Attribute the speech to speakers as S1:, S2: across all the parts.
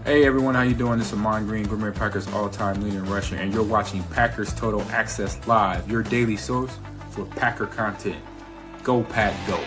S1: Hey everyone, how you doing? This is Amon Green, Green Bay Packers all-time leading rusher, and you're watching Packers Total Access Live, your daily source for Packer content. Go Pack, go!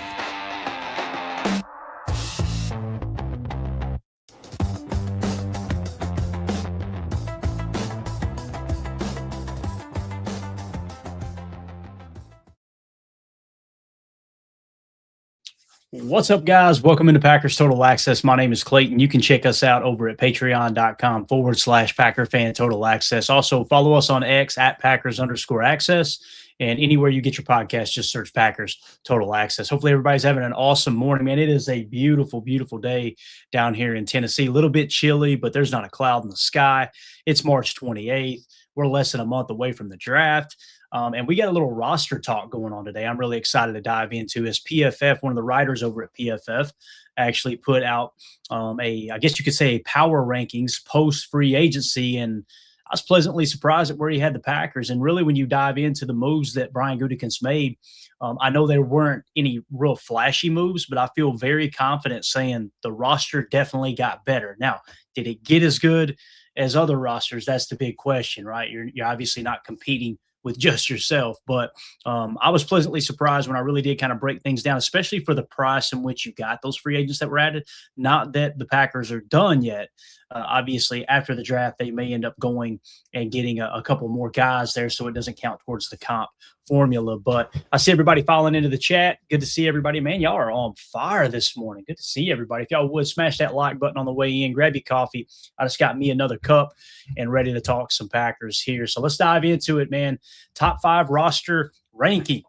S2: What's up, guys? Welcome into Packers Total Access. My name is Clayton. You can check us out over at patreon.com/Packer Fan Total Access. Also, follow us on X at Packers_access. And anywhere you get your podcast, just search Packers Total Access. Hopefully, everybody's having an awesome morning, man. It is a beautiful, beautiful day down here in Tennessee. A little bit chilly, but there's not a cloud in the sky. It's March 28th. We're less than a month away from the draft. And we got a little roster talk going on today. I'm really excited to dive into as PFF, one of the writers over at PFF, actually put out I guess you could say, a power rankings post free agency. And I was pleasantly surprised at where he had the Packers. And really, when you dive into the moves that Brian Gutekunst made, I know there weren't any real flashy moves, but I feel very confident saying the roster definitely got better. Now, did it get as good as other rosters? That's the big question, right? You're obviously not competing with just yourself. But I was pleasantly surprised when I really did kind of break things down, especially for the price in which you got those free agents that were added. Not that the Packers are done yet. Obviously, after the draft, they may end up going and getting a couple more guys there, so it doesn't count towards the comp formula. But I see everybody falling into the chat. Good to see everybody. Man, y'all are on fire this morning. Good to see everybody. If y'all would smash that like button on the way in, grab your coffee. I just got me another cup and ready to talk some Packers here. So let's dive into it, man. Top 5 roster ranking.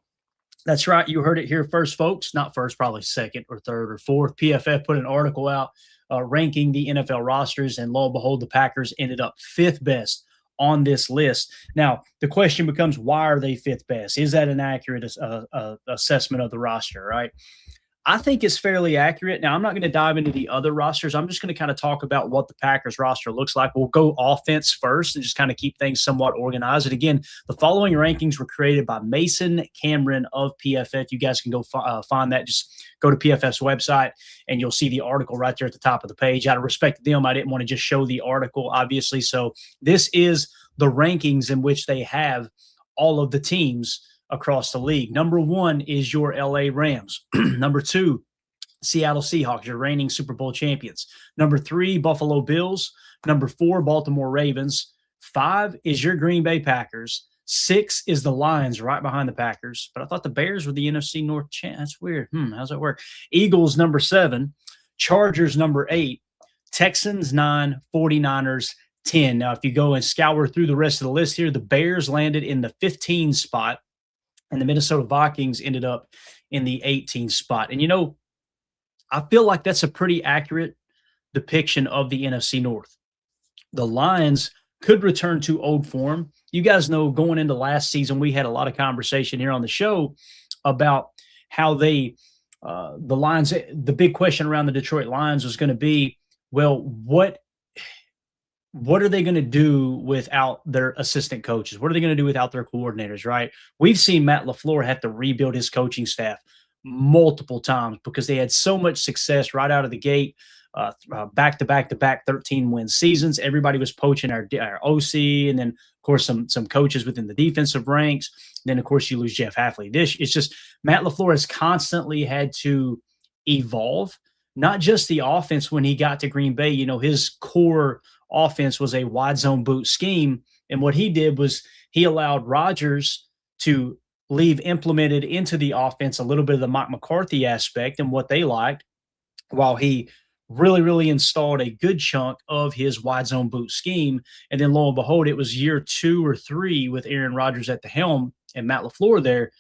S2: That's right. You heard it here first, folks. Not first, probably second or third or fourth. PFF put an article out ranking the NFL rosters, and lo and behold, the Packers ended up 5th best on this list. Now, the question becomes, why are they 5th best? Is that an accurate assessment of the roster, right? I think it's fairly accurate. Now, I'm not going to dive into the other rosters. I'm just going to kind of talk about what the Packers roster looks like. We'll go offense first and just kind of keep things somewhat organized. And again, the following rankings were created by Mason Cameron of PFF. You guys can go find that. Just go to PFF's website and you'll see the article right there at the top of the page. Out of respect to them, I didn't want to just show the article, obviously. So this is the rankings in which they have all of the teams across the league. Number 1 is your LA Rams. Number 2, Seattle Seahawks, your reigning Super Bowl champions. Number 3, Buffalo Bills. Number 4, Baltimore Ravens. 5 is your Green Bay Packers. 6 is the Lions, right behind the Packers. But I thought the Bears were the NFC North champ. That's weird. How's that work? Eagles, number 7. Chargers, number 8. Texans, 9. 49ers, 10. Now, if you go and scour through the rest of the list here, the Bears landed in the 15 spot. And the Minnesota Vikings ended up in the 18th spot. And, I feel like that's a pretty accurate depiction of the NFC North. The Lions could return to old form. You guys know going into last season, we had a lot of conversation here on the show about how the Lions, the big question around the Detroit Lions was going to be, well, what are they going to do without their assistant coaches? What are they going to do without their coordinators, right? We've seen Matt LaFleur have to rebuild his coaching staff multiple times because they had so much success right out of the gate, back-to-back 13-win seasons. Everybody was poaching our OC, and then, of course, some coaches within the defensive ranks. Then, of course, you lose Jeff Hafley. It's just Matt LaFleur has constantly had to evolve, not just the offense when he got to Green Bay. His core offense was a wide zone boot scheme. And what he did was he allowed Rodgers to leave implemented into the offense a little bit of the Mike McCarthy aspect and what they liked, while he really, really installed a good chunk of his wide zone boot scheme. And then lo and behold, it was year 2 or 3 with Aaron Rodgers at the helm and Matt LaFleur there.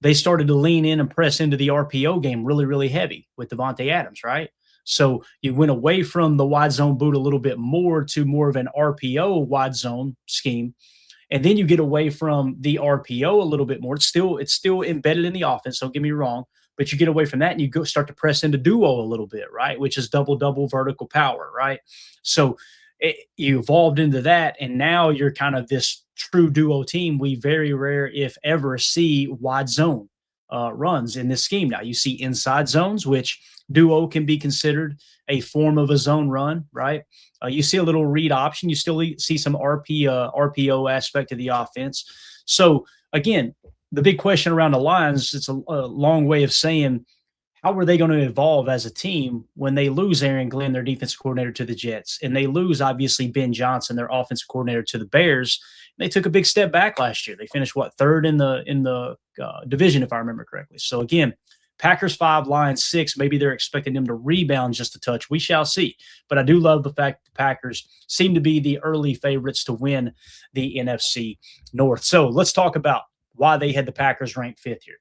S2: They started to lean in and press into the RPO game really, really heavy with Devontae Adams, right? So you went away from the wide zone boot a little bit more to more of an RPO wide zone scheme. And then you get away from the RPO a little bit more. It's still embedded in the offense, don't get me wrong, but you get away from that and you start to press into duo a little bit, right? Which is double vertical power, right? So you evolved into that, and now you're kind of this true duo team. We very rare, if ever, see wide zone. runs in this scheme. Now you see inside zones, which duo can be considered a form of a zone run, right? You see a little read option. You still see some RPO aspect of the offense. So again, the big question around the Lions, it's a long way of saying, how are they going to evolve as a team when they lose Aaron Glenn, their defensive coordinator, to the Jets, and they lose, obviously, Ben Johnson, their offensive coordinator, to the Bears? They took a big step back last year. They finished, third in the division, if I remember correctly. So, again, Packers 5, Lions 6. Maybe they're expecting them to rebound just a touch. We shall see. But I do love the fact that the Packers seem to be the early favorites to win the NFC North. So let's talk about why they had the Packers ranked 5th here.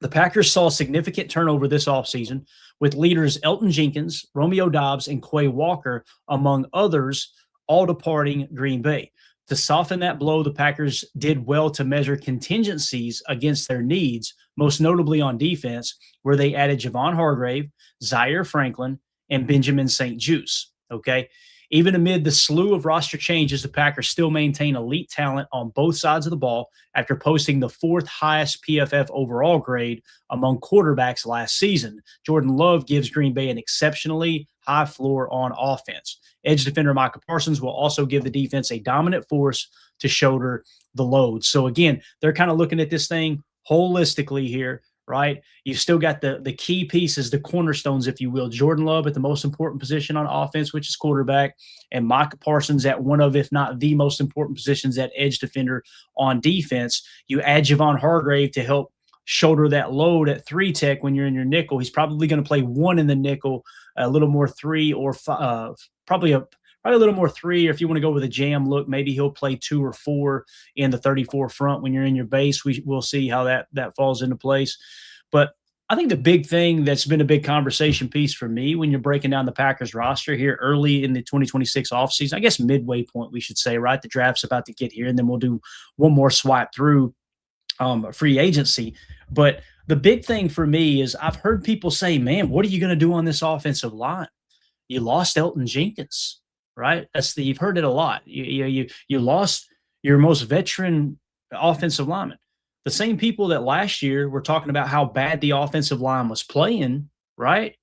S2: The Packers saw significant turnover this offseason, with leaders Elgton Jenkins, Romeo Doubs, and Quay Walker, among others, all departing Green Bay. To soften that blow, the Packers did well to measure contingencies against their needs, most notably on defense, where they added Javon Hargrave, Zaire Franklin, and Benjamin St-Juste. Okay. Even amid the slew of roster changes, the Packers still maintain elite talent on both sides of the ball after posting the 4th highest PFF overall grade among quarterbacks last season. Jordan Love gives Green Bay an exceptionally high floor on offense. Edge defender Micah Parsons will also give the defense a dominant force to shoulder the load. So again, they're kind of looking at this thing holistically here, right? You've still got the key pieces, the cornerstones, if you will. Jordan Love at the most important position on offense, which is quarterback, and Micah Parsons at one of, if not the most important positions at edge defender on defense. You add Javon Hargrave to help shoulder that load at 3 tech when you're in your nickel. He's probably going to play 1 in the nickel, a little more 3, or probably a little more 3, or if you want to go with a jam look, maybe he'll play 2 or 4 in the 34 front when you're in your base. We'll see how that falls into place. But I think the big thing that's been a big conversation piece for me when you're breaking down the Packers roster here early in the 2026 offseason, I guess midway point, we should say, right? The draft's about to get here, and then we'll do one more swipe through free agency. But the big thing for me is I've heard people say, man, what are you going to do on this offensive line? You lost Elgton Jenkins, right? You've heard it a lot. You lost your most veteran offensive lineman. The same people that last year were talking about how bad the offensive line was playing, right?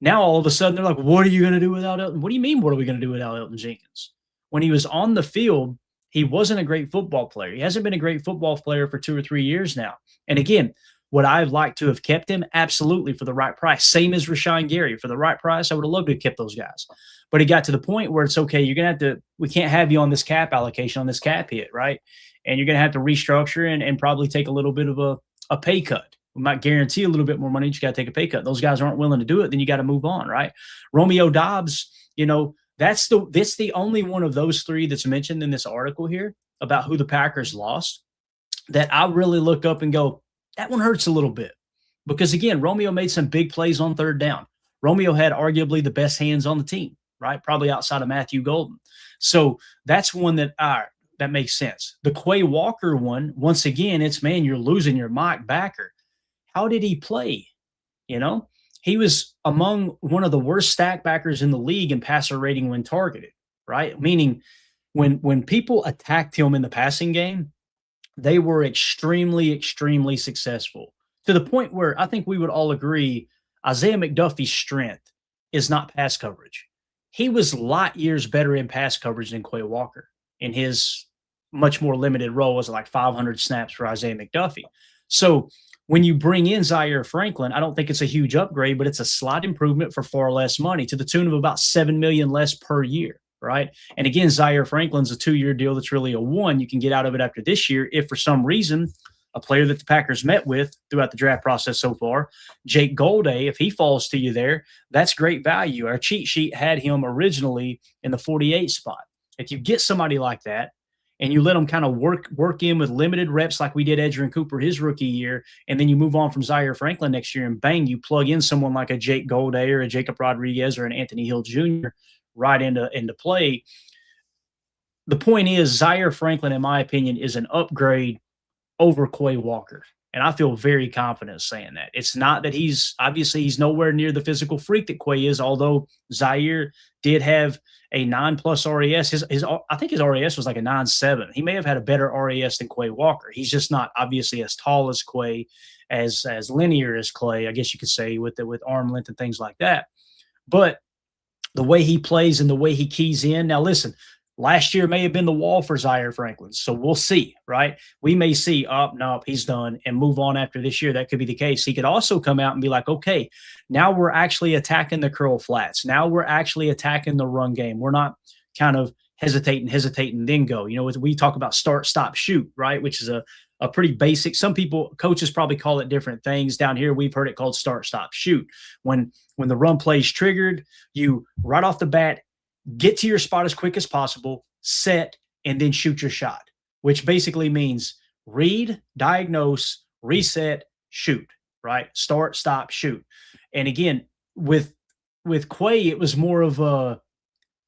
S2: Now all of a sudden they're like, what are you going to do without Elgton? What do you mean, what are we going to do without Elgton Jenkins? When he was on the field, he wasn't a great football player. He hasn't been a great football player for 2 or 3 years now. And again, would I have liked to have kept him? Absolutely, for the right price. Same as Rashan Gary. For the right price, I would have loved to have kept those guys. But it got to the point where it's okay, you're going to have to – we can't have you on this cap allocation, on this cap hit, right? And you're going to have to restructure and probably take a little bit of a pay cut. We might guarantee a little bit more money, you got to take a pay cut. Those guys aren't willing to do it, then you got to move on, right? Romeo Doubs, that's the only one of those 3 that's mentioned in this article here about who the Packers lost that I really look up and go, that one hurts a little bit. Because, again, Romeo made some big plays on 3rd down. Romeo had arguably the best hands on the team, right? Probably outside of Matthew Golden. So that's one that makes sense. The Quay Walker one, once again, it's, man, you're losing your Mike backer. How did he play? He was among one of the worst stack backers in the league in passer rating when targeted, right? Meaning when people attacked him in the passing game, they were extremely, extremely successful, to the point where I think we would all agree Isaiah McDuffie's strength is not pass coverage. He was light years better in pass coverage than Quay Walker in his much more limited role as like 500 snaps for Isaiah McDuffie. So when you bring in Zaire Franklin, I don't think it's a huge upgrade, but it's a slight improvement for far less money, to the tune of about $7 million less per year. Right. And again, Zaire Franklin's a 2-year deal that's really a 1. You can get out of it after this year if for some reason a player that the Packers met with throughout the draft process so far, Jake Golday, if he falls to you there, that's great value. Our cheat sheet had him originally in the 48 spot. If you get somebody like that and you let them kind of work in with limited reps like we did Edgerrin Cooper his rookie year, and then you move on from Zaire Franklin next year and bang, you plug in someone like a Jake Golday or a Jacob Rodriguez or an Anthony Hill Jr., right into play. The point is, Zaire Franklin, in my opinion, is an upgrade over Quay Walker. And I feel very confident saying that. It's not that he's nowhere near the physical freak that Quay is, although Zaire did have a 9+ RAS. I think his RAS was like a 9.7. He may have had a better RAS than Quay Walker. He's just not obviously as tall as Quay, as linear as Quay, I guess you could say, with arm length and things like that. But the way he plays and the way he keys in. Now, listen, last year may have been the wall for Zaire Franklin. So we'll see, right? We may see, nope, he's done, and move on after this year. That could be the case. He could also come out and be like, okay, now we're actually attacking the curl flats. Now we're actually attacking the run game. We're not kind of hesitating, then go. You know, we talk about start, stop, shoot, right? Which is a pretty basic. Some coaches probably call it different things. Down here, we've heard it called start, stop, shoot. When the run play is triggered, you right off the bat, get to your spot as quick as possible, set, and then shoot your shot, which basically means read, diagnose, reset, shoot, right? Start, stop, shoot. And again, with Quay, it was more of a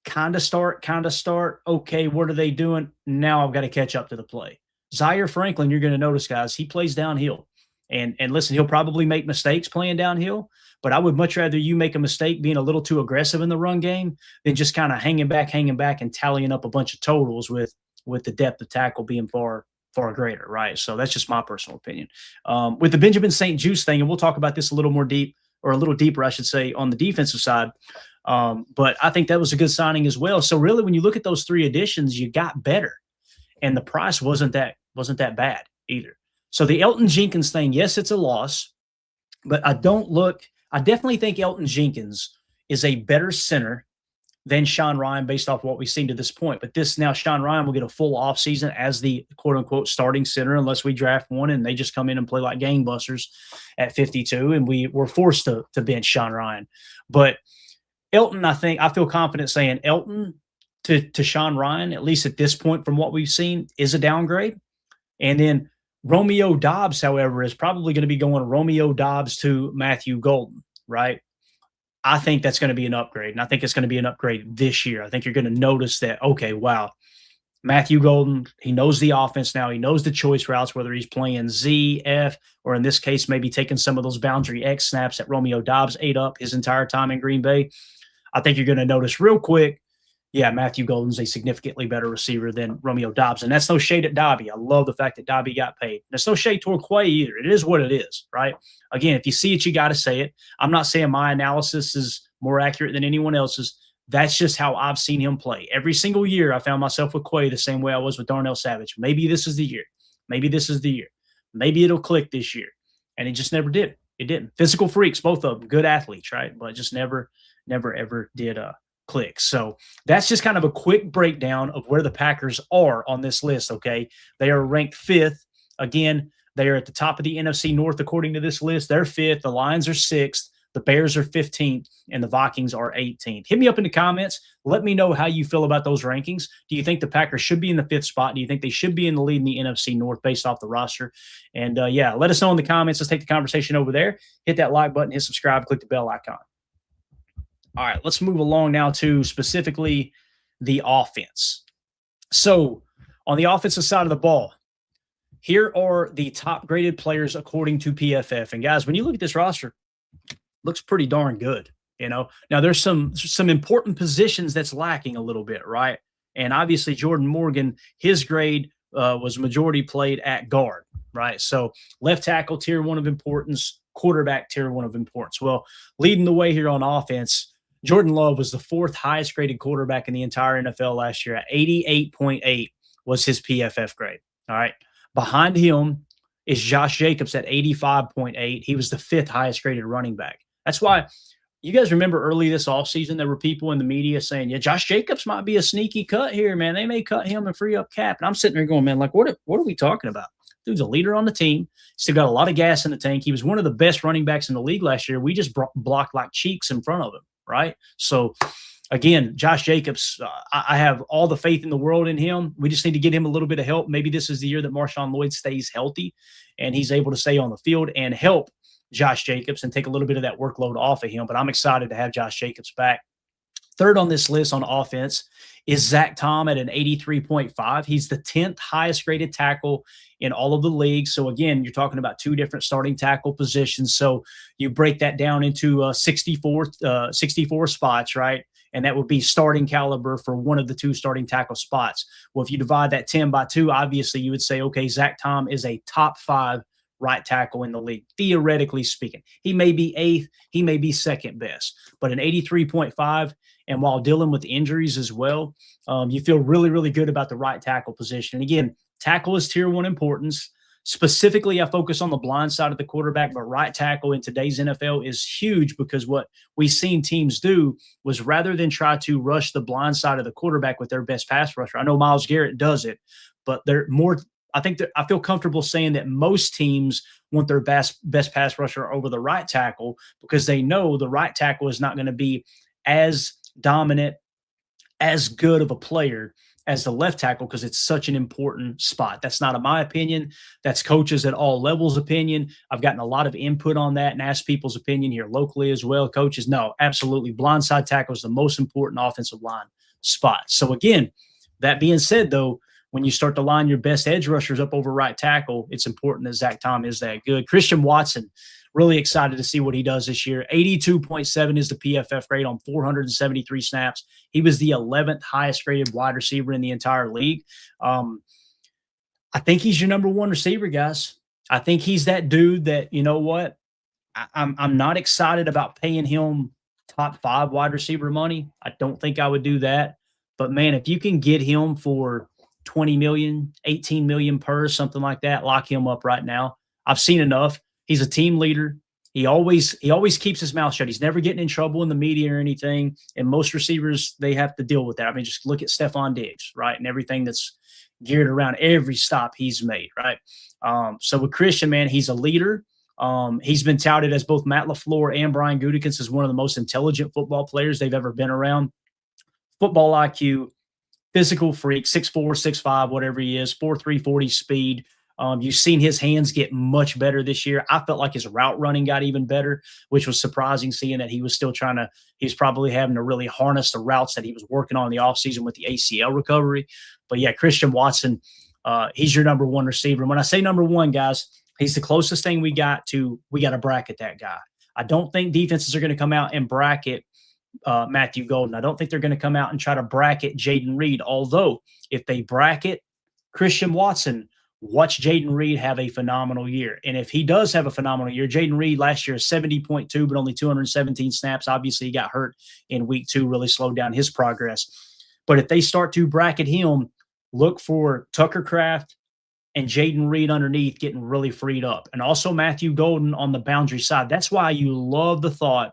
S2: kind of start. Okay, what are they doing? Now I've got to catch up to the play. Zaire Franklin, you're going to notice, guys, he plays downhill. And listen, he'll probably make mistakes playing downhill, but I would much rather you make a mistake being a little too aggressive in the run game than just kind of hanging back and tallying up a bunch of totals with the depth of tackle being far greater, right? So that's just my personal opinion. With the Benjamin St-Juste thing, and we'll talk about this a little deeper, I should say, on the defensive side. But I think that was a good signing as well. So really, when you look at those 3 additions, you got better, and the price wasn't that bad either. So the Elgton Jenkins thing, yes, it's a loss, but I definitely think Elgton Jenkins is a better center than Sean Rhyan based off what we've seen to this point. But now Sean Rhyan will get a full offseason as the quote-unquote starting center unless we draft one and they just come in and play like gangbusters at 52, and we're forced to bench Sean Rhyan. But Elgton, I feel confident saying Elgton to Sean Rhyan, at least at this point from what we've seen, is a downgrade. And then Romeo Doubs, however, is probably going to be going Romeo Doubs to Matthew Golden, right? I think that's going to be an upgrade, and I think it's going to be an upgrade this year. I think you're going to notice that, okay, wow, Matthew Golden, he knows the offense now. He knows the choice routes, whether he's playing Z, F, or in this case, maybe taking some of those boundary X snaps that Romeo Doubs ate up his entire time in Green Bay. I think you're going to notice real quick, yeah, Matthew Golden's a significantly better receiver than Romeo Doubs. And that's no shade at Dobby. I love the fact that Dobby got paid. There's no shade toward Quay either. It is what it is, right? Again, if you see it, you got to say it. I'm not saying my analysis is more accurate than anyone else's. That's just how I've seen him play. Every single year, I found myself with Quay the same way I was with Darnell Savage. Maybe this is the year. Maybe this is the year. Maybe it'll click this year. And it just never did. It didn't. Physical freaks, both of them, good athletes, right? But it just never, ever did click. So that's just kind of a quick breakdown of where the Packers are on this list, okay? They are ranked 5th. Again, they are at the top of the NFC North according to this list. They're 5th. The Lions are 6th. The Bears are 15th, and the Vikings are 18th. Hit me up in the comments. Let me know how you feel about those rankings. Do you think the Packers should be in the 5th spot? Do you think they should be in the lead in the NFC North based off the roster? And, yeah, let us know in the comments. Let's take the conversation over there. Hit that like button, hit subscribe, click the bell icon. All right, let's move along now to specifically the offense. So on the offensive side of the ball, here are the top-graded players according to PFF. And, guys, when you look at this roster, looks pretty darn good, you know. Now, there's some important positions that's lacking a little bit, right? And obviously, Jordan Morgan, his grade was majority played at guard, right? So left tackle, tier 1 of importance, quarterback, tier 1 of importance. Well, leading the way here on offense, Jordan Love was the 4th highest graded quarterback in the entire NFL last year at 88.8 was his PFF grade, all right? Behind him is Josh Jacobs at 85.8. He was the 5th highest graded running back. That's why you guys remember early this offseason, there were people in the media saying, yeah, Josh Jacobs might be a sneaky cut here, man. They may cut him and free up cap. And I'm sitting there going, man, like, what are we talking about? Dude's a leader on the team. Still got a lot of gas in the tank. He was one of the best running backs in the league last year. We just blocked like cheeks in front of him, right? So, again, Josh Jacobs, I have all the faith in the world in him. We just need to get him a little bit of help. Maybe this is the year that Marshawn Lloyd stays healthy and he's able to stay on the field and help Josh Jacobs and take a little bit of that workload off of him. But I'm excited to have Josh Jacobs back. Third on this list on offense is Zach Tom at an 83.5. He's the 10th highest graded tackle in all of the league. So again, you're talking about two different starting tackle positions. So you break that down into 64 spots, right? And that would be starting caliber for one of the two starting tackle spots. Well, if you divide that 10 by 2, obviously you would say, okay, Zach Tom is a top 5 right tackle in the league, theoretically speaking. He may be 8th, he may be second best, but an 83.5. And while dealing with injuries as well, you feel really, really good about the right tackle position. And again, tackle is tier 1 importance. Specifically, I focus on the blind side of the quarterback, but right tackle in today's NFL is huge because what we've seen teams do was rather than try to rush the blind side of the quarterback with their best pass rusher. I know Myles Garrett does it, but they're more – I feel comfortable saying that most teams want their best pass rusher over the right tackle because they know the right tackle is not going to be as dominant, as good of a player as the left tackle because it's such an important spot. That's not my opinion. That's coaches at all levels' opinion. I've gotten a lot of input on that and asked people's opinion here locally as well. Coaches, no, absolutely. Blindside tackle is the most important offensive line spot. So again, that being said, though, when you start to line your best edge rushers up over right tackle, it's important that Zach Tom is that good. Christian Watson, really excited to see what he does this year. 82.7 is the PFF grade on 473 snaps. He was the 11th highest graded wide receiver in the entire league. I think he's your number 1 receiver, guys. I think he's that dude that, you know what, I'm not excited about paying him top 5 wide receiver money. I don't think I would do that. But, man, if you can get him for $20 million, $18 million per, something like that, lock him up right now. I've seen enough. He's a team leader. He always keeps his mouth shut. He's never getting in trouble in the media or anything. And most receivers, they have to deal with that. I mean, just look at Stephon Diggs, right? And everything that's geared around every stop he's made, right? So with Christian, man, he's a leader. He's been touted as both Matt LaFleur and Brian Gutekunst as one of the most intelligent football players they've ever been around. Football IQ, physical freak, 6'4", 6'5", whatever he is, 4.3 40 speed. You've seen his hands get much better this year. I felt like his route running got even better, which was surprising, seeing that he was probably having to really harness the routes that he was working on in the offseason with the ACL recovery. But yeah, Christian Watson, he's your number 1 receiver. And when I say number 1, guys, he's the closest thing we got to bracket that guy. I don't think defenses are going to come out and bracket Matthew Golden. I don't think they're going to come out and try to bracket Jayden Reed. Although if they bracket Christian Watson, watch Jayden Reed have a phenomenal year. And if he does have a phenomenal year, Jayden Reed last year is 70.2, but only 217 snaps. Obviously, he got hurt in week 2, really slowed down his progress. But if they start to bracket him, look for Tucker Kraft and Jayden Reed underneath getting really freed up. And also Matthew Golden on the boundary side. That's why you love the thought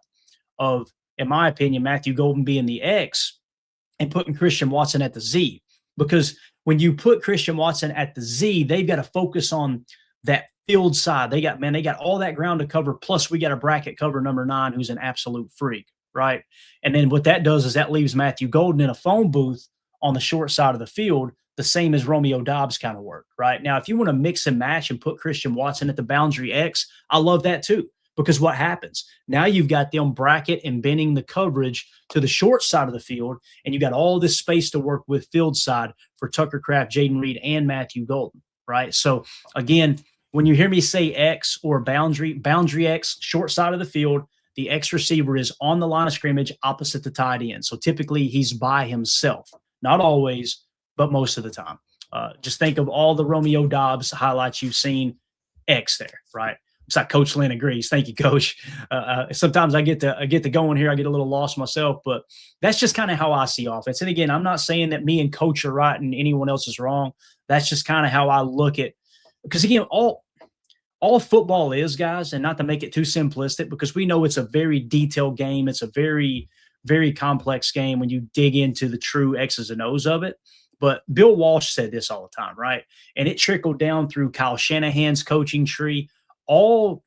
S2: of, in my opinion, Matthew Golden being the X and putting Christian Watson at the Z. Because when you put Christian Watson at the Z, they've got to focus on that field side. They got all that ground to cover. Plus, we got a bracket cover number 9, who's an absolute freak, right? And then what that does is that leaves Matthew Golden in a phone booth on the short side of the field, the same as Romeo Doubs kind of work, right? Now, if you want to mix and match and put Christian Watson at the boundary X, I love that too. Because what happens? Now you've got them bracket and bending the coverage to the short side of the field, and you got all this space to work with field side for Tucker Kraft, Jayden Reed, and Matthew Golden, right? So, again, when you hear me say X or boundary X, short side of the field, the X receiver is on the line of scrimmage opposite the tight end. So, typically, he's by himself. Not always, but most of the time. Just think of all the Romeo Doubs highlights you've seen, X there, right? It's like Coach Lynn agrees. Thank you, Coach. Sometimes I get to going here. I get a little lost myself, but that's just kind of how I see offense. And again, I'm not saying that me and Coach are right and anyone else is wrong. That's just kind of how I look at. Because again, all football is, guys, and not to make it too simplistic, because we know it's a very detailed game. It's a very, very complex game when you dig into the true X's and O's of it. But Bill Walsh said this all the time, right? And it trickled down through Kyle Shanahan's coaching tree. All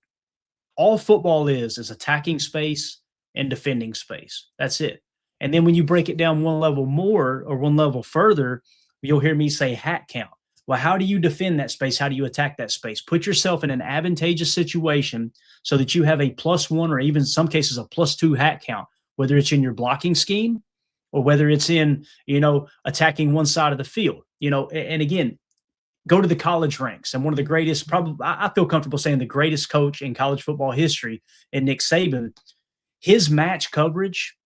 S2: football is attacking space and defending space. That's it. And then when you break it down one level more or one level further, you'll hear me say hat count. Well, how do you defend that space? How do you attack that space? Put yourself in an advantageous situation so that you have a +1 or even in some cases a +2 hat count, whether it's in your blocking scheme or whether it's in, attacking one side of the field, and again, go to the college ranks. And one of the greatest, probably, I feel comfortable saying the greatest coach in college football history, in Nick Saban, his match coverage,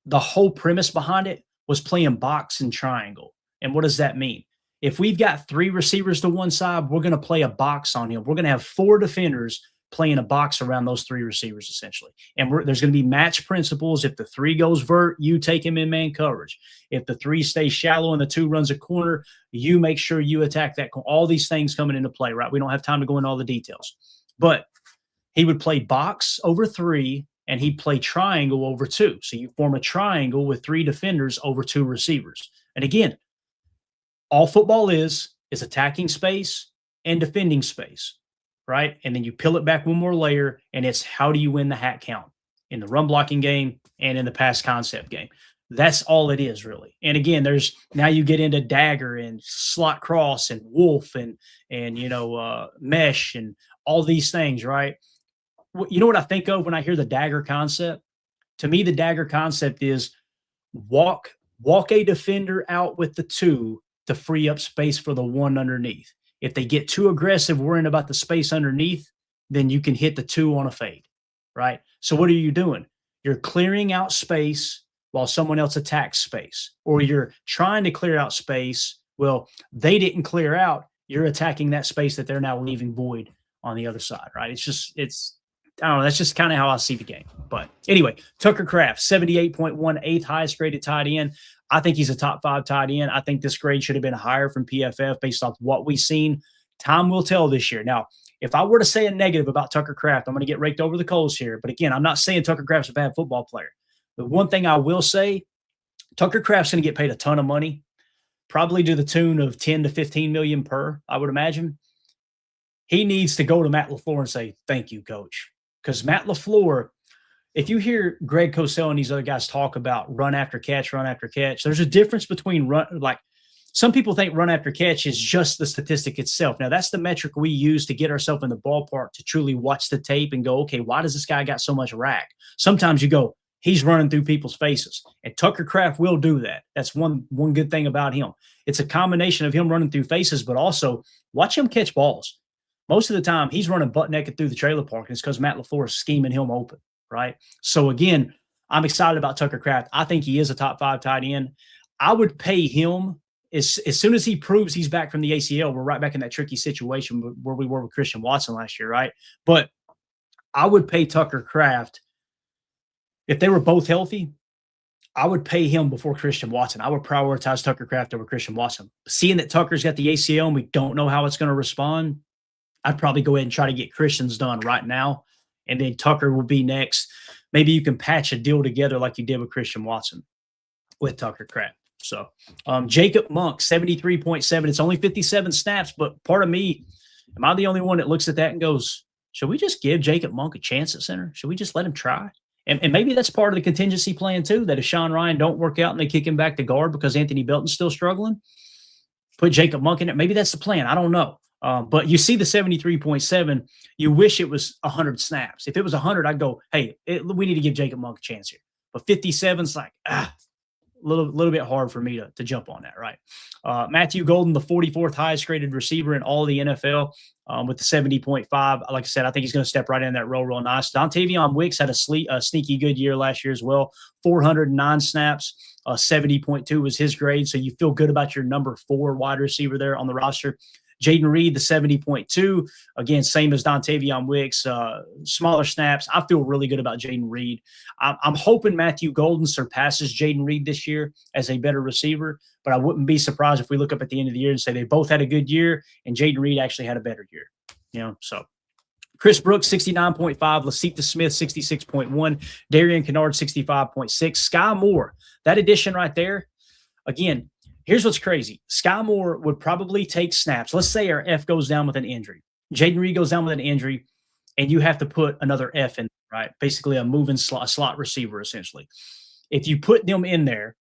S2: the whole premise behind it was playing box and triangle. And what does that mean? If we've got 3 receivers to one side, we're going to play a box on him. We're going to have 4 defenders playing a box around those 3 receivers, essentially. And there's going to be match principles. If the 3 goes vert, you take him in man coverage. If the 3 stays shallow and the 2 runs a corner, you make sure you attack that. All these things coming into play, right? We don't have time to go into all the details. But he would play box over 3, and he'd play triangle over 2. So you form a triangle with 3 defenders over 2 receivers. And again, all football is attacking space and defending space. Right? And then you peel it back one more layer, and it's how do you win the hat count in the run blocking game and in the pass concept game. That's all it is, really. And again, now you get into dagger and slot cross and wolf and mesh and all these things, right? You know what I think of when I hear the dagger concept? To me, the dagger concept is walk a defender out with the 2 to free up space for the 1 underneath. If they get too aggressive worrying about the space underneath, then you can hit the 2 on a fade, right? So what are you doing? You're clearing out space while someone else attacks space, or you're trying to clear out space. Well, they didn't clear out. You're attacking that space that they're now leaving void on the other side, right? I don't know. That's just kind of how I see the game. But anyway, Tucker Kraft, 78.1, 8th highest graded tight end. I think he's a top 5 tight end. I think this grade should have been higher from PFF based off what we've seen. Time will tell this year. Now, if I were to say a negative about Tucker Kraft, I'm going to get raked over the coals here. But again, I'm not saying Tucker Kraft's a bad football player. The one thing I will say, Tucker Kraft's going to get paid a ton of money, probably to the tune of 10 to 15 million per, I would imagine. He needs to go to Matt LaFleur and say, thank you, coach. Because Matt LaFleur, if you hear Greg Cosell and these other guys talk about run after catch, there's a difference between some people think run after catch is just the statistic itself. Now, that's the metric we use to get ourselves in the ballpark to truly watch the tape and go, okay, why does this guy got so much rack? Sometimes you go, he's running through people's faces. And Tucker Kraft will do that. That's one good thing about him. It's a combination of him running through faces, but also watch him catch balls. Most of the time, he's running butt naked through the trailer park, and it's because Matt LaFleur is scheming him open, right? So, again, I'm excited about Tucker Kraft. I think he is a top 5 tight end. I would pay him as soon as he proves he's back from the ACL. We're right back in that tricky situation where we were with Christian Watson last year, right? But I would pay Tucker Kraft. If they were both healthy, I would pay him before Christian Watson. I would prioritize Tucker Kraft over Christian Watson. Seeing that Tucker's got the ACL and we don't know how it's going to respond, I'd probably go ahead and try to get Christian's done right now, and then Tucker will be next. Maybe you can patch a deal together like you did with Christian Watson with Tucker Kraft. So Jacob Monk, 73.7. It's only 57 snaps, but part of me, am I the only one that looks at that and goes, should we just give Jacob Monk a chance at center? Should we just let him try? And maybe that's part of the contingency plan too, that if Sean Ryan don't work out and they kick him back to guard because Anthony Belton's still struggling, put Jacob Monk in it. Maybe that's the plan. I don't know. But you see the 73.7, you wish it was 100 snaps. If it was 100, I'd go, hey, we need to give Jacob Monk a chance here. But 57's like, a little bit hard for me to jump on that, right? Matthew Golden, the 44th highest graded receiver in all of the NFL with the 70.5. Like I said, I think he's going to step right in that role real nice. Dontavion Wicks had a sneaky good year last year as well. 409 snaps, 70.2 was his grade. So you feel good about your number 4 wide receiver there on the roster. Jaden Reed, the 70.2. Again, same as Dontavion Wicks, smaller snaps. I feel really good about Jaden Reed. I'm hoping Matthew Golden surpasses Jaden Reed this year as a better receiver, but I wouldn't be surprised if we look up at the end of the year and say they both had a good year and Jaden Reed actually had a better year. So Chris Brooks, 69.5. Lasita Smith, 66.1. Darian Kennard, 65.6. Skyy Moore, that addition right there, again, here's what's crazy. Skyy Moore would probably take snaps. Let's say our F goes down with an injury. Jaden Reed goes down with an injury, and you have to put another F in, right? Basically a moving slot receiver, essentially. If you put them in there,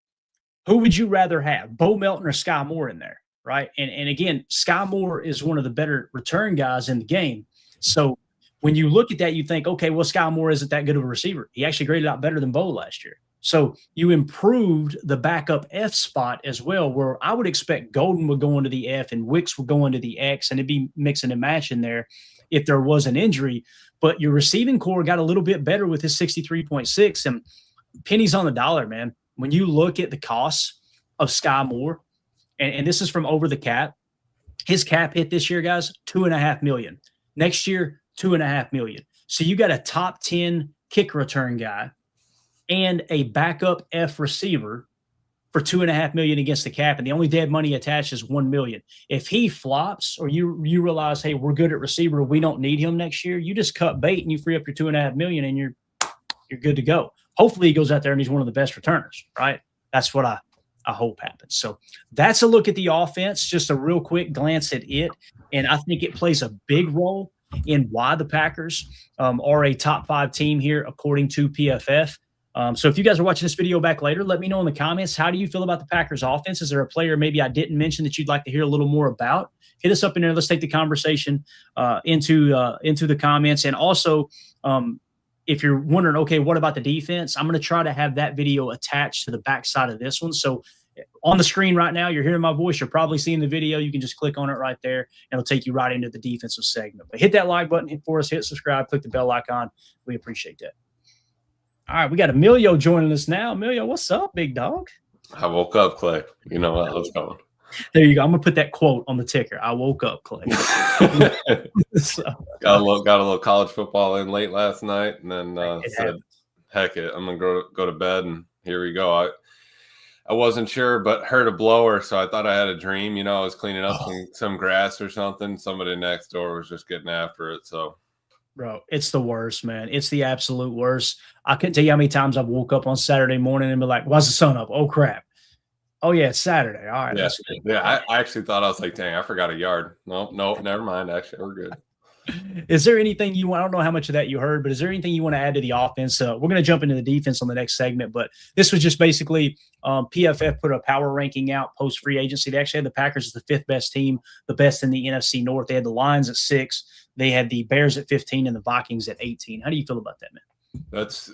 S2: who would you rather have, Bo Melton or Skyy Moore in there, right? And again, Skyy Moore is one of the better return guys in the game. So when you look at that, you think, okay, well, Skyy Moore isn't that good of a receiver. He actually graded out better than Bo last year. So you improved the backup F spot as well, where I would expect Golden would go into the F and Wicks would go into the X, and it'd be mixing and matching there if there was an injury. But your receiving core got a little bit better with his 63.6, and pennies on the dollar, man. When you look at the costs of Skyy Moore, and this is from Over the Cap, his cap hit this year, guys, $2.5 million. Next year, $2.5 million. So you got a top 10 kick return guy and a backup F receiver for $2.5 million against the cap, and the only dead money attached is $1 million. If he flops, or you realize, hey, we're good at receiver, we don't need him next year, you just cut bait and you free up your $2.5 million, and you're good to go. Hopefully, he goes out there and he's one of the best returners, right? That's what I hope happens. So that's a look at the offense, just a real quick glance at it, and I think it plays a big role in why the Packers are a top 5 team here, according to PFF. So if you guys are watching this video back later, let me know in the comments, how do you feel about the Packers offense? Is there a player maybe I didn't mention that you'd like to hear a little more about? Hit us up in there. Let's take the conversation into the comments. And also, if you're wondering, okay, what about the defense? I'm going to try to have that video attached to the backside of this one. So on the screen right now, you're hearing my voice. You're probably seeing the video. You can just click on it right there, and it'll take you right into the defensive segment. But hit that like button for us, hit subscribe, click the bell icon. We appreciate that. All right, we got Emilio joining us now. Emilio, what's up, big dog?
S3: I woke up, Clay. You know what? Let's go.
S2: There you go. I'm going to put that quote on the ticker. I woke up, Clay.
S3: So. Got a little college football in late last night, and then said, heck it, I'm going to go to bed, and here we go. I wasn't sure, but heard a blower, so I thought I had a dream. You know, I was cleaning up some grass or something. Somebody next door was just getting after it, so.
S2: Bro, it's the worst, man. It's the absolute worst. I couldn't tell you how many times I've woke up on Saturday morning and be like, why's the sun up? Oh, crap. Oh, yeah, it's Saturday. All right.
S3: Yeah, I actually thought, I was like, dang, I forgot a yard. Nope, never mind. Actually, we're good.
S2: Is there anything you want? I don't know how much of that you heard, but is there anything you want to add to the offense? We're going to jump into the defense on the next segment, but this was just basically PFF put a power ranking out post free agency. They actually had the Packers as the 5th best team, the best in the NFC North. They had the Lions at 6. They had the Bears at 15 and the Vikings at 18. How do you feel about that, man?
S3: That's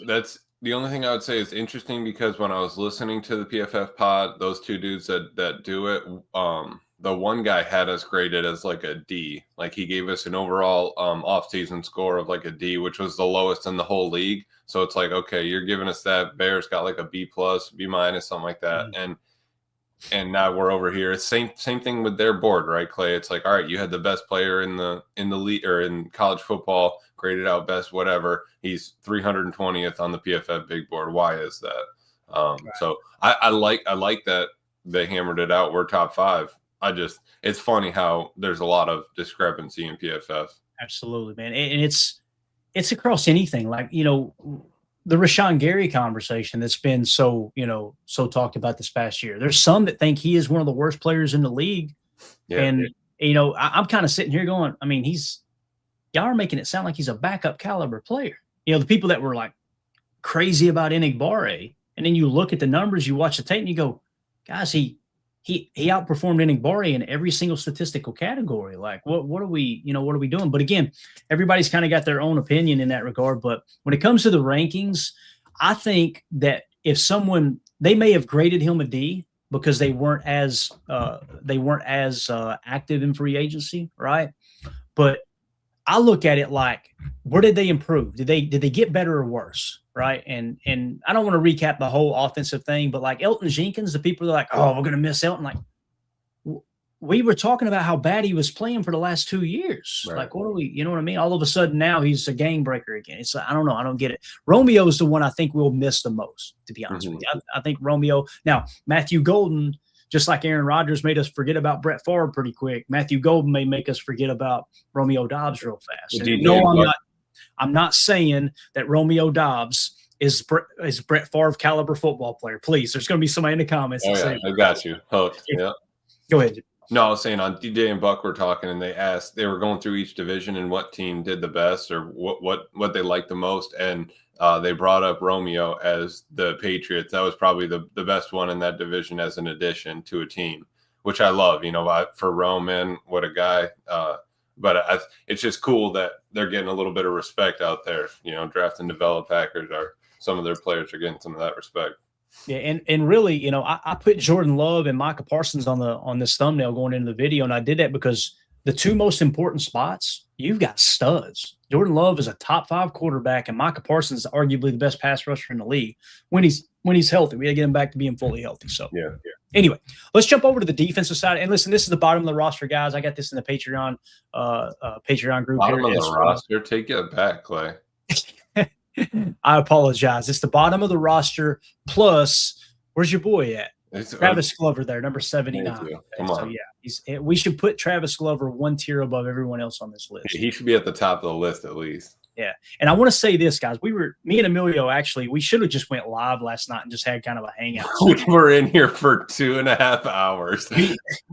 S3: the only thing I would say is interesting, because when I was listening to the PFF pod, those two dudes that do it, the one guy had us graded as like a D. Like, he gave us an overall off-season score of like a D, which was the lowest in the whole league. So it's like, okay, you're giving us that. Bears got like a B+, B-, something like that.
S2: Mm-hmm.
S3: And now we're over here. Same thing with their board, right, Clay? It's like, all right, you had the best player in the league or in college football, graded out best, whatever. He's 320th on the PFF big board. Why is that? Right. So I like that they hammered it out. We're top 5. It's funny how there's a lot of discrepancy in PFF.
S2: Absolutely, man. And it's across anything. Like, you know, the Rashan Gary conversation that's been so talked about this past year. There's some that think he is one of the worst players in the league. Yeah, and, you know, I'm kind of sitting here going, I mean, y'all are making it sound like he's a backup caliber player. You know, the people that were like crazy about Enigbare, and then you look at the numbers, you watch the tape, and you go, guys, he outperformed Enigbare in every single statistical category. Like, what are we doing? But again, everybody's kind of got their own opinion in that regard. But when it comes to the rankings, I think that if they may have graded him a D because they weren't as active in free agency, right? But I look at it like, where did they improve? Did they get better or worse? Right. And I don't want to recap the whole offensive thing, but like Elgton Jenkins, the people are like, oh, we're going to miss Elgton. Like, we were talking about how bad he was playing for the last 2 years. Right. Like, what are we, you know what I mean? All of a sudden now he's a game breaker again. It's like, I don't know. I don't get it. Romeo is the one I think we'll miss the most, to be honest with you. I think Romeo. Now, Matthew Golden, just like Aaron Rodgers made us forget about Brett Favre pretty quick, Matthew Golden may make us forget about Romeo Doubs real fast. I'm not saying that Romeo Doubs is Brett Favre caliber football player. Please, there's going to be somebody in the comments.
S3: I got you. Hooked. Yeah.
S2: Go ahead.
S3: No, I was saying on DJ and Buck were talking, and they were going through each division and what team did the best or what they liked the most, and they brought up Romeo as the Patriots. That was probably the best one in that division as an addition to a team, which I love. You know, for Roman, what a guy. But it's just cool that they're getting a little bit of respect out there. You know, draft and develop Packers are some of their players are getting some of that respect.
S2: Yeah, and really, you know, I put Jordan Love and Micah Parsons on this thumbnail going into the video, and I did that because the two most important spots, you've got studs. Jordan Love is a top 5 quarterback, and Micah Parsons is arguably the best pass rusher in the league when he's healthy. We got to get him back to being fully healthy. So
S3: yeah.
S2: Anyway, let's jump over to the defensive side. And listen, this is the bottom of the roster, guys. I got this in the Patreon group.
S3: Bottom of the roster. Take it back, Clay.
S2: I apologize. It's the bottom of the roster. Plus, where's your boy at? Travis Glover there, number 79.
S3: Come on.
S2: So, yeah, we should put Travis Glover one tier above everyone else on this list.
S3: He should be at the top of the list at least.
S2: Yeah. And I want to say this, guys. Me and Emilio, actually, we should have just went live last night and just had kind of a hangout.
S3: We were in here for 2.5 hours.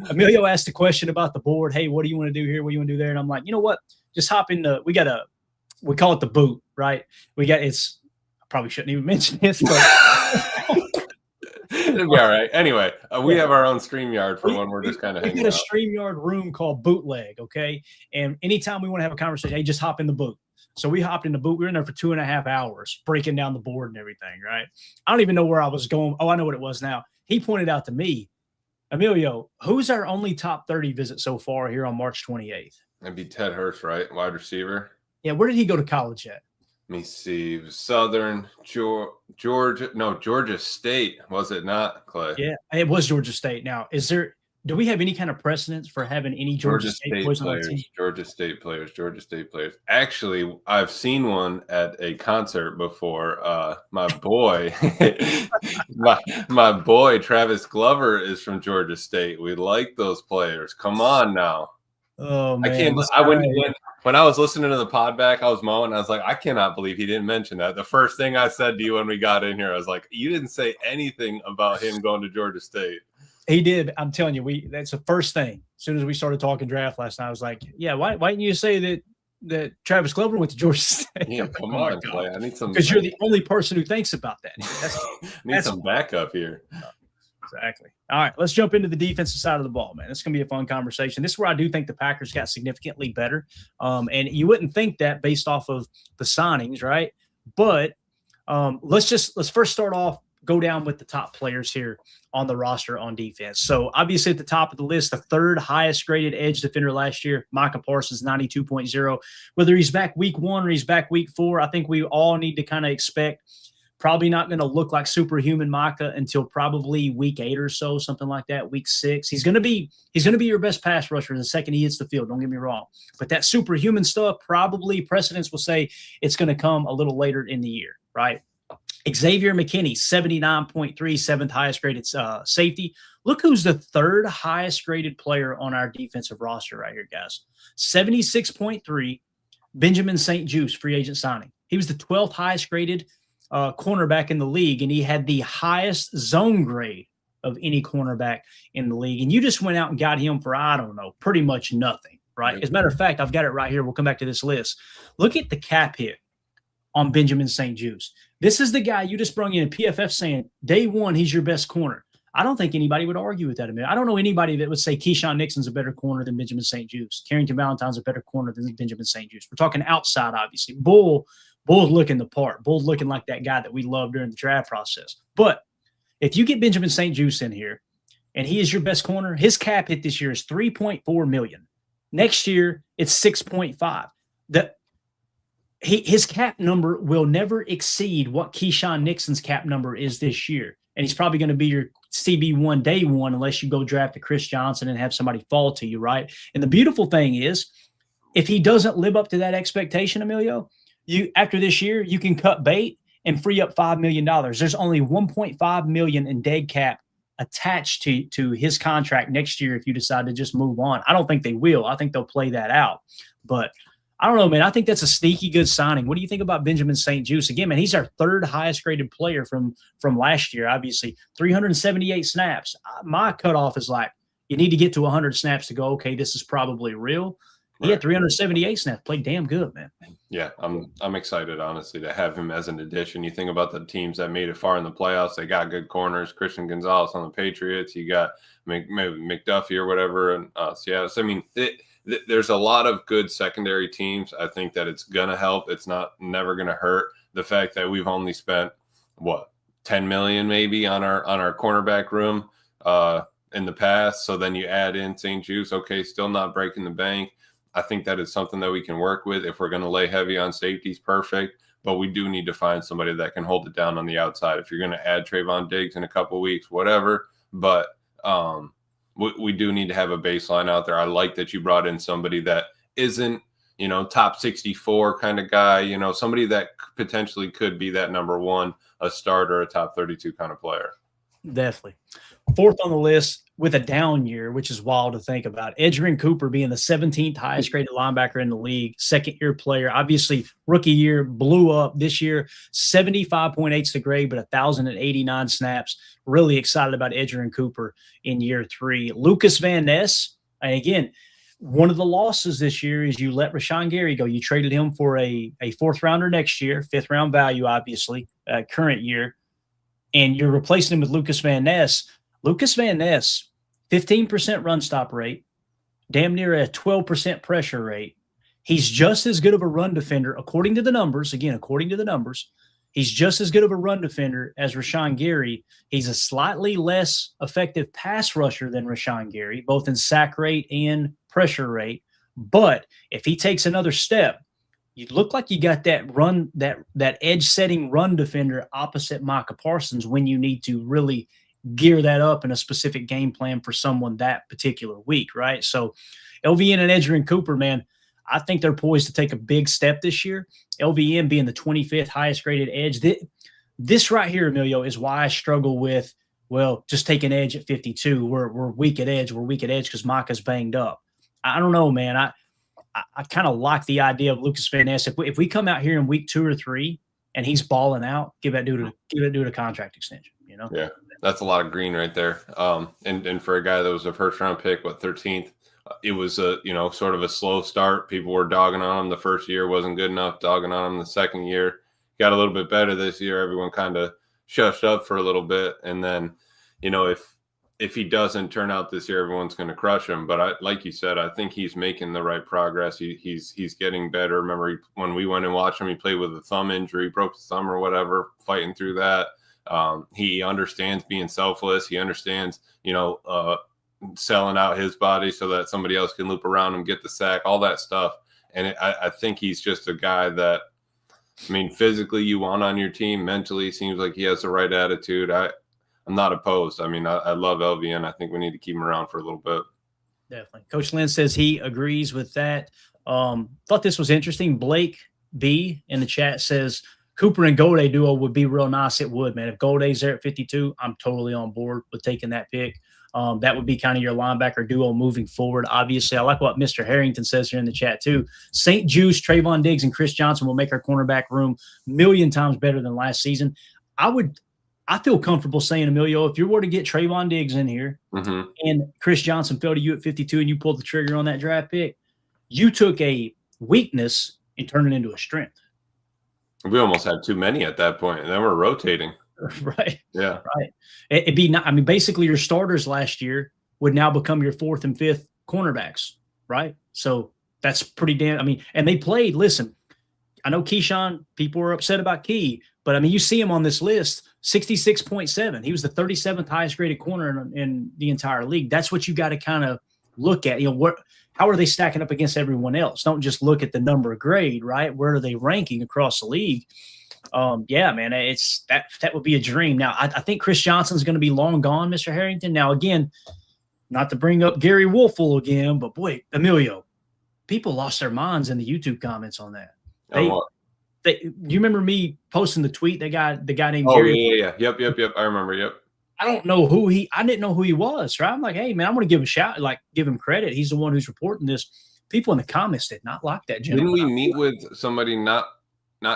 S2: Emilio asked a question about the board. Hey, what do you want to do here? What do you want to do there? And I'm like, you know what? Just hop in we call it the boot, right? I probably shouldn't even mention this, but
S3: it'll be all right. Anyway, we have our own StreamYard for when we're just kind of hanging out.
S2: We got a StreamYard room called Bootleg, okay? And anytime we want to have a conversation, hey, just hop in the boot. So we hopped in the boot. We were in there for 2.5 hours breaking down the board and everything, right? I don't even know where I was going. Oh, I know what it was now. He pointed out to me, Emilio, who's our only top 30 visit so far here on March 28th?
S3: That'd be Ted Hurst, right? Wide receiver.
S2: Yeah, where did he go to college at?
S3: Let me see. Southern Georgia State, was it not, Clay?
S2: Yeah, it was Georgia State. Now, do we have any kind of precedence for having any Georgia State players on our team?
S3: Georgia State players. Actually, I've seen one at a concert before. My boy, my boy Travis Glover is from Georgia State. We like those players. Come on now.
S2: Oh man,
S3: I can't. When I was listening to the pod back, I was mowing. I was like, I cannot believe he didn't mention that. The first thing I said to you when we got in here, I was like, you didn't say anything about him going to Georgia State.
S2: He did. I'm telling you, that's the first thing. As soon as we started talking draft last night, I was like, yeah, why didn't you say that Travis Glover went to Georgia State?
S3: Yeah, come on, Clay. I need some.
S2: Because you're the only person who thinks about that.
S3: Need some backup here.
S2: Exactly. All right, let's jump into the defensive side of the ball, man. It's going to be a fun conversation. This is where I do think the Packers got significantly better. And you wouldn't think that based off of the signings, right? But let's first start off, go down with the top players here on the roster on defense. So obviously at the top of the list, the third highest graded edge defender last year, Micah Parsons, 92.0. Whether he's back week 1 or he's back week 4, I think we all need to kind of expect probably not going to look like superhuman Micah until probably week 8 or so, something like that, week 6. He's going to be your best pass rusher the second he hits the field, don't get me wrong. But that superhuman stuff, probably precedents will say it's going to come a little later in the year, right? Xavier McKinney, 79.3, 7th highest graded safety. Look who's the 3rd highest graded player on our defensive roster right here, guys. 76.3, Benjamin St-Juste, free agent signing. He was the 12th highest graded cornerback in the league, and he had the highest zone grade of any cornerback in the league. And you just went out and got him for, I don't know, pretty much nothing, right? As a matter of fact, I've got it right here. We'll come back to this list. Look at the cap hit on Benjamin St-Juste. This is the guy you just brought in PFF saying day 1, he's your best corner. I don't think anybody would argue with that. I don't know anybody that would say Keyshawn Nixon's a better corner than Benjamin St-Juste. Carrington Valentine's a better corner than Benjamin St-Juste. We're talking outside, obviously. Bull's looking the part. Bull's looking like that guy that we loved during the draft process. But if you get Benjamin St-Juste in here and he is your best corner, his cap hit this year is $3.4 million. Next year, it's $6.5 million. His cap number will never exceed what Keyshawn Nixon's cap number is this year. And he's probably going to be your CB1 day 1 unless you go draft a Chris Johnson and have somebody fall to you, right? And the beautiful thing is, if he doesn't live up to that expectation, Emilio, after this year, you can cut bait and free up $5 million. There's only $1.5 million in dead cap attached to his contract next year if you decide to just move on. I don't think they will. I think they'll play that out. But I don't know, man. I think that's a sneaky good signing. What do you think about Benjamin St-Juste? Again, man, he's our 3rd highest graded player from last year, obviously. 378 snaps. My cutoff is like, you need to get to 100 snaps to go, okay, this is probably real. He had 378 snaps. Played damn good, man.
S3: Yeah, I'm excited, honestly, to have him as an addition. You think about the teams that made it far in the playoffs. They got good corners. Christian Gonzalez on the Patriots. You got maybe McDuffie or whatever. And Seattle. So, I mean, there's a lot of good secondary teams. I think that it's going to help. It's never going to hurt. The fact that we've only spent what, 10 million maybe on our cornerback room in the past. So then you add in St-Juste. Okay, still not breaking the bank. I think that is something that we can work with. If we're going to lay heavy on safeties, perfect. But we do need to find somebody that can hold it down on the outside. If you're going to add Trayvon Diggs in a couple of weeks, whatever. But we do need to have a baseline out there. I like that you brought in somebody that isn't, top 64 kind of guy, somebody that potentially could be that number one, a starter, a top 32 kind of player.
S2: Definitely. Fourth on the list with a down year, which is wild to think about. Edgerrin Cooper being the 17th highest graded linebacker in the league, second-year player. Obviously, rookie year blew up. This year, 75.8 is the grade, but 1,089 snaps. Really excited about Edgerrin Cooper in year 3. Lucas Van Ness, and again, one of the losses this year is you let Rashan Gary go. You traded him for a fourth-rounder next year, fifth-round value, obviously, current year, and you're replacing him with Lucas Van Ness. Lucas Van Ness, 15% run stop rate, damn near a 12% pressure rate. He's just as good of a run defender, according to the numbers. Again, according to the numbers, he's just as good of a run defender as Rashan Gary. He's a slightly less effective pass rusher than Rashan Gary, both in sack rate and pressure rate. But if he takes another step, you look like you got that run, that edge setting run defender opposite Micah Parsons when you need to really gear that up in a specific game plan for someone that particular week, right? So LVN and Edgerrin Cooper, man, I think they're poised to take a big step this year. LVN being the 25th highest graded edge. This right here, Emilio, is why I struggle with, well, just take an edge at 52. We're weak at edge. We're weak at edge because Micah's banged up. I don't know, man. I kind of like the idea of Lucas Van Ness. If we come out here in week 2 or 3 and he's balling out, give that dude a contract extension,
S3: Yeah. That's a lot of green right there. And for a guy that was a first-round pick, 13th, it was sort of a slow start. People were dogging on him the first year, wasn't good enough, dogging on him the second year. Got a little bit better this year. Everyone kind of shushed up for a little bit. And then, if he doesn't turn out this year, everyone's going to crush him. But like you said, I think he's making the right progress. He's getting better. Remember, when we went and watched him, he played with a thumb injury, broke his thumb or whatever, fighting through that. He understands being selfless. He understands, selling out his body so that somebody else can loop around him, get the sack, all that stuff. And I think he's just a guy that, physically you want on your team. Mentally, seems like he has the right attitude. I'm not opposed. I love LVN. I think we need to keep him around for a little bit.
S2: Definitely. Coach Lynn says he agrees with that. Thought this was interesting. Blake B in the chat says, Cooper and Gute duo would be real nice. It would, man. If Gute's there at 52, I'm totally on board with taking that pick. That would be kind of your linebacker duo moving forward. Obviously, I like what Mr. Harrington says here in the chat too. St-Juste, Trayvon Diggs, and Chris Johnson will make our cornerback room a million times better than last season. I feel comfortable saying, Emilio, if you were to get Trayvon Diggs in here and Chris Johnson fell to you at 52 and you pulled the trigger on that draft pick, you took a weakness and turned it into a strength.
S3: We almost had too many at that point, and then we're rotating.
S2: Right.
S3: Yeah.
S2: Right. It'd be not, basically your starters last year would now become your 4th and 5th cornerbacks, right? So that's pretty damn, and they played, listen, I know Keyshawn, people were upset about Key, but you see him on this list, 66.7. He was the 37th highest graded corner in the entire league. That's what you got to kind of look at. How are they stacking up against everyone else? Don't just look at the number of grade, right? Where are they ranking across the league? Yeah, man, it's that would be a dream. Now, I think Chris Johnson's going to be long gone, Mr. Harrington. Now, again, not to bring up Gary Wolfel again, but boy, Emilio, people lost their minds in the YouTube comments on that. You remember me posting the tweet? The guy named Gary.
S3: Yeah. Yep. I remember. Yep.
S2: I didn't know who he was, right? I'm like, hey, man, I'm going to give him a shout, give him credit. He's the one who's reporting this. People in the comments did not like that gentleman.
S3: Didn't we meet with somebody, not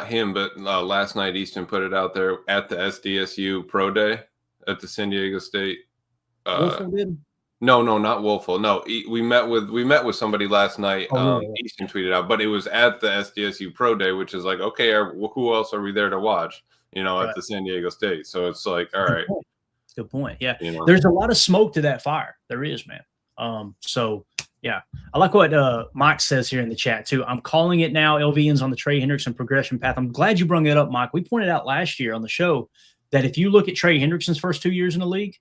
S3: him, but last night Easton put it out there at the SDSU Pro Day at the San Diego State.
S2: Wolfel did?
S3: No, not Wolfel. No, we met with somebody last night. Easton tweeted out, but it was at the SDSU Pro Day, which is like, okay, who else are we there to watch? Right. At the San Diego State. So it's like, all right.
S2: Good point. Yeah. There's a lot of smoke to that fire. There is, man. So yeah, I like what Mike says here in the chat too. I'm calling it now. LVN's on the Trey Hendrickson progression path. I'm glad you brought it up, Mike. We pointed out last year on the show that if you look at Trey Hendrickson's first 2 years in the league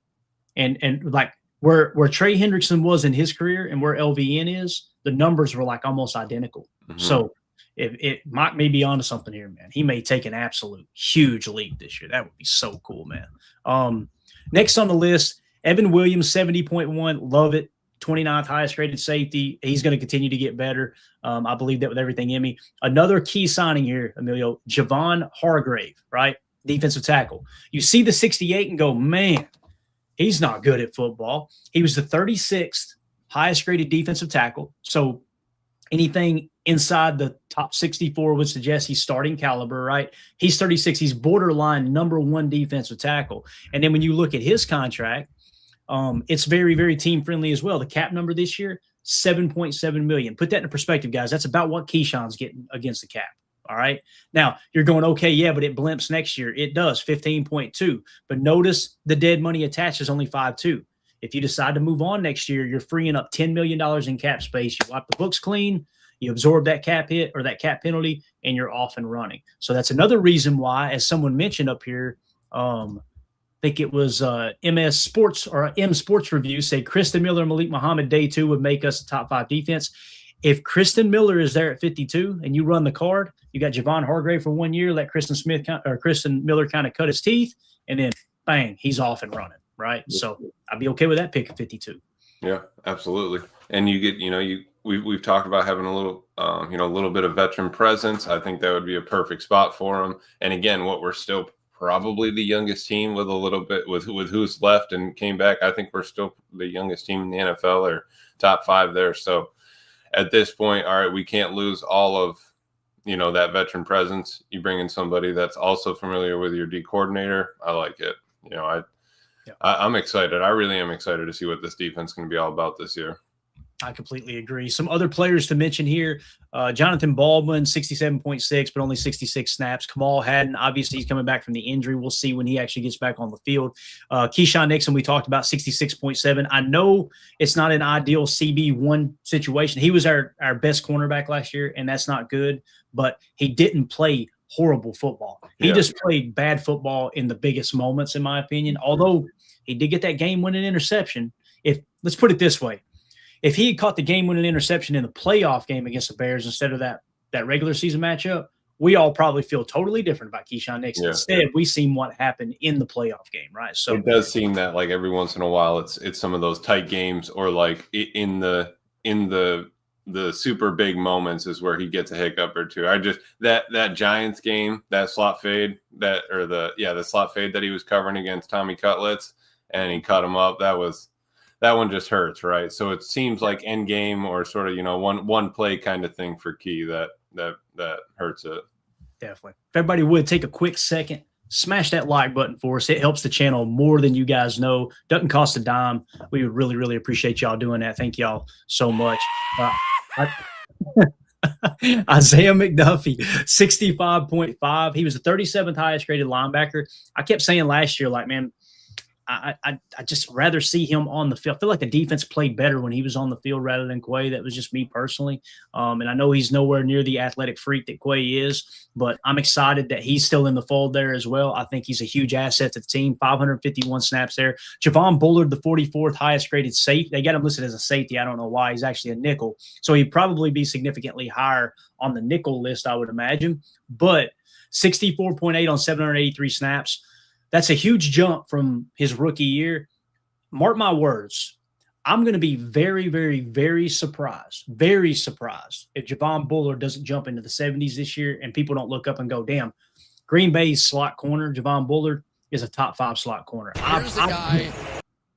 S2: and like where Trey Hendrickson was in his career and where LVN is, the numbers were like almost identical. Mm-hmm. So it might be onto something here, man. He may take an absolute huge leap this year. That would be so cool, man. Next on the list, Evan Williams, 70.1. Love it. 29th highest graded safety. He's going to continue to get better. I believe that with everything in me. Another key signing here, Emilio, Javon Hargrave, right? Defensive tackle. You see the 68 and go, man, he's not good at football. He was the 36th highest graded defensive tackle. So anything inside the top 64 would suggest he's starting caliber, right? He's 36. He's borderline number one defensive tackle. And then when you look at his contract, it's very, very team friendly as well. The cap number this year, $7.7 million. Put that in perspective, guys. That's about what Keyshawn's getting against the cap. All right. Now you're going, okay, yeah, but it blimps next year. It does 15.2. But notice the dead money attached is only 5.2. If you decide to move on next year, you're freeing up $10 million in cap space. You wipe the books clean, you absorb that cap hit or that cap penalty, and you're off and running. So that's another reason why, as someone mentioned up here, I think it was MS Sports or M Sports Review said Kristen Miller and Malik Muhammad day 2 would make us a top 5 defense. If Kristen Miller is there at 52 and you run the card, you got Javon Hargrave for 1 year, let Kristen Miller kind of cut his teeth, and then bang, he's off and running, right? So I'd be okay with that pick at 52.
S3: Yeah, absolutely. And you get, we've talked about having a little, a little bit of veteran presence. I think that would be a perfect spot for him. And again, what we're still probably the youngest team with a little bit with who's left and came back. I think we're still the youngest team in the NFL or top 5 there. So at this point, all right, we can't lose all of, that veteran presence. You bring in somebody that's also familiar with your D coordinator. I like it. I'm excited. I really am excited to see what this defense is going to be all about this year.
S2: I completely agree. Some other players to mention here, Jonathan Baldwin, 67.6, but only 66 snaps. Kamal Haddon, obviously he's coming back from the injury. We'll see when he actually gets back on the field. Keyshawn Nixon, we talked about, 66.7. I know it's not an ideal CB1 situation. He was our best cornerback last year, and that's not good, but he didn't play horrible football. He just played bad football in the biggest moments, in my opinion, although he did get that game-winning interception. Let's put it this way. If he had caught the game-winning interception in the playoff game against the Bears instead of that regular season matchup, we all probably feel totally different about Keyshawn Nixon. Instead, we seen what happened in the playoff game, right? So
S3: it does seem that like every once in a while, it's some of those tight games, or like in the super big moments is where he gets a hiccup or two. That Giants game, that slot fade, the slot fade that he was covering against Tommy Cutlets, and he cut him up. That one just hurts, right? So it seems like end game or sort of, one play kind of thing for Key that hurts it.
S2: Definitely. If everybody would take a quick second, smash that like button for us. It helps the channel more than you guys know. Doesn't cost a dime. We would really, really appreciate y'all doing that. Thank y'all so much. Isaiah McDuffie, 65.5. He was the 37th highest graded linebacker. I kept saying last year, like, man, I just rather see him on the field. I feel like the defense played better when he was on the field rather than Quay. That was just me personally. And I know he's nowhere near the athletic freak that Quay is, but I'm excited that he's still in the fold there as well. I think he's a huge asset to the team. 551 snaps there. Javon Bullard, the 44th highest graded safety. They got him listed as a safety. I don't know why. He's actually a nickel. So he'd probably be significantly higher on the nickel list, I would imagine. But 64.8 on 783 snaps. That's a huge jump from his rookie year. Mark my words. I'm going to be very, very, very surprised if Javon Bullard doesn't jump into the 70s this year and people don't look up and go, damn, Green Bay's slot corner, Javon Bullard, is a top 5 slot corner.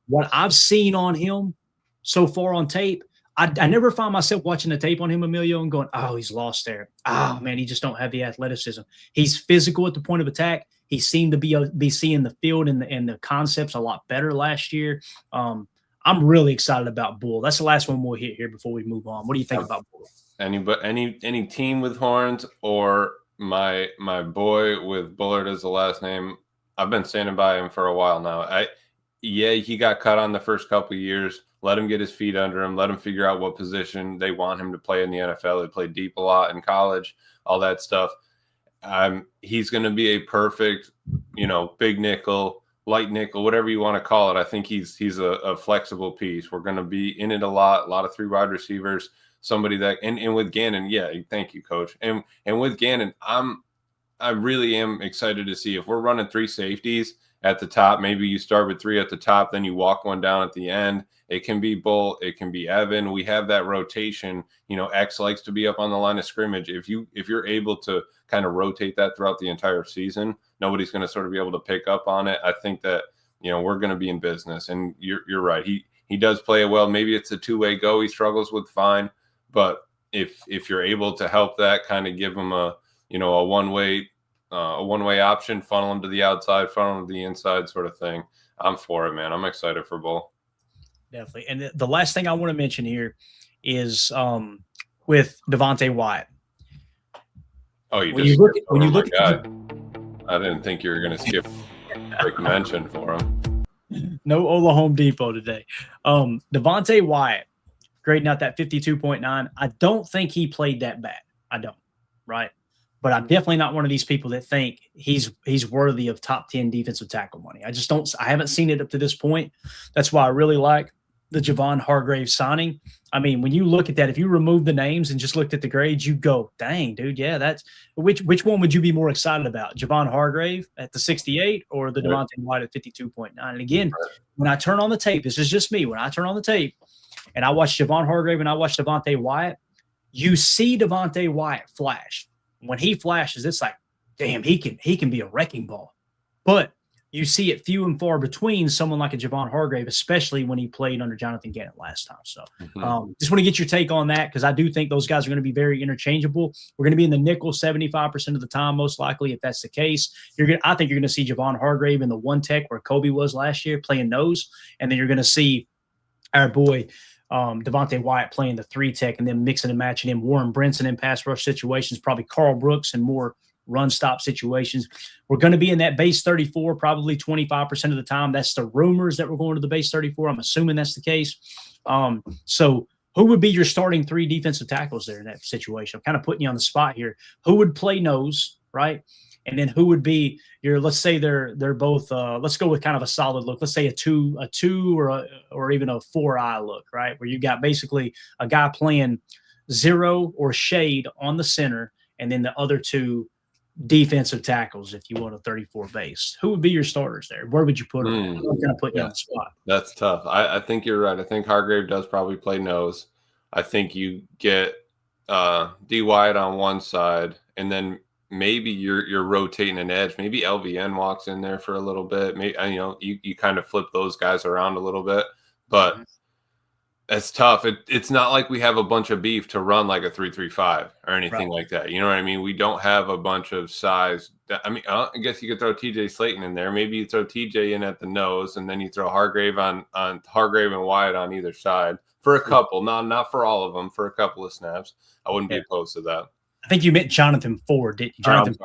S2: What I've seen on him so far on tape, I never find myself watching the tape on him, Emilio, and going, oh, he's lost there. Oh, man, he just don't have the athleticism. He's physical at the point of attack. He seemed to be seeing the field and the concepts a lot better last year. I'm really excited about Bull. That's the last one we'll hit here before we move on. What do you think about Bull?
S3: Any team with horns, or my boy with Bullard as the last name, I've been standing by him for a while now. He got cut on the first couple of years. Let him get his feet under him. Let him figure out what position they want him to play in the NFL. He played deep a lot in college, all that stuff. he's going to be a perfect, big nickel, light nickel, whatever you want to call it. I think he's a flexible piece. We're going to be in it a lot of 3 wide receivers, somebody that, and with Gannon, yeah, thank you, coach. And with Gannon, I really am excited to see if we're running 3 safeties at the top. Maybe you start with 3 at the top, then you walk one down at the end. It can be Bull, it can be Evan. We have that rotation. X likes to be up on the line of scrimmage. If you're able to kind of rotate that throughout the entire season, nobody's going to sort of be able to pick up on it. I think that we're going to be in business. And you're right. He does play it well. Maybe it's a 2-way go. He struggles with fine, but if you're able to help that, kind of give him a one-way option, funnel him to the outside, funnel him to the inside, sort of thing. I'm for it, man. I'm excited for Bull.
S2: Definitely. And the last thing I want to mention here is with Devontae Wyatt.
S3: Oh, I didn't think you were going to skip quick mention for him.
S2: No Ola Home Depot today. Devontae Wyatt grading out that 52.9. I don't think he played that bad. I don't. Right. But I'm definitely not one of these people that think he's worthy of top 10 defensive tackle money. I haven't seen it up to this point. That's why I really like the Javon Hargrave signing. I mean, when you look at that, if you remove the names and just looked at the grades, you go, dang, dude, yeah, that's which one would you be more excited about? Javon Hargrave at the 68 or the Devontae Wyatt at 52.9? And again, when I turn on the tape, this is just me. When I turn on the tape and I watch Javon Hargrave and I watch Devontae Wyatt, you see Devontae Wyatt flash. When he flashes, it's like, damn, he can be a wrecking ball. But you see it few and far between someone like a Javon Hargrave, especially when he played under Jonathan Gannon last time. So just want to get your take on that, because I do think those guys are going to be very interchangeable. We're going to be in the nickel 75% of the time, most likely, if that's the case. I think you're going to see Javon Hargrave in the 1 tech where Kobe was last year playing nose, and then you're going to see our boy Devontae Wyatt playing the 3 tech and then mixing and matching him, Warren Brinson in pass rush situations, probably Carl Brooks in more run stop situations. We're going to be in that base 34 probably 25% of the time. That's the rumors that we're going to the base 34. I'm assuming that's the case. So who would be your starting 3 defensive tackles there in that situation? I'm kind of putting you on the spot here. Who would play nose, right? And then who would be your, let's say they're both, let's go with kind of a solid look. Let's say a two or even a 4-eye look, right? Where you got basically a guy playing 0 or shade on the center, and then the other 2 defensive tackles, if you want a 34 base. Who would be your starters there? Where would you put them? I'm going to put you on the spot.
S3: That's tough. I think you're right. I think Hargrave does probably play nose. I think you get D. Wyatt on one side, and then maybe you're rotating an edge. Maybe LVN walks in there for a little bit. Maybe you kind of flip those guys around a little bit, but it's tough. It's not like we have a bunch of beef to run like a 3-3-5 or anything like that. You know what I mean? We don't have a bunch of size. I guess you could throw TJ Slayton in there. Maybe you throw TJ in at the nose, and then you throw Hargrave on Hargrave and Wyatt on either side for a couple. Not for all of them, for a couple of snaps. I wouldn't be opposed to that.
S2: I think you meant Jonathan Ford, didn't you? Jonathan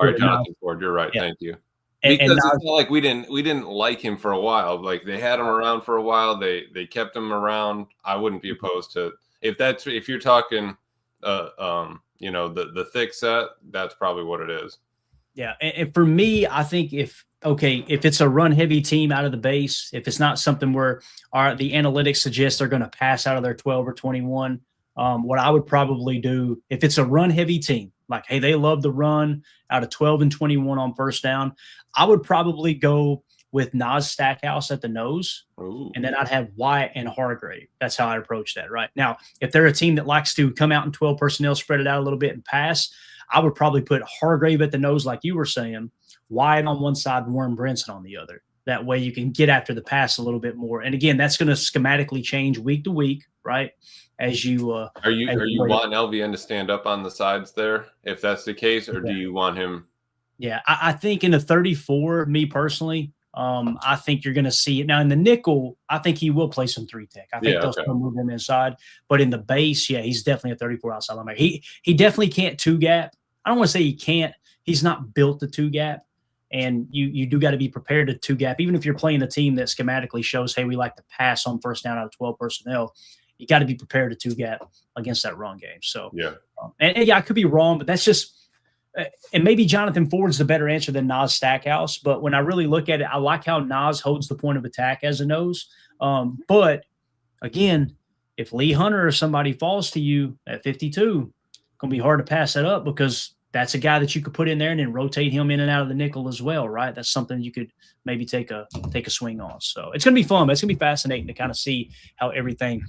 S3: Ford. You're right. Yeah. Thank you. Because it's not like we didn't like him for a while. Like they had him around for a while. They kept him around. I wouldn't be opposed to if you're talking the thick set, that's probably what it is.
S2: Yeah. And for me, I think if it's a run heavy team out of the base, if it's not something where the analytics suggest they're going to pass out of their 12 or 21, what I would probably do if it's a run heavy team, like, hey, they love the run out of 12 and 21 on first down, I would probably go with Nas Stackhouse at the nose. Ooh. And then I'd have Wyatt and Hargrave. That's how I approach that right now. If they're a team that likes to come out in 12 personnel, spread it out a little bit and pass, I would probably put Hargrave at the nose, like you were saying, Wyatt on one side, Warren Brinson on the other. That way you can get after the pass a little bit more. And again, that's going to schematically change week to week, right? As you
S3: are you wanting LVN to stand up on the sides there, if that's the case, or do you want him?
S2: Yeah, I think in the 34, me personally, I think you're going to see it now in the nickel. I think he will play some 3 tech. I think they'll still move him inside, but in the base, he's definitely a 34 outside linebacker. He definitely can't 2 gap. I don't want to say he can't. He's not built to 2 gap. And you do got to be prepared to 2 gap, even if you're playing a team that schematically shows, hey, we like to pass on first down out of 12 personnel. You got to be prepared to 2 gap against that run game. So, and I could be wrong, but that's just and maybe Jonathan Ford's the better answer than Nas Stackhouse, but when I really look at it, I like how Nas holds the point of attack as a nose. But again, if Lee Hunter or somebody falls to you at 52, going to be hard to pass that up because that's a guy that you could put in there and then rotate him in and out of the nickel as well, right? That's something you could maybe take a swing on. So it's going to be fun. It's going to be fascinating to kind of see how everything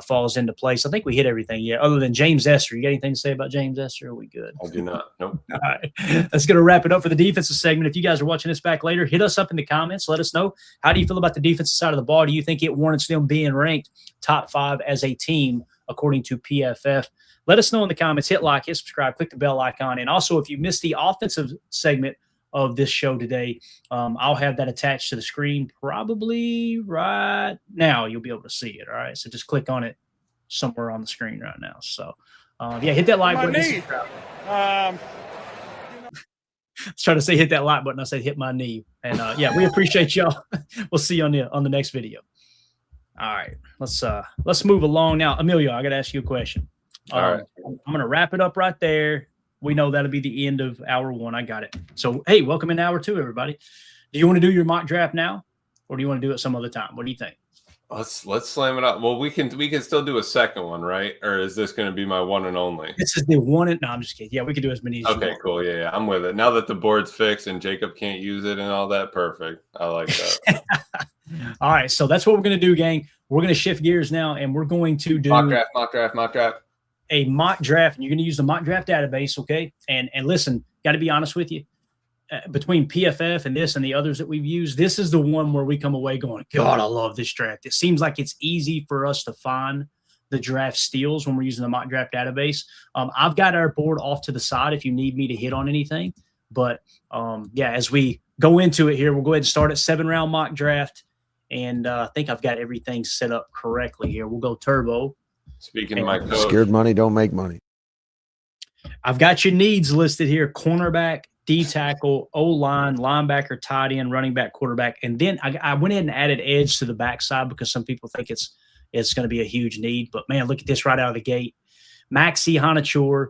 S2: falls into place. I think we hit everything, other than James Esther. You got anything to say about James Esther? Are we good?
S3: I do not. Nope.
S2: All right. That's going to wrap it up for the defensive segment. If you guys are watching this back later, hit us up in the comments. Let us know. How do you feel about the defensive side of the ball? Do you think it warrants them being ranked top 5 as a team according to PFF? Let us know in the comments. Hit like, hit subscribe, click the bell icon. And also, if you missed the offensive segment of this show today, I'll have that attached to the screen probably right now. You'll be able to see it. All right. So just click on it somewhere on the screen right now. So, hit that like button. I was trying to say hit that like button. I said hit my knee. And we appreciate y'all. We'll see you on the next video. All right. Let's move along now. Emilio, I got to ask you a question.
S3: All right.
S2: I'm going to wrap it up right there. We know that'll be the end of hour 1. I got it. So, hey, welcome in hour 2, everybody. Do you want to do your mock draft now, or do you want to do it some other time? What do you think?
S3: Let's slam it up. Well, we can still do a second one, right? Or is this going to be my one and only?
S2: This is the one. No, I'm just kidding. Yeah, we can do as many as you
S3: Okay,
S2: want.
S3: cool. Yeah, I'm with it. Now that the board's fixed and Jacob can't use it and all that, perfect. I like that.
S2: All right, so that's what we're going to do, gang. We're going to shift gears now, and we're going to do
S3: mock draft.
S2: A mock draft, and you're going to use the mock draft database, okay? And listen, got to be honest with you. Between PFF and this and the others that we've used, this is the one where we come away going, God, I love this draft. It seems like it's easy for us to find the draft steals when we're using the mock draft database. I've got our board off to the side if you need me to hit on anything. But, as we go into it here, we'll go ahead and start at 7-round mock draft. And I think I've got everything set up correctly here. We'll go turbo.
S3: Speaking of my coach.
S4: Scared money don't make money.
S2: I've got your needs listed here: cornerback, D tackle, O-line, linebacker, tight end, running back, quarterback. And then I went ahead and added edge to the backside because some people think it's going to be a huge need. But, man, look at this right out of the gate. Maxie Honachur,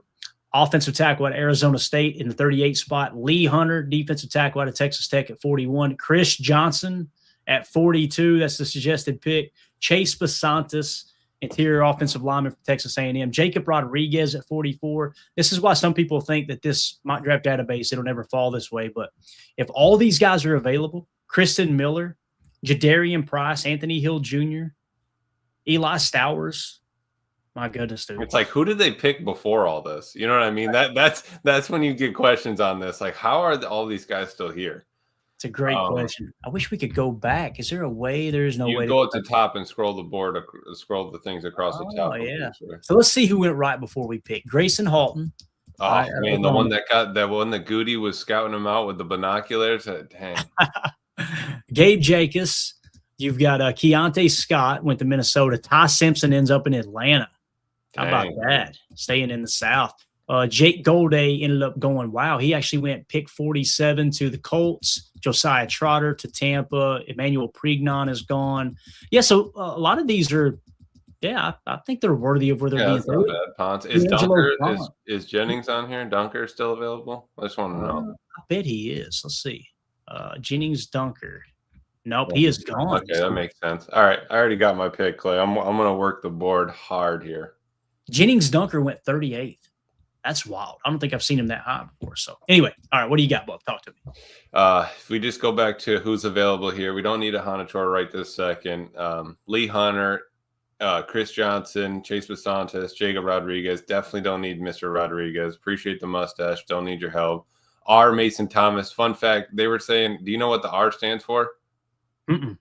S2: offensive tackle at Arizona State in the 38 spot. Lee Hunter, defensive tackle out of Texas Tech at 41. Chris Johnson at 42. That's the suggested pick. Chase Basantis, interior offensive lineman for Texas A&M. Jacob Rodriguez at 44. This is why some people think that this mock draft database, it'll never fall this way. But if all these guys are available, Kristen Miller, Jadarian Price, Anthony Hill Jr., Eli Stowers, my goodness, dude.
S3: It's like, who did they pick before all this? You know what I mean? That's when you get questions on this. Like, how are all these guys still here?
S2: It's a great question. I wish we could go back. Is there a way? There is no way.
S3: You go at the top and scroll the board, scroll the things across the top.
S2: Oh, yeah. So let's see who went right before we picked. Grayson Halton.
S3: Oh, man, the one that Gute was scouting him out with the binoculars. Dang.
S2: Gabe Jacobs. You've got Keontae Scott, went to Minnesota. Ty Simpson ends up in Atlanta. How about that? Staying in the South. Jake Golday ended up going, wow, he actually went pick 47 to the Colts. Josiah Trotter to Tampa. Emmanuel Pregnon is gone. Yeah, so a lot of these are, I think they're worthy of where they're being thrown.
S3: Ponce. Is Jennings on here? Dunker still available? I just want to know.
S2: I bet he is. Let's see. Jennings Dunker. Nope, he is gone.
S3: Okay, that makes sense. All right, I already got my pick, Clay. I'm going to work the board hard here.
S2: Jennings Dunker went 38th. That's wild. I don't think I've seen him that high before. So anyway, all right, what do you got, Bob? Talk to me.
S3: If we just go back to who's available here, we don't need a Honachor right this second. Lee Hunter, Chris Johnson, Chase Basantis, Jacob Rodriguez. Definitely don't need Mr. Rodriguez. Appreciate the mustache. Don't need your help. R. Mason Thomas. Fun fact, they were saying, do you know what the R stands for?
S2: Mm-mm.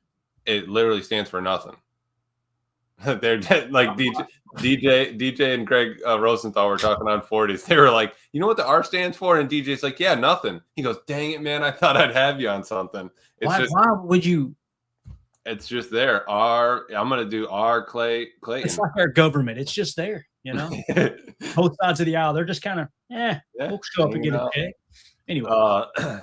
S3: It literally stands for nothing. They're like DJ and Greg Rosenthal were talking on 40s. They were like, you know what the R stands for? And DJ's like, yeah, nothing. He goes, dang it, man. I thought I'd have you on something.
S2: Why would you?
S3: It's just there. R. I'm going to do R. Clayton.
S2: It's like our government. It's just there, you know? Both sides of the aisle. They're just kind of, we'll show up and get a pick. Anyway.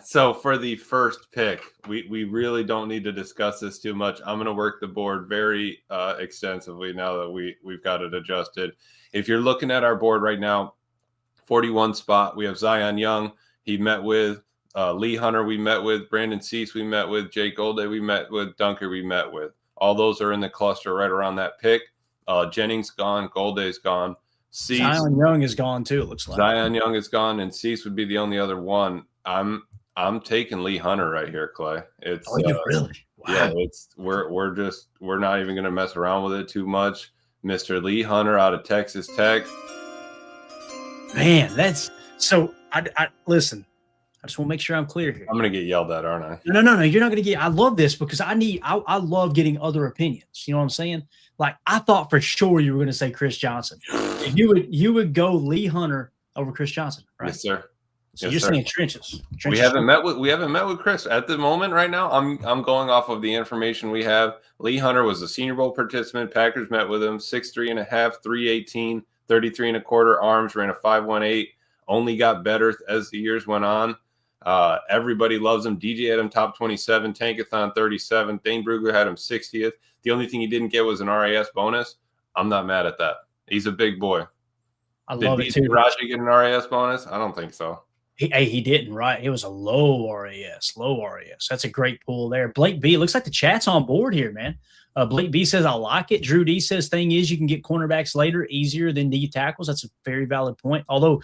S3: So for the first pick, we really don't need to discuss this too much. I'm going to work the board very extensively now that we've got it adjusted. If you're looking at our board right now, 41 spot, we have Zion Young. He met with Lee Hunter. We met with Brandon Cease. We met with Jake Golday. We met with Dunker. We met with. All those are in the cluster right around that pick. Jennings gone. Golday's gone. Cease,
S2: Zion Young is gone too. It looks like
S3: Zion Young is gone, and Cease would be the only other one. I'm taking Lee Hunter right here, Clay. It's
S2: really? Wow.
S3: Yeah, we're not even gonna mess around with it too much. Mr. Lee Hunter out of Texas Tech.
S2: Man, that's so. I listen. I just want to make sure I'm clear here.
S3: I'm gonna get yelled at, aren't I?
S2: No. You're not gonna get. I love this because I love getting other opinions. You know what I'm saying? Like I thought for sure you were gonna say Chris Johnson. You would go Lee Hunter over Chris Johnson, right?
S3: Yes, sir.
S2: So
S3: yes,
S2: you're
S3: sir.
S2: saying trenches.
S3: We haven't met with Chris at the moment. Right now, I'm going off of the information we have. Lee Hunter was a Senior Bowl participant. Packers met with him. 6'3.5", 318, 33 1/4 arms. Ran a 5.18. Only got better as the years went on. Everybody loves him. DJ had him top 27. Tankathon 37. Dane Brugler had him 60th. The only thing he didn't get was an RAS bonus. I'm not mad at that. He's a big boy.
S2: I love it too.
S3: Did Raji get an RAS bonus? I don't think so.
S2: He didn't, right? It was a low RAS. That's a great pull there. Blake B, looks like the chat's on board here, man. Blake B says, I like it. Drew D says, thing is, you can get cornerbacks later easier than D tackles. That's a very valid point. Although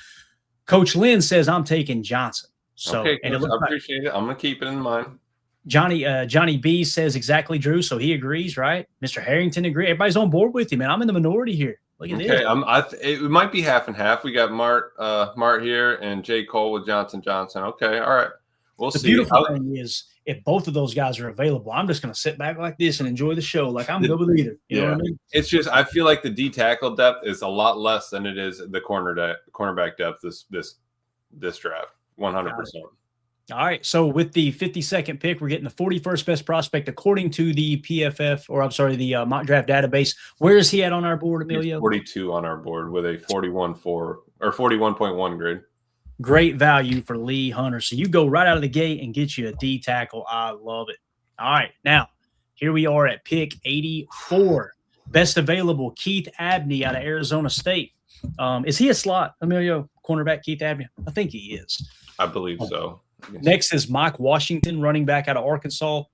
S2: Coach Lynn says, I'm taking Johnson. So,
S3: okay,
S2: and
S3: I appreciate it. I'm going to keep it in mind.
S2: Johnny B says exactly, Drew. So he agrees, right? Mr. Harrington agrees. Everybody's on board with you, man. I'm in the minority here. Look at this.
S3: It might be half and half. We got Mart here and J. Cole with Johnson. Okay, all right. We'll see.
S2: The beautiful thing is, if both of those guys are available, I'm just going to sit back like this and enjoy the show. Like I'm good with either. You know what I mean?
S3: It's just I feel like the D tackle depth is a lot less than it is the cornerback depth this draft. 100%.
S2: All right. So with the 52nd pick, we're getting the 41st best prospect according to the PFF, or I'm sorry, the mock draft database. Where is he at on our board, Emilio?
S3: He's 42 on our board with a 41.1 grade.
S2: Great value for Lee Hunter. So you go right out of the gate and get you a D tackle. I love it. All right. Now, here we are at pick 84. Best available, Keith Abney out of Arizona State. Is he a slot, Emilio, cornerback Keith Abney? I think he is.
S3: I believe so.
S2: Next is Mike Washington, running back out of Arkansas.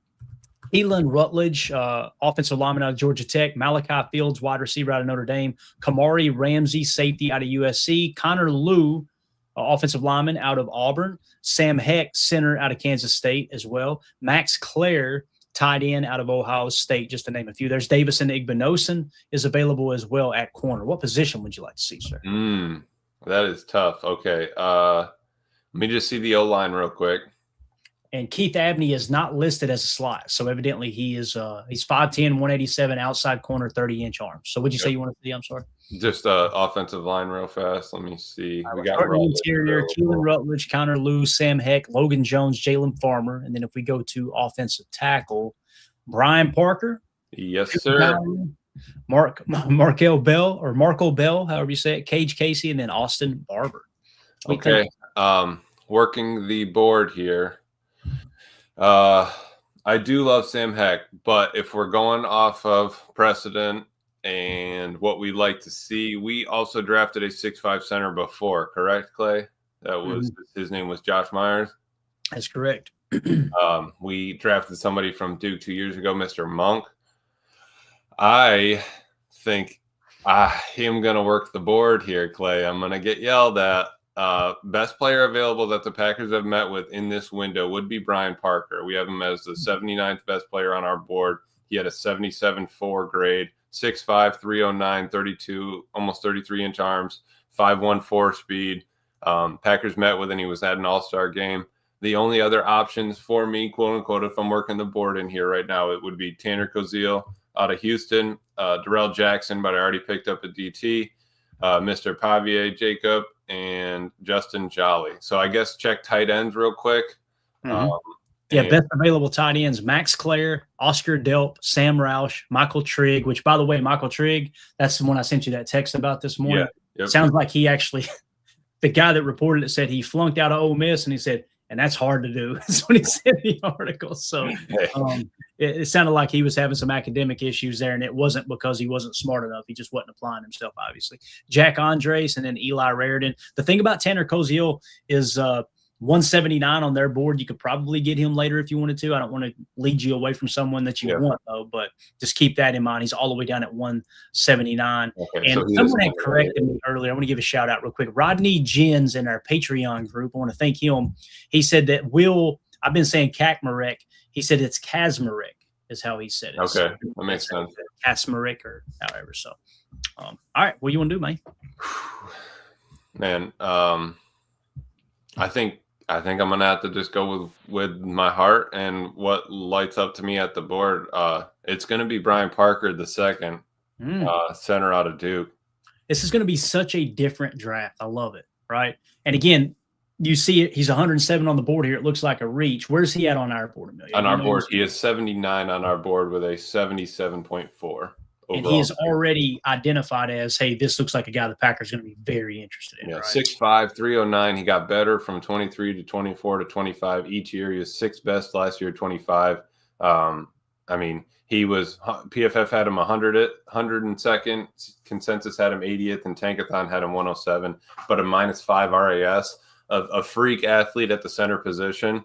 S2: Elon Rutledge, offensive lineman out of Georgia Tech. Malachi Fields, wide receiver out of Notre Dame. Kamari Ramsey, safety out of USC. Connor Liu, offensive lineman out of Auburn. Sam Heck, center out of Kansas State as well. Max Clare, tight end out of Ohio State, just to name a few. There's Davison Igbinosun is available as well at corner. What position would you like to see, sir?
S3: That is tough. Okay. Let me just see the O-line real quick.
S2: And Keith Abney is not listed as a slot. So evidently he is he's 5'10", 187, outside corner, 30-inch arms. So what'd you say you want to see? I'm sorry.
S3: Just offensive line real fast. Let me see.
S2: We got interior, Keelan Rutledge, Connor Liu, Sam Heck, Logan Jones, Jalen Farmer. And then if we go to offensive tackle, Brian Parker.
S3: Yes, sir.
S2: Markel Bell, however you say it, Cage Casey, and then Austin Barber.
S3: Okay. Working the board here. I do love Sam Heck, but if we're going off of precedent and what we like to see, we also drafted a 6'5" center before, correct, Clay? That was his name was Josh Myers.
S2: That's correct.
S3: We drafted somebody from Duke 2 years ago, Mr. Monk. I think I am going to work the board here, Clay. I'm going to get yelled at. Best player available that the Packers have met with in this window would be Brian Parker. We have him as the 79th best player on our board. He had a 77.4 grade, 6'5", 309, 32, almost 33-inch arms, 5.14 speed. Packers met with, and he was at an all-star game. The only other options for me, quote unquote, if I'm working the board in here right now, it would be Tanner Koziel out of Houston, Darrell Jackson, but I already picked up a DT, Mr. Pavier Jacob, and Justin Jolly. So I guess check tight ends real quick.
S2: Best available tight ends, Max Clare, Oscar Delp, Sam Roush, Michael Trigg, which, by the way, Michael Trigg, that's the one I sent you that text about this morning.
S3: Yeah, yep.
S2: Sounds like he actually – the guy that reported it said he flunked out of Ole Miss, and he said, And that's hard to do. That's what he said in the article. So it sounded like he was having some academic issues there, and it wasn't because he wasn't smart enough. He just wasn't applying himself, obviously. Jack Andres and then Eli Raridan. The thing about Tanner Koziel is 179 on their board. You could probably get him later if you wanted to. I don't want to lead you away from someone that you want, though, but just keep that in mind. He's all the way down at 179. Okay, and someone had corrected me earlier. I want to give a shout out real quick. Rodney Jens in our Patreon group, I want to thank him. He said that I've been saying Kakmarek. He said it's Kazmarek is how he said it.
S3: Okay,
S2: so
S3: that makes sense.
S2: Kazmarek or however. So, all right, what do you want to do, man?
S3: Man, I think I'm gonna have to just go with my heart and what lights up to me at the board. It's gonna be Brian Parker the second, center out of Duke.
S2: This is gonna be such a different draft. I love it. Right, and again, you see it. He's 107 on the board here. It looks like a reach. Where's he at on our board, Amelia?
S3: On our board, he is 79 on our board with a 77.4.
S2: And he is already identified as, hey, this looks like a guy the Packers are going to be very interested in.
S3: Yeah,
S2: right?
S3: 6'5", 309. He got better from 23 to 24 to 25 each year. He was sixth best last year, 25. I mean, he was PFF had him 102nd. Consensus had him 80th, and Tankathon had him 107. But a -5 RAS, a freak athlete at the center position.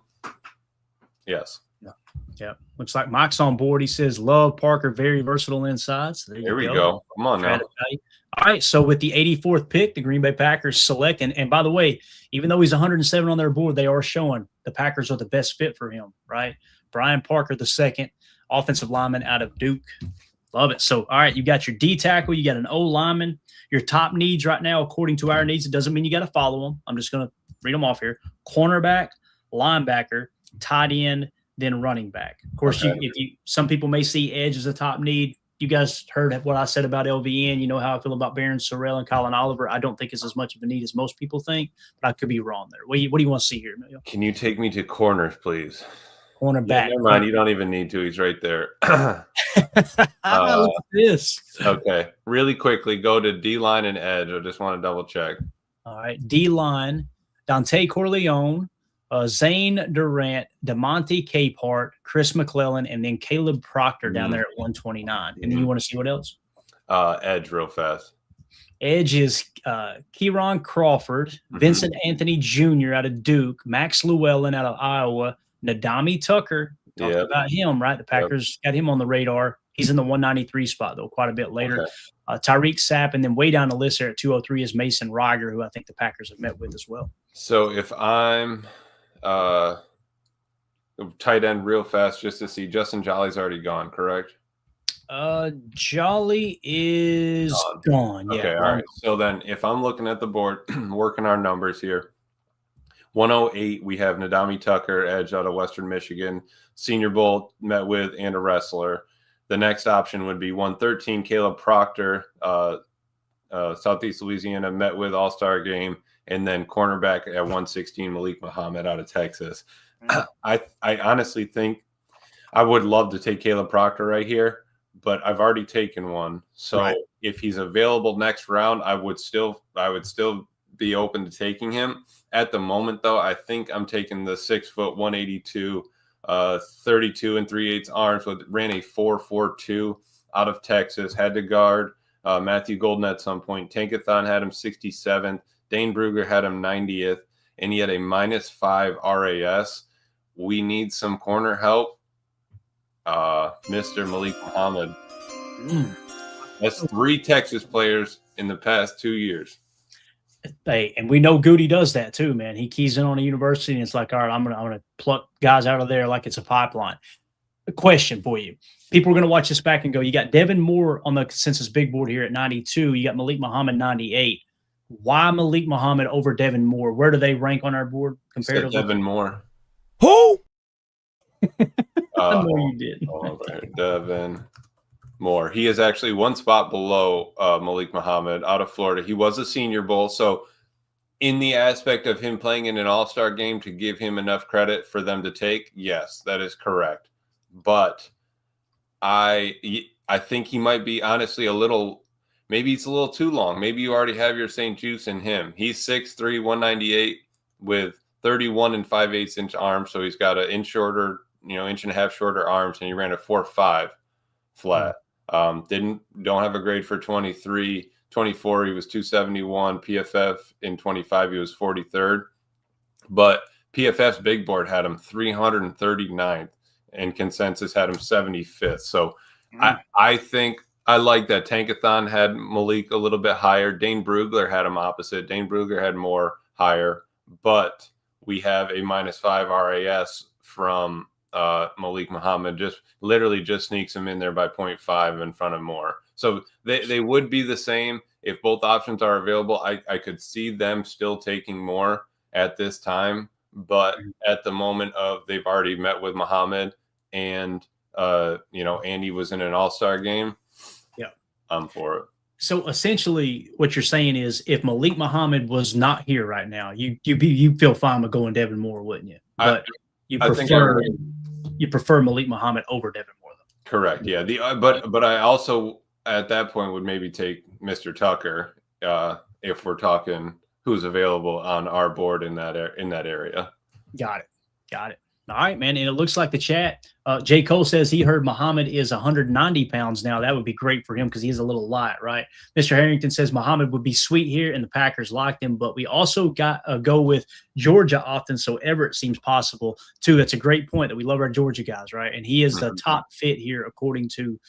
S3: Yes.
S2: Yeah, looks like Mike's on board. He says, love Parker, very versatile inside. So
S3: there we go. Come on now.
S2: All right, so with the 84th pick, the Green Bay Packers select. And by the way, even though he's 107 on their board, they are showing the Packers are the best fit for him, right? Brian Parker, the second, offensive lineman out of Duke. Love it. So, all right, you got your D tackle, you got an O lineman. Your top needs right now, according to our needs, it doesn't mean you got to follow them. I'm just going to read them off here. Cornerback, linebacker, tight end, then running back. Of course, some people may see edge as a top need. You guys heard what I said about LVN. You know how I feel about Barron Sorrell and Colin Oliver. I don't think it's as much of a need as most people think, but I could be wrong there. What do you want to see here, Emilio?
S3: Can you take me to corners, please?
S2: Cornerback.
S3: Yeah, never mind. You don't even need to. He's right there.
S2: Look at this.
S3: Okay. Really quickly, go to D-line and edge. I just want to double check.
S2: All right. D-line, Dante Corleone, Zane Durant, DeMonte Capehart, Chris McClellan, and then Caleb Proctor down there at 129. And then you want to see what else?
S3: Edge real fast.
S2: Edge is Kieron Crawford, Vincent Anthony Jr. out of Duke, Max Llewellyn out of Iowa, Nadami Tucker. Talked about him, right? The Packers got him on the radar. He's in the 193 spot, though, quite a bit later. Okay. Tyreek Sapp, and then way down the list there at 203 is Mason Reiger, who I think the Packers have met with as well.
S3: So if I'm tight end real fast just to see, Justin Jolly's already gone, correct?
S2: Jolly is gone. Yeah.
S3: Okay, all right. So then if I'm looking at the board, working our numbers here, 108, we have Nadami Tucker, edge out of Western Michigan, Senior Bowl met with, and a wrestler. The next option would be 113, Caleb Proctor, Southeast Louisiana, met with, All-Star game, and then cornerback at 116, Malik Muhammad out of Texas. I honestly think I would love to take Caleb Proctor right here, but I've already taken one. So if he's available next round, I would still be open to taking him. At the moment, though, I think I'm taking the 6 foot 182, 32 and 3/8 arms, ran a 4.42 out of Texas, had to guard Matthew Golden at some point. Tankathon had him 67th. Dane Brugger had him 90th, and he had a -5 RAS. We need some corner help. Mr. Malik Muhammad. That's 3 Texas players in the past 2 years.
S2: Hey, and we know Gute does that too, man. He keys in on a university, and it's like, all right, I'm gonna pluck guys out of there like it's a pipeline. A question for you: people are gonna watch this back and go, you got Devin Moore on the consensus big board here at 92. You got Malik Muhammad 98. Why Malik Muhammad over Devin Moore? Where do they rank on our board compared to
S3: Devin Moore?
S2: Who? I know you did.
S3: Devin Moore. He is actually one spot below Malik Muhammad out of Florida. He was a Senior Bowl. So in the aspect of him playing in an all-star game to give him enough credit for them to take, yes, that is correct. But I think he might be honestly maybe it's a little too long. Maybe you already have your St-Juste in him. He's 6'3", 198 with 31 and 5/8 inch arms. So he's got an inch shorter, inch and a half shorter arms, and he ran a 4.5 flat. Don't have a grade for 23, 24. He was 271. PFF in 25, he was 43rd. But PFF's big board had him 339th, and consensus had him 75th. So I think I like that Tankathon had Malik a little bit higher. Dane Brugler had him opposite. Dane Brugler had more higher, but we have a -5 RAS from Malik Muhammad. Just sneaks him in there by 0.5 in front of Moore. So they would be the same if both options are available. I could see them still taking Moore at this time, but at the moment they've already met with Muhammad, and Andy was in an all-star game.
S2: Yeah,
S3: I'm for it.
S2: So essentially, what you're saying is, if Malik Muhammad was not here right now, you feel fine with going Devin Moore, wouldn't you? But you prefer Malik Muhammad over Devin Moore, though.
S3: Correct. Yeah. But I also at that point would maybe take Mr. Tucker if we're talking who's available on our board in that area.
S2: Got it. All right, man. And it looks like the chat. J. Cole says he heard Muhammad is 190 pounds now. That would be great for him because he's a little light, right? Mr. Harrington says Muhammad would be sweet here, and the Packers liked him. But we also got go with Georgia often, so Everett seems possible too. That's a great point that we love our Georgia guys, right? And he is the top fit here according to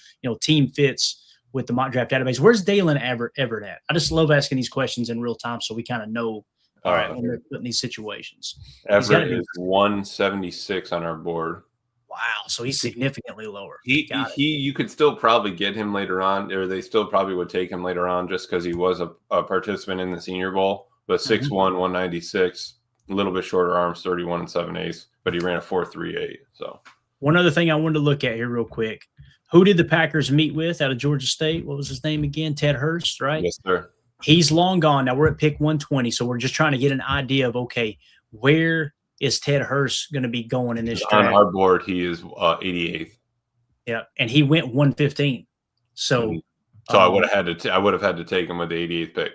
S2: team fits with the mock draft database. Where's Dalen Everett at? I just love asking these questions in real time so we kind of know. All right, when they're put in these situations.
S3: Everett is 176 on our board.
S2: Wow, so he's significantly lower.
S3: You could still probably get him later on, or they still probably would take him later on just because he was a participant in the Senior Bowl. But 6'1", 196, a little bit shorter arms, 31 and 7/8, but he ran a 4.38. So
S2: one other thing I wanted to look at here real quick. Who did the Packers meet with out of Georgia State? What was his name again? Ted Hurst, right?
S3: Yes, sir.
S2: He's long gone. Now we're at pick 120, so we're just trying to get an idea of, okay, where is Ted Hurst going to be going in this draft?
S3: On our board, he is 88th.
S2: Yeah, and he went 115. So,
S3: I would have had to take him with the 88th pick.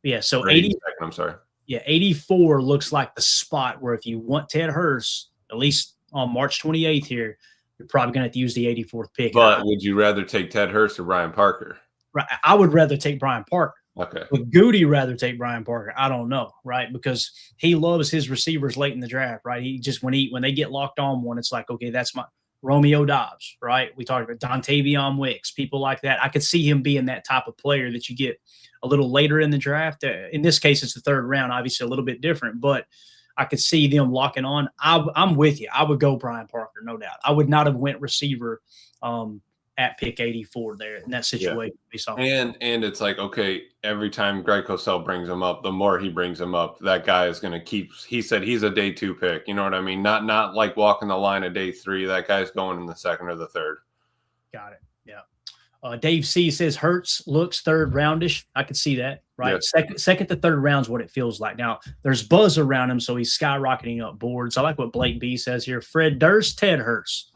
S2: 80, so
S3: 80. I'm sorry.
S2: Yeah, 84 looks like the spot where if you want Ted Hurst, at least on March 28th here, you're probably going to have to use the 84th pick.
S3: But would you rather take Ted Hurst or Brian Parker?
S2: Right, I would rather take Brian Parker.
S3: Okay.
S2: Would Gute rather take Brian Parker? I don't know, right? Because he loves his receivers late in the draft, right? He just when they get locked on one, it's like, okay, that's my Romeo Doubs, right? We talked about Dontavion Wicks, people like that. I could see him being that type of player that you get a little later in the draft. In this case, it's the third round, obviously a little bit different, but I could see them locking on. I'm with you. I would go Brian Parker, no doubt. I would not have went receiver at pick 84 there in that situation.
S3: Yeah. And it's like, okay, every time Greg Cosell brings him up, the more he brings him up, that guy is going to keep. He said he's a day 2 pick. You know what I mean? Not like walking the line at day 3. That guy's going in the 2nd or the 3rd.
S2: Got it. Yeah. Dave C says Hurts looks third roundish. I could see that, right? Yes. Second to third round is what it feels like. Now there's buzz around him, so he's skyrocketing up boards. I like what Blake B says here. Fred Durst, Ted Hurst.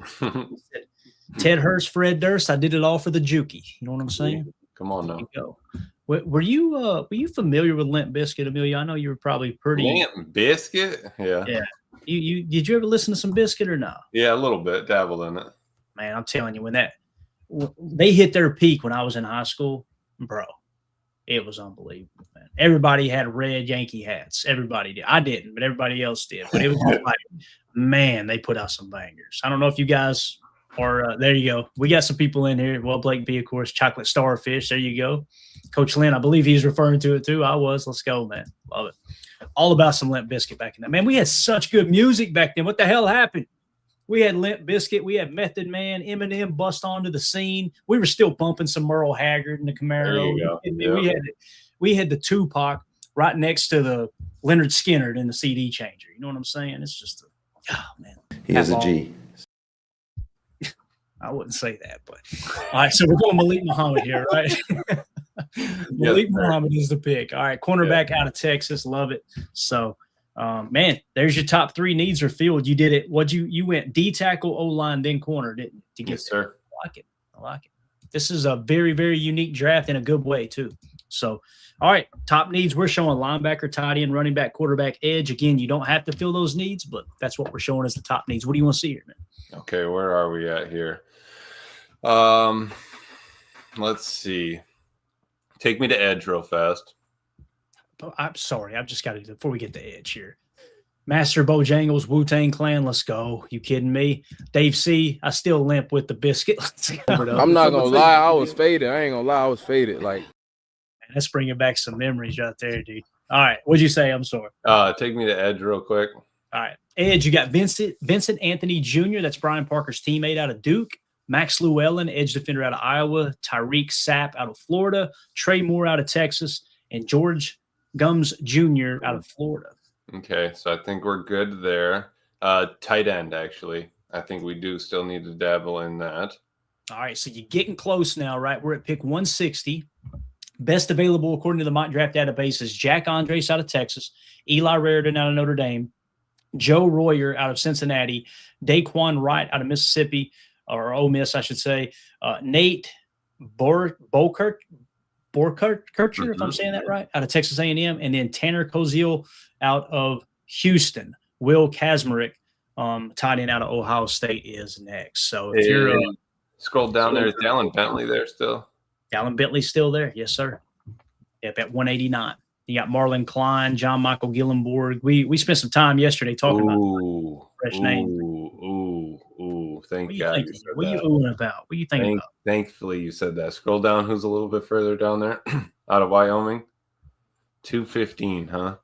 S2: Ted Hurst, Fred Durst. I did it all for the Juki. You know what I'm saying?
S3: Come on now.
S2: There you go. Were you familiar with Limp Bizkit, Amelia? I know you were probably pretty.
S3: Limp Bizkit? Yeah.
S2: Yeah. You did you ever listen to some Bizkit or no?
S3: Yeah, a little bit. Dabbled in it.
S2: Man, I'm telling you, when they hit their peak when I was in high school, bro, it was unbelievable, man. Everybody had red Yankee hats. Everybody did. I didn't, but everybody else did. But it was like, man, they put out some bangers. I don't know if you guys. Or there you go. We got some people in here. Well, Blake B, of course, Chocolate Starfish. There you go. Coach Lynn, I believe he's referring to it too. I was. Let's go, man. Love it. All about some Limp Bizkit back in that. Man, we had such good music back then. What the hell happened? We had Limp Bizkit. We had Method Man. Eminem bust onto the scene. We were still bumping some Merle Haggard in the Camaro. We had the Tupac right next to the Leonard Skinner in the CD changer. You know what I'm saying? It's just, man.
S4: He is a G.
S2: I wouldn't say that, but all right. So we're going Malik Muhammad here, right? Malik Muhammad is the pick. All right, cornerback out of Texas, love it. So, man, there's your top 3 needs are filled. You did it. You went D tackle, O line, then corner, didn't you? To get
S3: yes, sir.
S2: I like it. This is a very, very unique draft in a good way too. So, all right, top needs. We're showing linebacker, tight end, running back, quarterback, edge. Again, you don't have to fill those needs, but that's what we're showing as the top needs. What do you want to see here, man?
S3: Okay, where are we at here? Let's see. Take me to edge real fast.
S2: I'm sorry. I've just got to do before we get to edge here. Master Bojangles, Wu-Tang Clan, let's go. You kidding me? Dave C, I still limp with the biscuit.
S4: I'm not going to lie. I was faded. I ain't going to lie. I was faded. Like,
S2: man, that's bringing back some memories right there, dude. All right. What'd you say? I'm sorry.
S3: Take me to edge real quick.
S2: All right. Edge, you got Vincent Anthony Jr., that's Brian Parker's teammate out of Duke. Max Llewellyn, edge defender out of Iowa. Tyreek Sapp out of Florida. Trey Moore out of Texas. And George Gums Jr. out of Florida.
S3: Okay, so I think we're good there. Tight end, actually. I think we do still need to dabble in that.
S2: All right, so you're getting close now, right? We're at pick 160. Best available, according to the mock draft database, is Jack Andres out of Texas, Eli Raridan out of Notre Dame, Joe Royer out of Cincinnati, Daquan Wright out of Mississippi, or Ole Miss, I should say, Nate Borkircher, if I'm saying that right, out of Texas A&M, and then Tanner Koziel out of Houston. Will Kazmarek, tight end out of Ohio State, is next. So if you're
S3: scroll down there, is Dallin Bentley there still?
S2: Dallin Bentley's still there, yes, sir. Yep, at 189. You got Marlon Klein, John Michael Gillenborg. We spent some time yesterday talking about fresh names.
S3: Thank God.
S2: What are you oohing about? What are you thinking about?
S3: Thankfully, you said that. Scroll down. Who's a little bit further down there? Out of Wyoming. 215, huh?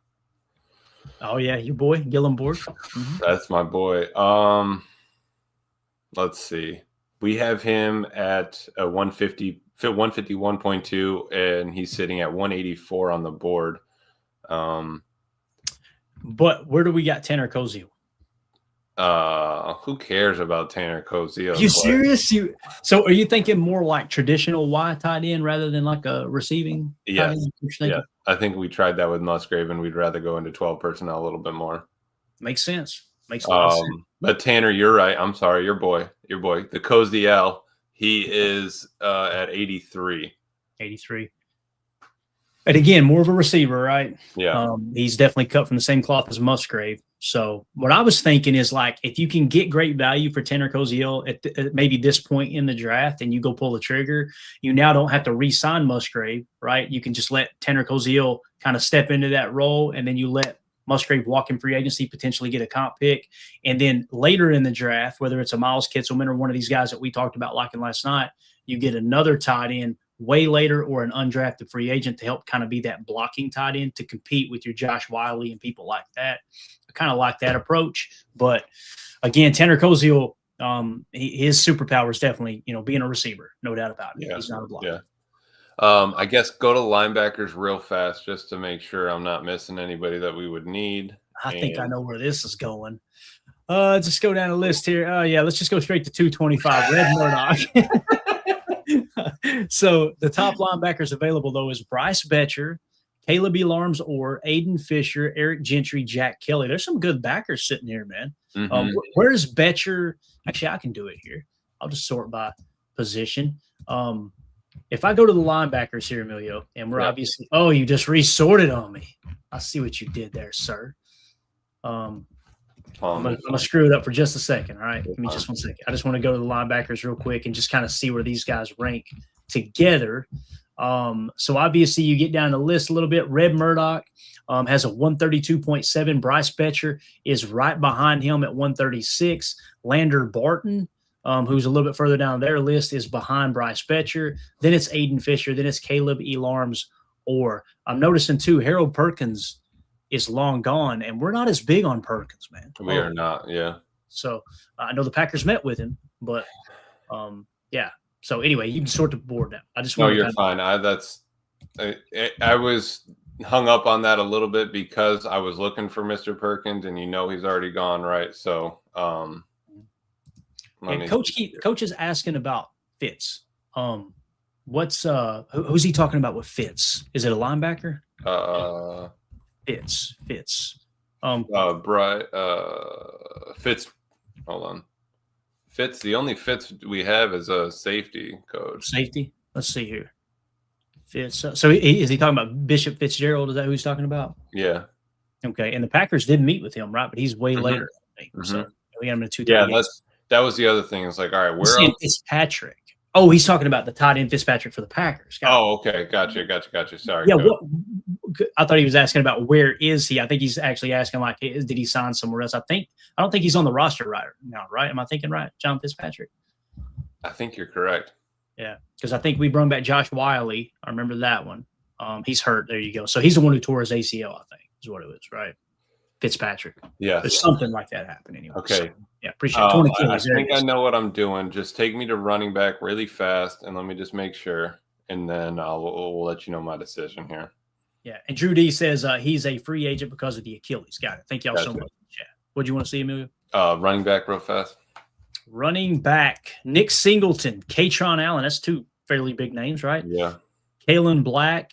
S2: Oh, yeah, your boy, Gillenborg. Mm-hmm.
S3: That's my boy. Let's see. We have him at a 151.2, and he's sitting at 184 on the board.
S2: But where do we got Tanner Koziel?
S3: Who cares about Tanner Koziel?
S2: Are you serious? So are you thinking more like traditional Y tight end rather than like a receiving?
S3: Yes. Yeah. I think we tried that with Musgrave, and we'd rather go into 12 personnel a little bit more.
S2: Makes sense. Makes a lot of sense.
S3: But Tanner, you're right. I'm sorry. Your boy, the Koziel, he is at 83.
S2: 83. And again, more of a receiver, right?
S3: Yeah.
S2: He's definitely cut from the same cloth as Musgrave. So what I was thinking is, like, if you can get great value for Tanner Koziel at maybe this point in the draft and you go pull the trigger, you now don't have to re-sign Musgrave, right? You can just let Tanner Koziel kind of step into that role, and then you let Musgrave walk in free agency, potentially get a comp pick. And then later in the draft, whether it's a Miles Kitselman or one of these guys that we talked about liking last night, you get another tight end way later or an undrafted free agent to help kind of be that blocking tight end to compete with your Josh Wiley and people like that. I kind of like that approach. But again, Tanner Koziel, his superpower is definitely, being a receiver, no doubt about it. Yeah. He's not a blocker.
S3: Yeah. I guess go to linebackers real fast just to make sure I'm not missing anybody that we would need.
S2: I think I know where this is going. Just go down the list here. Yeah, let's just go straight to 225. Red Murdoch. So the top linebackers available, though, is Bryce Betcher, Caleb Elarms, or Aiden Fisher, Eric Gentry, Jack Kelly. There's some good backers sitting here, man. Mm-hmm. Where's Betcher? Actually, I can do it here. I'll just sort by position. If I go to the linebackers here, Emilio, and we're obviously – oh, you just resorted on me. I see what you did there, sir. I'm going to screw it up for just a second, all right? Give me just 1 second. I just want to go to the linebackers real quick and just kind of see where these guys rank together. So obviously you get down the list a little bit. Red Murdoch has a 132.7. Bryce Betcher is right behind him at 136. Lander Barton, who's a little bit further down their list, is behind Bryce Betcher. Then it's Aiden Fisher. Then it's Caleb Elarms. Or I'm noticing too, Harold Perkins is long gone, and we're not as big on Perkins, man.
S3: We are not, yeah. So
S2: I know the Packers met with him, but yeah. So anyway, you can sort the board now. I just want.
S3: No, you're fine. I was hung up on that a little bit because I was looking for Mr. Perkins, and he's already gone, right? So,
S2: and Coach is asking about Fitz. What's who's he talking about with Fitz? Is it a linebacker? Fitz.
S3: Fitz. Hold on. Fitz. The only Fitz we have is a safety coach.
S2: Safety. Let's see here. So is he talking about Bishop Fitzgerald? Is that who he's talking about?
S3: Yeah.
S2: Okay, and the Packers did meet with him, right? But he's way later. So we got him in 2:30.
S3: Yeah, that was the other thing. It's like, all right, where else?
S2: Fitzpatrick. Oh, he's talking about the tight end Fitzpatrick for the Packers.
S3: Okay, gotcha. Sorry.
S2: Yeah, I thought he was asking about where is he. I think he's actually asking like, did he sign somewhere else? I don't think he's on the roster right now, right? Am I thinking right, John Fitzpatrick?
S3: I think you're correct.
S2: Yeah, because I think we brought back Josh Wiley. I remember that one. He's hurt. There you go. So he's the one who tore his ACL, I think, is what it was, right? Fitzpatrick.
S3: Yeah.
S2: There's something like that happened anyway.
S3: Okay.
S2: So, yeah, appreciate it.
S3: I think I know what I'm doing. Just take me to running back really fast, and let me just make sure, and then we'll let you know my decision here.
S2: Yeah, and Drew D says he's a free agent because of the Achilles. Got it. Thank y'all so much. Yeah. What do you want to see, Emilio?
S3: Running back real fast.
S2: Running back, Nick Singleton, Katron Allen. That's two fairly big names, right?
S3: Yeah.
S2: Kalen Black,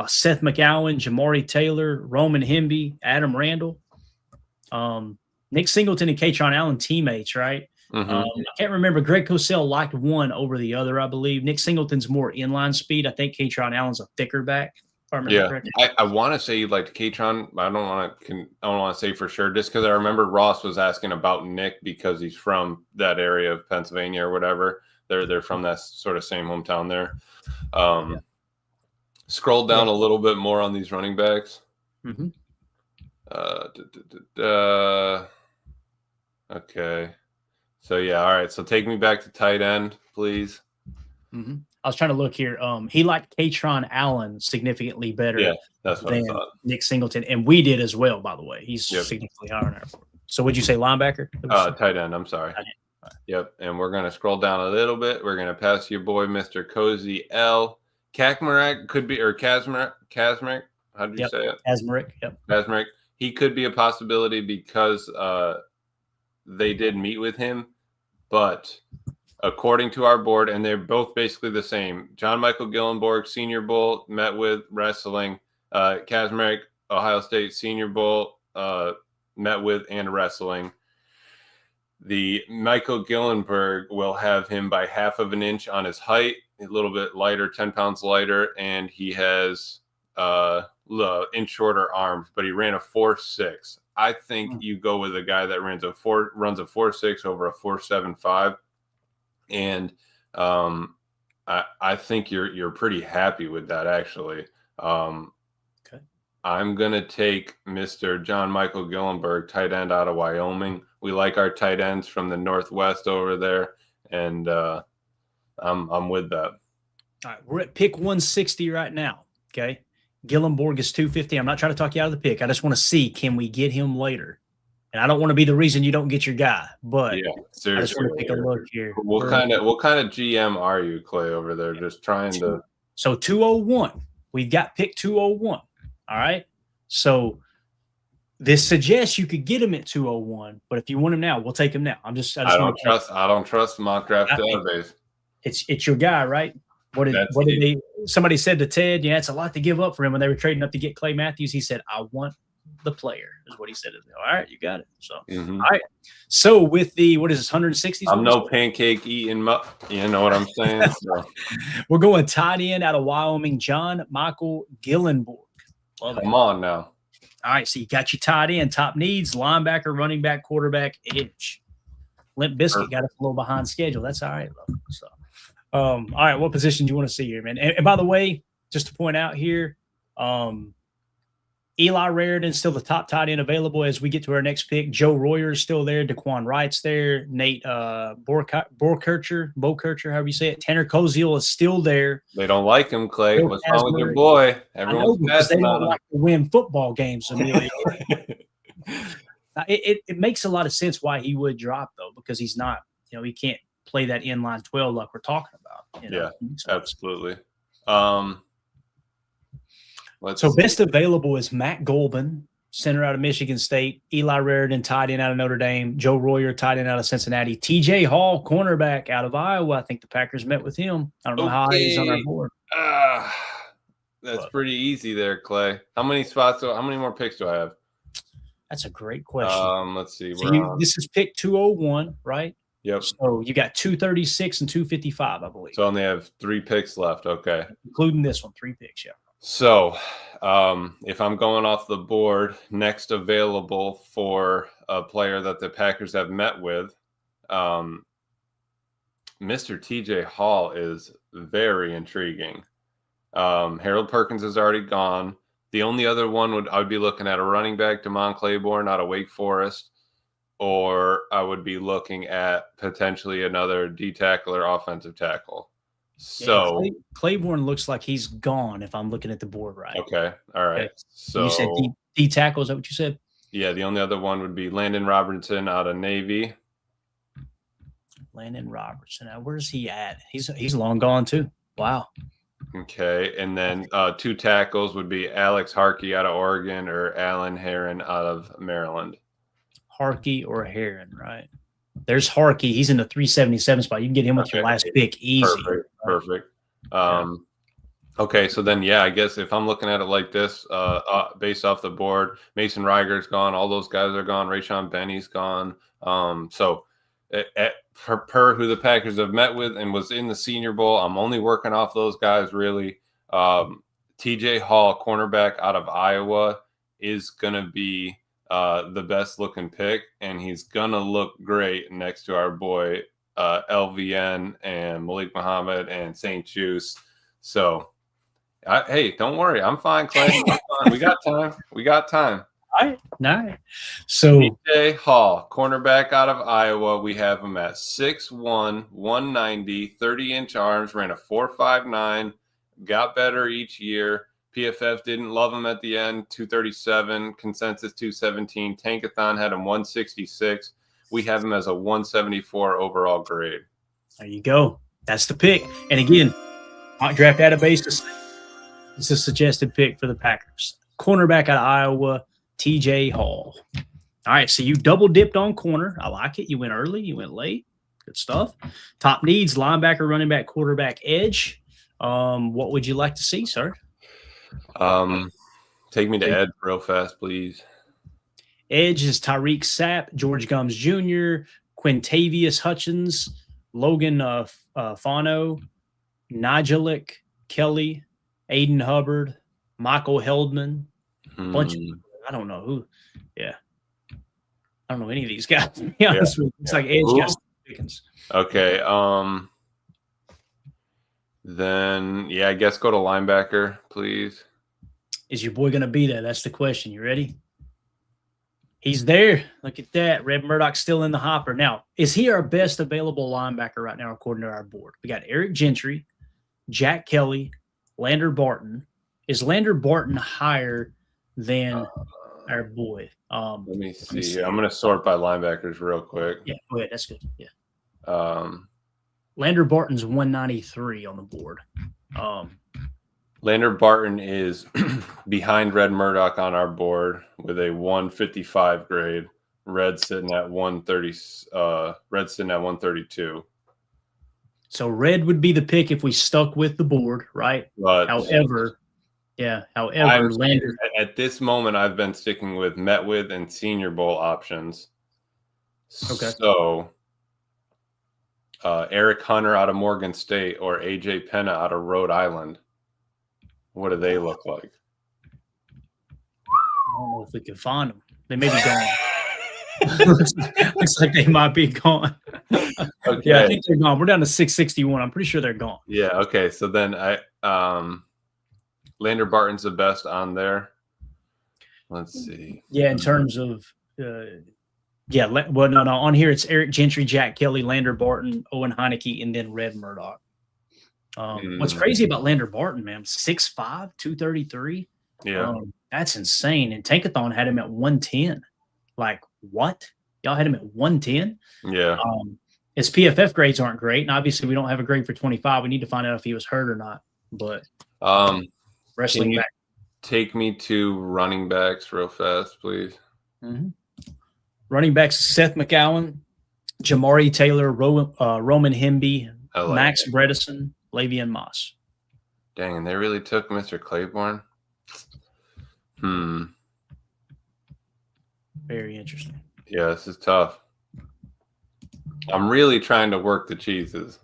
S2: Seth McGowan, Jamari Taylor, Roman Hemby, Adam Randall. Nick Singleton and Katron Allen teammates, right? I can't remember. Greg Cosell liked one over the other, I believe. Nick Singleton's more inline speed. I think Katron Allen's a thicker back. If I remember correctly.
S3: I want to say you liked Katron, but I don't want to say for sure, just because I remember Ross was asking about Nick because he's from that area of Pennsylvania or whatever. They're from that sort of same hometown there. Scroll down a little bit more on these running backs. Okay. So yeah, all right. So take me back to tight end, please.
S2: I was trying to look here. He liked Katron Allen significantly better.
S3: Yeah, that's what I thought.
S2: Nick Singleton, and we did as well, by the way. He's significantly higher in our board. So would you say linebacker?
S3: Tight end. I'm sorry. Yep. And we're gonna scroll down a little bit. We're gonna pass your boy, Mr. Cozy L. Kakmarak could be, or Kazmarek. How do you say it?
S2: Kazmarek. Yep.
S3: Kazmarek. He could be a possibility because they did meet with him, but according to our board, and they're both basically the same. John Michael Gillenborg, Senior Bowl, met with wrestling. Kazmarek, Ohio State Senior Bowl, met with and wrestling. The Michael Gillenberg will have him by half of an inch on his height, a little bit lighter, 10 pounds lighter, and he has inch shorter arms, but he ran a 4.6. I think you go with a guy that runs a 4.6 over a 4.75, and I think you're pretty happy with that actually.
S2: Okay.
S3: I'm gonna take Mr. John Michael Gillenberg, tight end out of Wyoming. We like our tight ends from the Northwest over there, and I'm with that.
S2: All right, we're at pick 160 right now. Okay. Gillenborg is 250. I'm not trying to talk you out of the pick. I just want to see, can we get him later? And I don't want to be the reason you don't get your guy, but seriously, I just want to take a look here.
S3: What kind of GM are you, Clay, over there? Just trying to.
S2: So 201. We've got pick 201. All right. So this suggests you could get him at 201, but if you want him now, we'll take him now. I
S3: don't trust mock draft database.
S2: It's your guy, right? Somebody said to Ted, it's a lot to give up for him when they were trading up to get Clay Matthews. He said, I want the player, is what he said. All right, you got it. So, all right. So with the, what is this, 160s?
S3: I'm no pancake eating, you know what I'm saying? So.
S2: We're going tight end out of Wyoming, John Michael Gillenborg.
S3: Come on now.
S2: All right, so you got your tight end, top needs, linebacker, running back, quarterback, edge. Limp Bizkit got us a little behind schedule. That's all right, though. So, all right, what position do you want to see here, man? And by the way, just to point out here, Eli Raridan's still the top tight end available as we get to our next pick. Joe Royer is still there. Daquan Wright's there. Nate Bokercher, however you say it. Tanner Koziel is still there.
S3: They don't like him, Clay. What's wrong with your boy? Everyone's
S2: because they don't like to win football games. It makes a lot of sense why he would drop, though, because he's not, he can't play that inline 12 like we're talking about.
S3: Yeah, absolutely.
S2: So best available is Matt Golban, center out of Michigan State, Eli Raridan, tight end out of Notre Dame, Joe Royer, tight end out of Cincinnati, TJ Hall, cornerback out of Iowa. I think the Packers met with him. I don't know how he's on our board.
S3: That's pretty easy there, Clay. How many more picks do I have?
S2: That's a great question.
S3: Let's see.
S2: So this is pick 201, right?
S3: Yep.
S2: So you got 236 and 255, I believe.
S3: So only have 3 picks left. Okay.
S2: Including this one, 3 picks, yeah.
S3: So if I'm going off the board, next available for a player that the Packers have met with, Mr. TJ Hall is very intriguing. Harold Perkins is already gone. The only other one I would be looking at a running back, Damon Claiborne out of Wake Forest, or I would be looking at potentially another D tackle or offensive tackle. So
S2: Claiborne looks like he's gone if I'm looking at the board right.
S3: Okay. All right.
S2: Okay.
S3: So
S2: you said D tackle, is that what you said?
S3: Yeah, the only other one would be Landon Robertson out of Navy.
S2: Landon Robertson. Now, where's he at? He's long gone too. Wow.
S3: Okay. And then 2 tackles would be Alex Harkey out of Oregon or Alan Heron out of Maryland.
S2: Harkey or Heron, right? There's Harkey. He's in the 377 spot. You can get him with your last pick easy.
S3: Perfect. Okay, so then, yeah, I guess if I'm looking at it like this, based off the board, Mason Reiger's gone. All those guys are gone. Rayshawn Benny's gone. So per who the Packers have met with and was in the Senior Bowl, I'm only working off those guys, really. TJ Hall, cornerback out of Iowa, is going to be the best looking pick, and he's gonna look great next to our boy LVN and Malik Muhammad and St-Juste. So hey, don't worry, I'm fine, Clay. I'm fine. We got time.
S2: All right. So
S3: TJ Hall, cornerback out of Iowa, we have him at 6'1", 190, 30-inch arms, ran a 4.59, got better each year. PFF didn't love him at the end, 237, consensus 217. Tankathon had him 166. We have him as a 174 overall grade.
S2: There you go. That's the pick. And again, mock draft database is a suggested pick for the Packers. Cornerback out of Iowa, TJ Hall. All right, so you double dipped on corner. I like it. You went early, you went late. Good stuff. Top needs, linebacker, running back, quarterback, edge. What would you like to see, sir?
S3: Take me to Ed real fast, please.
S2: Edge is Tyreek Sapp, George Gumbs Jr., Quintavious Hutchins, Logan Fano, Nigelic Kelly, Aiden Hubbard, Michael Heldman, bunch of I don't know who. Yeah. I don't know any of these guys, to be honest with you. It's like Edge got Dickens.
S3: Okay. Then, I guess go to linebacker, please.
S2: Is your boy going to be there? That's the question. You ready? He's there. Look at that. Red Murdoch's still in the hopper. Now, is he our best available linebacker right now, according to our board? We got Eric Gentry, Jack Kelly, Lander Barton. Is Lander Barton higher than our boy?
S3: Let me see. I'm going to sort by linebackers real quick.
S2: Yeah, go ahead. That's good. Yeah. Lander Barton's 193 on the board.
S3: Lander Barton is behind Red Murdoch on our board with a 155 grade. Red sitting at 130. Red sitting at 132.
S2: So Red would be the pick if we stuck with the board, right?
S3: But
S2: however, Lander
S3: at this moment I've been sticking with met with and Senior Bowl options.
S2: Okay.
S3: So Eric Hunter out of Morgan State or AJ Penna out of Rhode Island. What do they look like?
S2: I don't know if we can find them. They may be gone. Looks like they might be gone.
S3: Okay.
S2: Yeah, I think they're gone. We're down to 661. I'm pretty sure they're gone.
S3: Yeah. Okay. So then Lander Barton's the best on there. Let's see.
S2: Yeah, in terms of no. On here it's Eric Gentry, Jack Kelly, Lander Barton, Owen Heineke, and then Red Murdoch. What's crazy about Lander Barton, man? 6'5", 233.
S3: Yeah,
S2: that's insane. And Tankathon had him at 110. Like what? Y'all had him at 110?
S3: Yeah.
S2: His PFF grades aren't great, and obviously we don't have a grade for 25. We need to find out if he was hurt or not. But wrestling back.
S3: Take me to running backs real fast, please.
S2: Mm-hmm. Running backs: Seth McGowan, Jamari Taylor, Roman Hemby, Max Bredesen, Lavian Moss.
S3: Dang, and they really took Mr. Claiborne.
S2: Very interesting.
S3: Yeah, this is tough. I'm really trying to work the cheeses.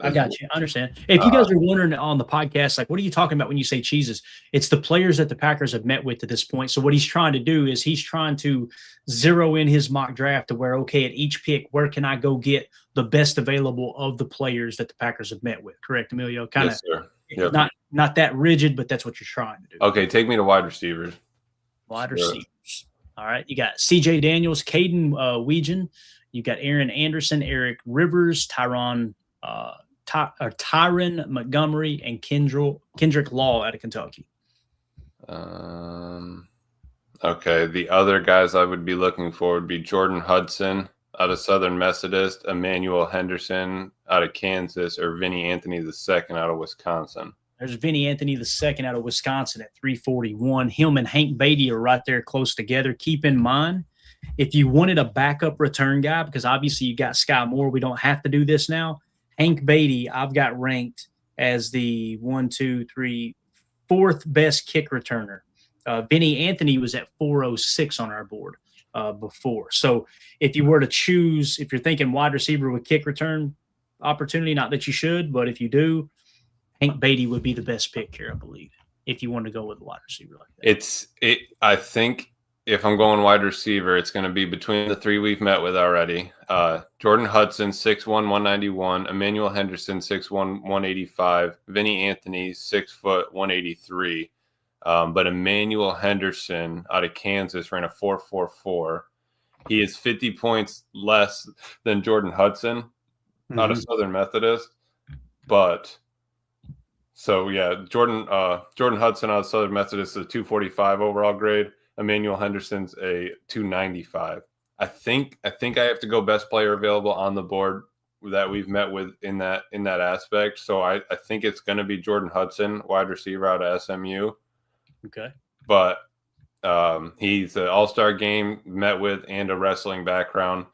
S2: I got you. I understand. If you guys are wondering on the podcast, like, what are you talking about when you say cheeses? It's the players that the Packers have met with to this point. So what he's trying to do is he's trying to zero in his mock draft to where, okay, at each pick, where can I go get the best available of the players that the Packers have met with? Correct, Emilio? Kind of not that rigid, but that's what you're trying to do.
S3: Okay, take me to wide receivers.
S2: Wide receivers. All right. You got C.J. Daniels, Caden Weegan. You got Aaron Anderson, Eric Rivers, Tyron Montgomery, and Kendrick Law out of Kentucky.
S3: Okay, the other guys I would be looking for would be Jordan Hudson out of Southern Methodist, Emmanuel Henderson out of Kansas, or Vinny Anthony II out of Wisconsin.
S2: There's Vinny Anthony II out of Wisconsin at 341. Him and Hank Beatty are right there close together. Keep in mind, if you wanted a backup return guy, because obviously you got Skyy Moore, we don't have to do this now. Hank Beatty, I've got ranked as the 4th best kick returner. Vinny Anthony was at 406 on our board before. So if you were to choose, if you're thinking wide receiver with kick return opportunity, not that you should, but if you do, Hank Beatty would be the best pick here, I believe, if you want to go with a wide receiver like that.
S3: I think if I'm going wide receiver, it's going to be between the three we've met with already. Jordan Hudson, 6'1", 191. Emmanuel Henderson, 6'1", 185. Vinny Anthony, 6 foot, 183. But Emmanuel Henderson out of Kansas ran a 4.44. He is 50 points less than Jordan Hudson out of Southern Methodist. But so yeah, Jordan Hudson out of Southern Methodist is a 245 overall grade. Emmanuel Henderson's a 295. I think I have to go best player available on the board that we've met with in that aspect. So I think it's going to be Jordan Hudson, wide receiver out of SMU.
S2: Okay.
S3: But he's an all-star game met with and a wrestling background.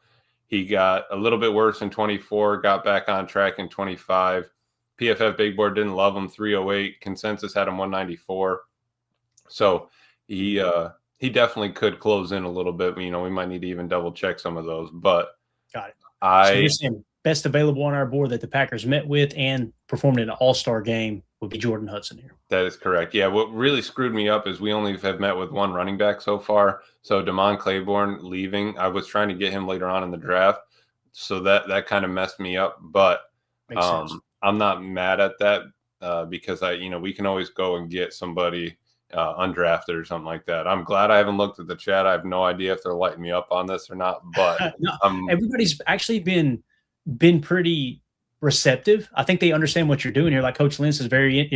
S3: He got a little bit worse in 24, got back on track in 25. PFF Big Board didn't love him, 308. Consensus had him 194. So he definitely could close in a little bit. You know, we might need to even double check some of those. But
S2: got it. So you're saying best available on our board that the Packers met with and performed in an all-star game would be Jordan Hudson here.
S3: That is correct. Yeah, what really screwed me up is we only have met with one running back so far. So Damon Claiborne leaving, I was trying to get him later on in the draft. So that kind of messed me up. But I'm not mad at that because we can always go and get somebody undrafted or something like that. I'm glad I haven't looked at the chat. I have no idea if they're lighting me up on this or not. But
S2: everybody's actually been pretty receptive. I think they understand what you're doing here. Like Coach Lentz is very,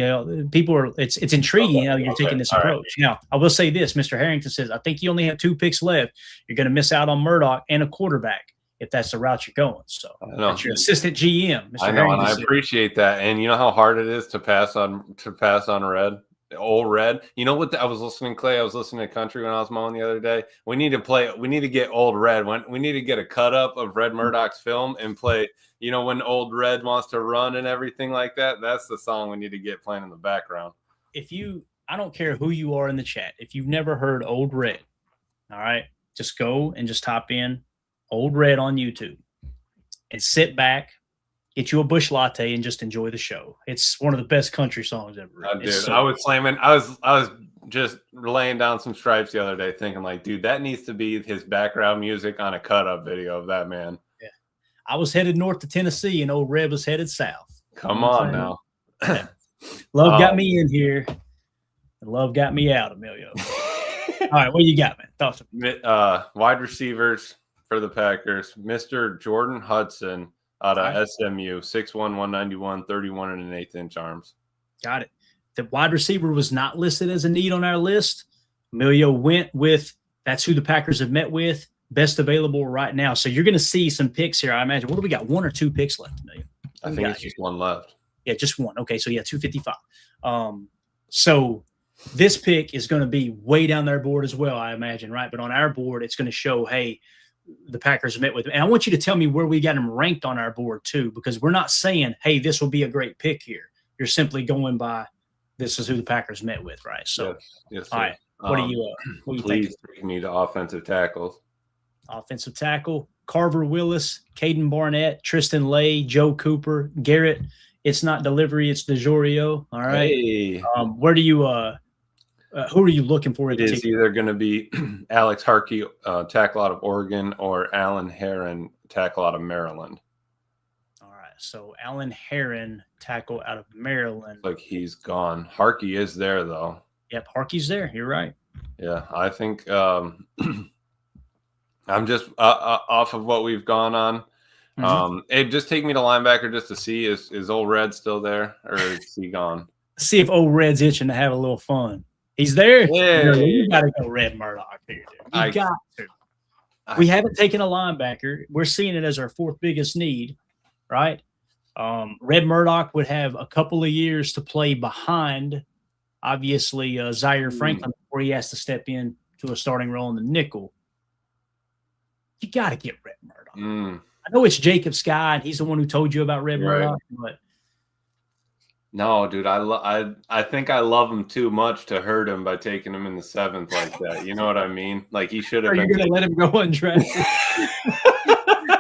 S2: people are. It's intriguing. You're taking this approach. Right. Now, I will say this: Mr. Harrington says, I think you only have 2 picks left. You're going to miss out on Murdoch and a quarterback if that's the route you're going. So that's your assistant GM. Mr.
S3: I know, and I appreciate that. And you know how hard it is to pass on Red. Old Red. You know what? I was listening, Clay. I was listening to country when I was mowing the other day. We need to get Old Red. We need to get a cut up of Red Murdoch's film and play. You know, when Old Red wants to run and everything like that. That's the song we need to get playing in the background.
S2: I don't care who you are in the chat. If you've never heard Old Red, all right, just go and just type in Old Red on YouTube and sit back. Get you a bush latte and just enjoy the show. It's one of the best country songs ever written.
S3: I was slamming. I was just laying down some stripes the other day, thinking like, dude, that needs to be his background music on a cut-up video of that man.
S2: Yeah, I was headed north to Tennessee, and Old Red was headed south.
S3: Come on now.
S2: Love got me in here, and love got me out, Emilio. All right, what you got, man? Talk to me.
S3: Wide receivers for the Packers, Mr. Jordan Hudson. Out of SMU, 6'1", 191, 31 1/8 inch arms.
S2: Got it. The wide receiver was not listed as a need on our list. Emilio went with that's who the Packers have met with. Best available right now. So you're going to see some picks here, I imagine. What do we got? 1 or 2 picks left, Emilio?
S3: I think it's just one left.
S2: Yeah, just one. Okay, so 255. So this pick is going to be way down their board as well, I imagine, right? But on our board, it's going to show, hey, the Packers met with him. And I want you to tell me where we got him ranked on our board too, because we're not saying, hey, this will be a great pick here. You're simply going by this is who the Packers met with, right? So,
S3: yes,
S2: all right. What do you
S3: please take me to offensive tackles.
S2: Offensive tackle. Carver Willis, Caden Barnett, Tristan Lay, Joe Cooper, Garrett. It's not delivery, it's DeJorio. All right.
S3: Hey.
S2: Where do you who are you looking for?
S3: It is either going to be Alex Harkey, tackle out of Oregon, or Alan Heron, tackle out of Maryland.
S2: All right. So Alan Heron, tackle out of Maryland.
S3: Like he's gone. Harkey is there though.
S2: Yep, Harkey's there. You're right.
S3: Yeah, I think I'm just off of what we've gone on. It just take me to linebacker just to see is old Red still there or is he gone?
S2: See if old Red's itching to have a little fun. He's there.
S3: Yeah,
S2: you got to go Red Murdoch here, dude. You got to. We haven't taken a linebacker. We're seeing it as our fourth biggest need, right? Red Murdoch would have a couple of years to play behind, obviously, Zaire Franklin before he has to step in to a starting role in the nickel. You got to get Red Murdoch. I know it's Jacob Skyy, and he's the one who told you about Red Murdoch, but
S3: no, dude, I think I love him too much to hurt him by taking him in the 7th like that. You know what I mean? Like he should have.
S2: Are you going to let him go undrafted?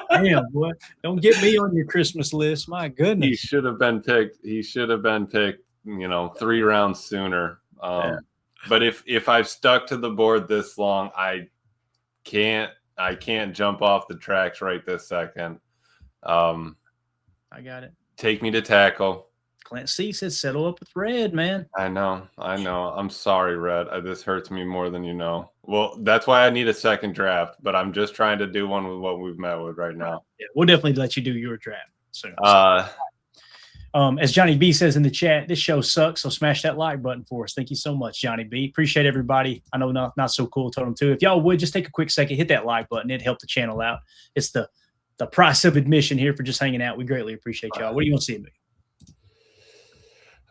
S2: Damn, boy! Don't get me on your Christmas list. My goodness,
S3: he should have been picked. He should have been picked. 3 rounds sooner. But if I've stuck to the board this long, I can't jump off the tracks right this second.
S2: I got it.
S3: Take me to tackle.
S2: Clint C said, "Settle up with Red, man."
S3: I know. I'm sorry, Red. This hurts me more than you know. Well, that's why I need a second draft, but I'm just trying to do one with what we've met with right now.
S2: Yeah, we'll definitely let you do your draft soon. As Johnny B says in the chat, this show sucks, so smash that like button for us. Thank you so much, Johnny B. Appreciate everybody. I know not so cool told them to. If y'all would just take a quick second, hit that like button. It'd help the channel out. It's the price of admission here for just hanging out. We greatly appreciate y'all. What do you want to see in me?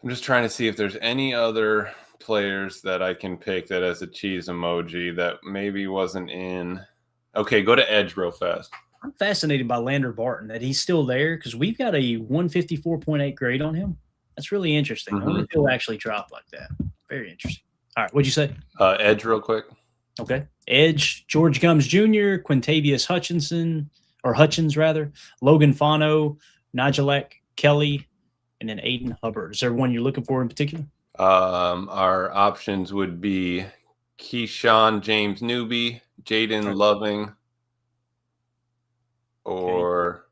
S3: I'm just trying to see if there's any other players that I can pick that has a cheese emoji that maybe wasn't in. Okay, go to edge real fast.
S2: I'm fascinated by Lander Barton, that he's still there because we've got a 154.8 grade on him. That's really interesting. I wonder if he'll actually drop like that. Very interesting. All right, what'd you say?
S3: Edge real quick.
S2: Okay. Edge, George Gumbs Jr., Quintavious Hutchins, Logan Fano, Nigelek Kelly, and then Aiden Hubbard. Is there one you're looking for in particular?
S3: Our options would be Keyshawn James Newby, Jaden Loving, or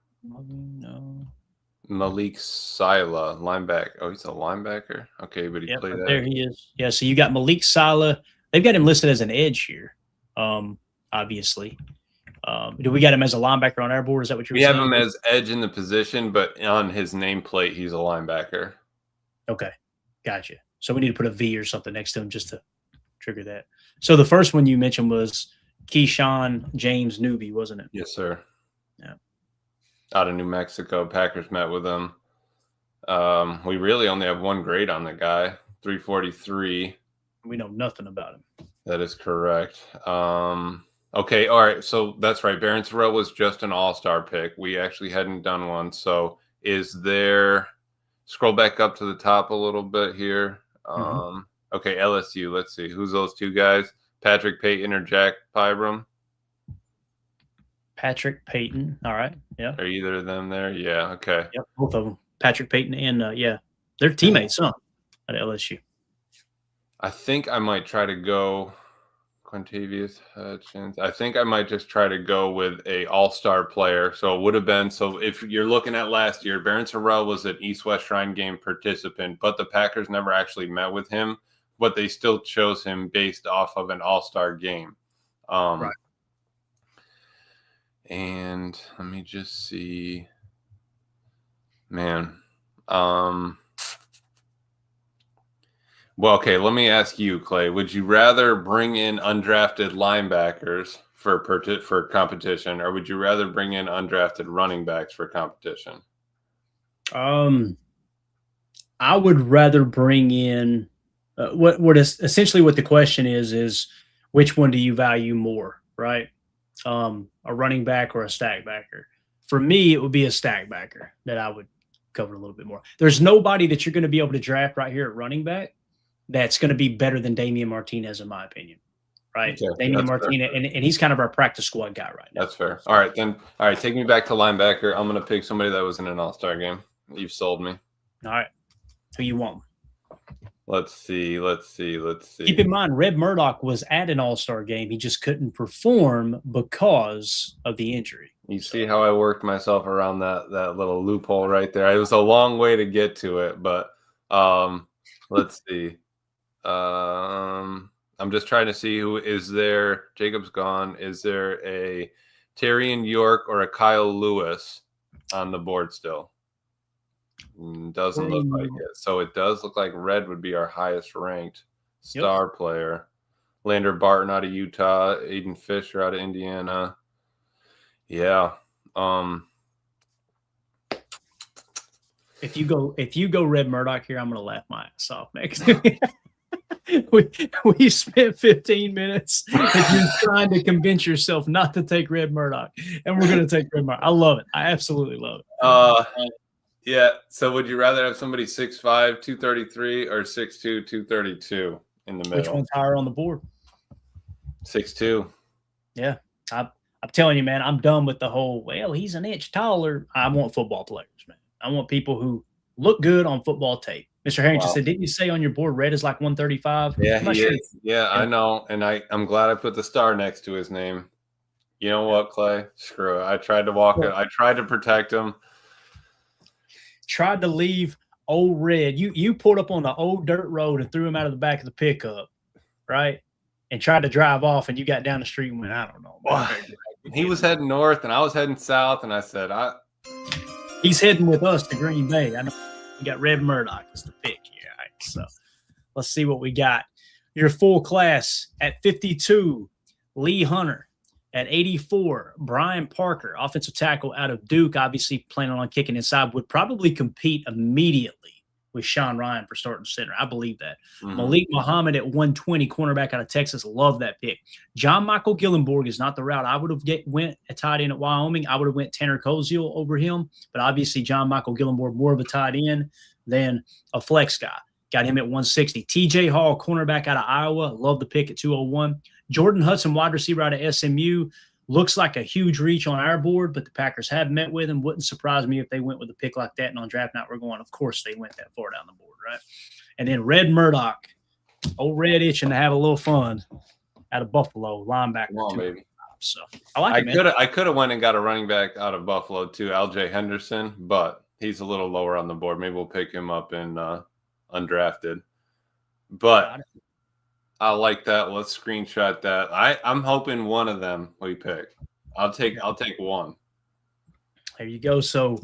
S3: Malik Sila, linebacker. Oh, he's a linebacker? Okay, but he played that.
S2: There he is. Yeah, so you got Malik Sila. They've got him listed as an edge here, obviously. Do we got him as a linebacker on our board? Is that what you're saying?
S3: We have him as edge in the position, but on his nameplate, he's a linebacker.
S2: Okay, gotcha. So we need to put a V or something next to him just to trigger that. So the first one you mentioned was Keyshawn James Newby, wasn't it?
S3: Yes, sir.
S2: Yeah.
S3: Out of New Mexico, Packers met with him. We really only have one grade on the guy, 343.
S2: We know nothing about him.
S3: That is correct. Okay, all right. So that's right. Barron Terrell was just an all-star pick. We actually hadn't done one. So is there – scroll back up to the top a little bit here. Okay, LSU. Let's see. Who's those two guys? Patrick Payton or Jack Pybram?
S2: Patrick Payton. All right. Yeah.
S3: Are either of them there? Yeah. Okay.
S2: Yep. Both of them. Patrick Payton and, they're teammates, huh, at LSU.
S3: I think I might try to go – Quintavious Hutchins. I think I might just try to go with a all-star player. So it would have been, so if you're looking at last year, Barron Terrell was an East-West Shrine Game participant, but the Packers never actually met with him, but they still chose him based off of an all-star game. Right. And let me just see. Man. Well, okay, let me ask you, Clay. Would you rather bring in undrafted linebackers for competition, or would you rather bring in undrafted running backs for competition?
S2: I would rather bring in what is essentially what the question is which one do you value more, right? A running back or a stack backer? For me, it would be a stack backer that I would cover a little bit more. There's nobody that you're going to be able to draft right here at running back that's going to be better than Damian Martinez, in my opinion, right?
S3: Okay,
S2: Damian
S3: that's fair.
S2: Martinez, and he's kind of our practice squad guy right now.
S3: That's fair. All right, then. All right, take me back to linebacker. I'm going to pick somebody that was in an all-star game. You've sold me.
S2: All right. Who you want?
S3: Let's see.
S2: Keep in mind, Red Murdoch was at an all-star game. He just couldn't perform because of the injury.
S3: You see how I worked myself around that little loophole right there. It was a long way to get to it, but let's see. I'm just trying to see who is there. Jacob's gone. Is there a Terrian York or a Kyle Lewis on the board still? Doesn't look like it. So it does look like Red would be our highest ranked star player. Lander Barton out of Utah, Aiden Fisher out of Indiana. Yeah.
S2: If you go Red Murdoch here, I'm gonna laugh my ass off next. we spent 15 minutes if you're trying to convince yourself not to take Red Murdoch, and we're gonna take Red Murdoch. I love it. I absolutely love it.
S3: Yeah. So would you rather have somebody 6'5", 233 or 6'2", 232 in the middle?
S2: Which one's higher on the board?
S3: 6'2".
S2: Yeah. I'm telling you, man, I'm done with the whole, well, he's an inch taller. I want football players, man. I want people who look good on football tape. Mr. Harrington said, didn't you say on your board Red is like 135?
S3: Yeah, he is. Yeah, I know. And I'm glad I put the star next to his name. You know what, Clay? Screw it. I tried to walk it. I tried to protect him.
S2: Tried to leave old Red. You pulled up on the old dirt road and threw him out of the back of the pickup, right? And tried to drive off, and you got down the street and went, I don't know.
S3: He was heading north, and I was heading south, and I said,
S2: he's heading with us to Green Bay. I know we got Red Murdoch as the pick here. All right, so let's see what we got. Your full class at 52, Lee Hunter. At 84, Brian Parker, offensive tackle out of Duke, obviously planning on kicking inside, would probably compete immediately with Sean Ryan for starting center. I believe that. Mm-hmm. Malik Muhammad at 120, cornerback out of Texas. Love that pick. John Michael Gillenborg is not the route I would have went a tight end at Wyoming. I would have went Tanner Koziel over him, but obviously John Michael Gillenborg more of a tight end than a flex guy. Got him at 160. TJ Hall, cornerback out of Iowa. Love the pick at 201. Jordan Hudson, wide receiver out of SMU. Looks like a huge reach on our board, but the Packers have met with him. Wouldn't surprise me if they went with a pick like that. And on draft night, we're going, of course, they went that far down the board, right? And then Red Murdoch, old Red itching to have a little fun out of Buffalo, linebacker.
S3: Come on, baby.
S2: So I like it, man.
S3: I could have went and got a running back out of Buffalo too, LJ Henderson, but he's a little lower on the board. Maybe we'll pick him up in undrafted. But I like that. Let's screenshot that. I'm hoping one of them we pick. I'll take one.
S2: There you go. So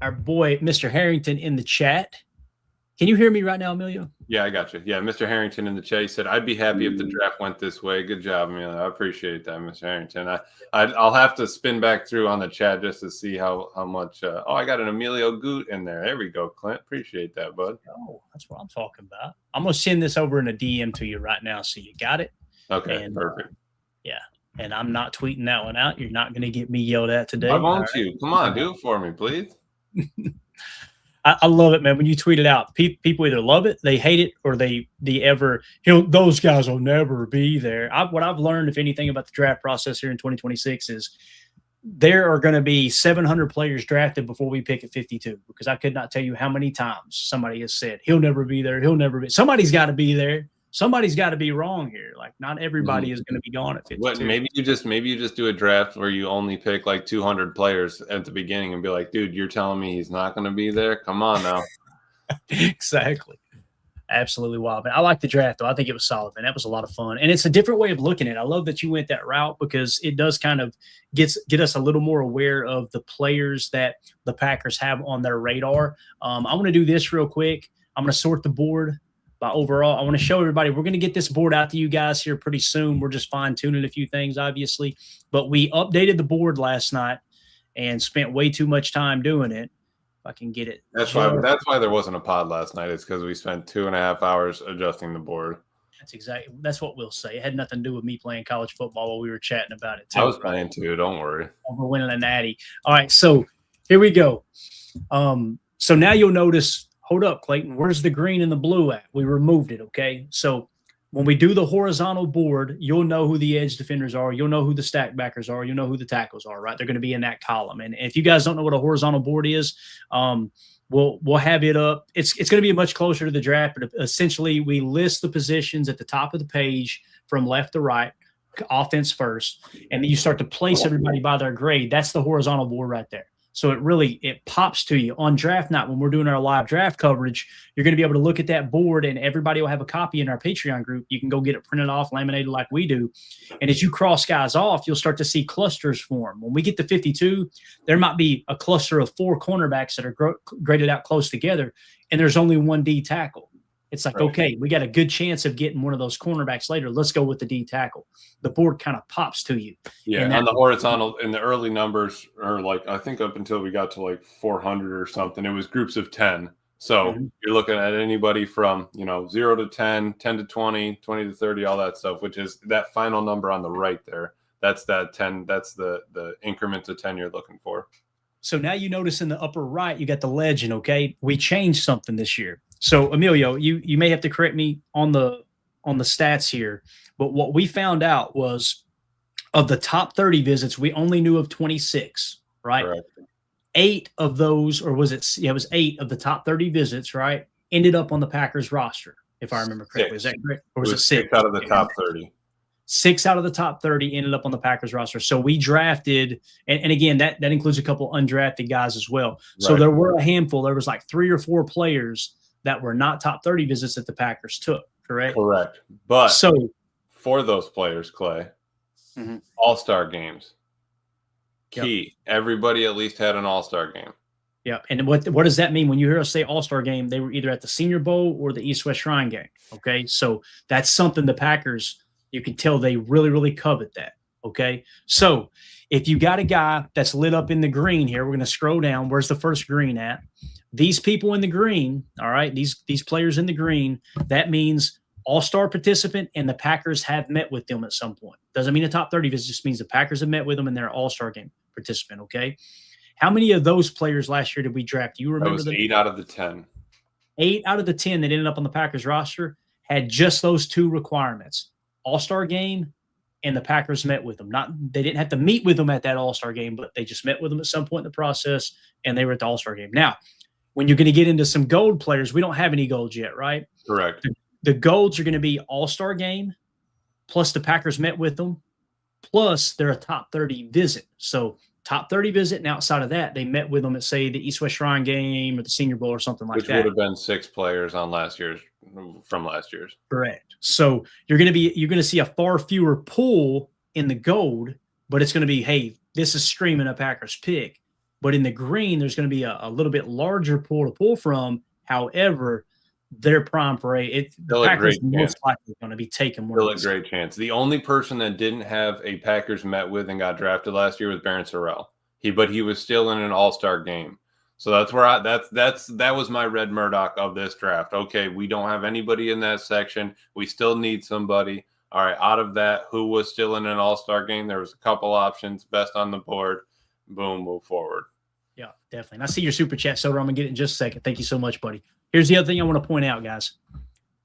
S2: our boy, Mr. Harrington in the chat. Can you hear me right now, Emilio?
S3: Yeah, I got you. Yeah, Mr. Harrington in the chat, he said, I'd be happy if the draft went this way. Good job, Emilio. I appreciate that, Mr. Harrington. I'll have to spin back through on the chat just to see how much. I got an Emilio Gute in there. There we go, Clint. Appreciate that, bud.
S2: Oh, that's what I'm talking about. I'm going to send this over in a DM to you right now so you got it.
S3: Okay,
S2: and,
S3: perfect.
S2: Yeah, and I'm not tweeting that one out. You're not going to get me yelled at today.
S3: Why won't you? Come on, do it for me, please.
S2: I love it, man. When you tweet it out, people either love it, they hate it, or they ever, those guys will never be there. What I've learned, if anything, about the draft process here in 2026 is there are going to be 700 players drafted before we pick at 52, because I could not tell you how many times somebody has said, he'll never be there. He'll never be. Somebody's got to be there. Somebody's got to be wrong here. Like, not everybody is going to be gone at 52.
S3: What, maybe you just do a draft where you only pick like 200 players at the beginning and be like, dude, you're telling me he's not going to be there? Come on now.
S2: Exactly. Absolutely wild. But I like the draft, though. I think it was solid, man. That was a lot of fun. And it's a different way of looking at it. I love that you went that route, because it does kind of get us a little more aware of the players that the Packers have on their radar. I want to do this real quick. I'm going to sort the board by overall. I want to show everybody, we're going to get this board out to you guys here pretty soon. We're just fine-tuning a few things, obviously. But we updated the board last night and spent way too much time doing it. If I can get it.
S3: That's why there wasn't a pod last night. It's because we spent 2.5 hours adjusting the board.
S2: That's what we'll say. It had nothing to do with me playing college football while we were chatting about it too.
S3: I was playing too. Don't worry.
S2: We're winning a natty. All right, so here we go. So now you'll notice. Hold up, Clayton. Where's the green and the blue at? We removed it, okay? So when we do the horizontal board, you'll know who the edge defenders are. You'll know who the stack backers are. You'll know who the tackles are, right? They're going to be in that column. And if you guys don't know what a horizontal board is, we'll have it up. It's going to be much closer to the draft, but essentially we list the positions at the top of the page from left to right, offense first, and then you start to place everybody by their grade. That's the horizontal board right there. So it pops to you on draft night when we're doing our live draft coverage. You're going to be able to look at that board, and everybody will have a copy in our Patreon group. You can go get it printed off, laminated like we do. And as you cross guys off, you'll start to see clusters form. When we get to 52, there might be a cluster of 4 cornerbacks that are graded out close together, and there's only one D tackle. It's like, okay, we got a good chance of getting one of those cornerbacks later. Let's go with the D tackle. The board kind of pops to you.
S3: Yeah, on the horizontal, in the early numbers, or like I think up until we got to like 400 or something, it was groups of 10. So you're looking at anybody from, 0 to 10, 10 to 20, 20 to 30, all that stuff, which is that final number on the right there. That's that 10. That's the increments of 10 you're looking for.
S2: So now you notice in the upper right, you got the legend, okay? We changed something this year. So, Emilio, you may have to correct me on the stats here, but what we found out was of the top 30 visits, we only knew of 26, right? Correct. 8 of those, or was it? Yeah, it was 8 of the top 30 visits, right? Ended up on the Packers roster, if I remember correctly.
S3: 6.
S2: Is that correct? Or was it 6?
S3: Out of the top 30.
S2: 6 out of the top 30 ended up on the Packers roster. So we drafted, and again, that includes a couple undrafted guys as well. Right. So there were a handful. There was like 3 or 4 players that were not top 30 visits that the Packers took, correct?
S3: Correct. But for those players, Clay, all-star games, key. Yep. Everybody at least had an all-star game.
S2: Yeah, and what does that mean? When you hear us say all-star game, they were either at the Senior Bowl or the East-West Shrine game, okay? So that's something the Packers, you can tell they really, really covet that, okay? So if you got a guy that's lit up in the green here, we're going to scroll down. Where's the first green at? These people in the green, all right, these players in the green, that means all-star participant, and the Packers have met with them at some point. Doesn't mean a top 30 visit, just means the Packers have met with them and they're all-star game participant, okay? How many of those players last year did we draft? Do you remember?
S3: That was 8 out of the 10.
S2: 8 out of the 10 that ended up on the Packers roster had just those 2 requirements: all-star game, and the Packers met with them. They didn't have to meet with them at that all-star game, but they just met with them at some point in the process, and they were at the all-star game. Now, when you're going to get into some gold players, we don't have any golds yet, right?
S3: Correct.
S2: The golds are going to be all-star game, plus the Packers met with them, plus they're a top 30 visit. So top 30 visit, and outside of that, they met with them at, say, the East-West Shrine game or the Senior Bowl or something like that.
S3: Which would have been 6 players on from last year's.
S2: Correct. So you're going to see a far fewer pool in the gold, but it's going to be, hey, this is streaming a Packers pick. But in the green, there's going to be a little bit larger pool to pull from. However, they're prime for the Packers most likely going to be taking more.
S3: Still a great chance. The only person that didn't have a Packers met with and got drafted last year was Barron Sorrell. But he was still in an all-star game. So that's where that was my red Murdoch of this draft. Okay, we don't have anybody in that section. We still need somebody. All right, out of that, who was still in an all-star game? There was a couple options, best on the board. Boom, move forward.
S2: Yeah, definitely. And I see your super chat, Soder. I'm going to get it in just a second. Thank you so much, buddy. Here's the other thing I want to point out, guys.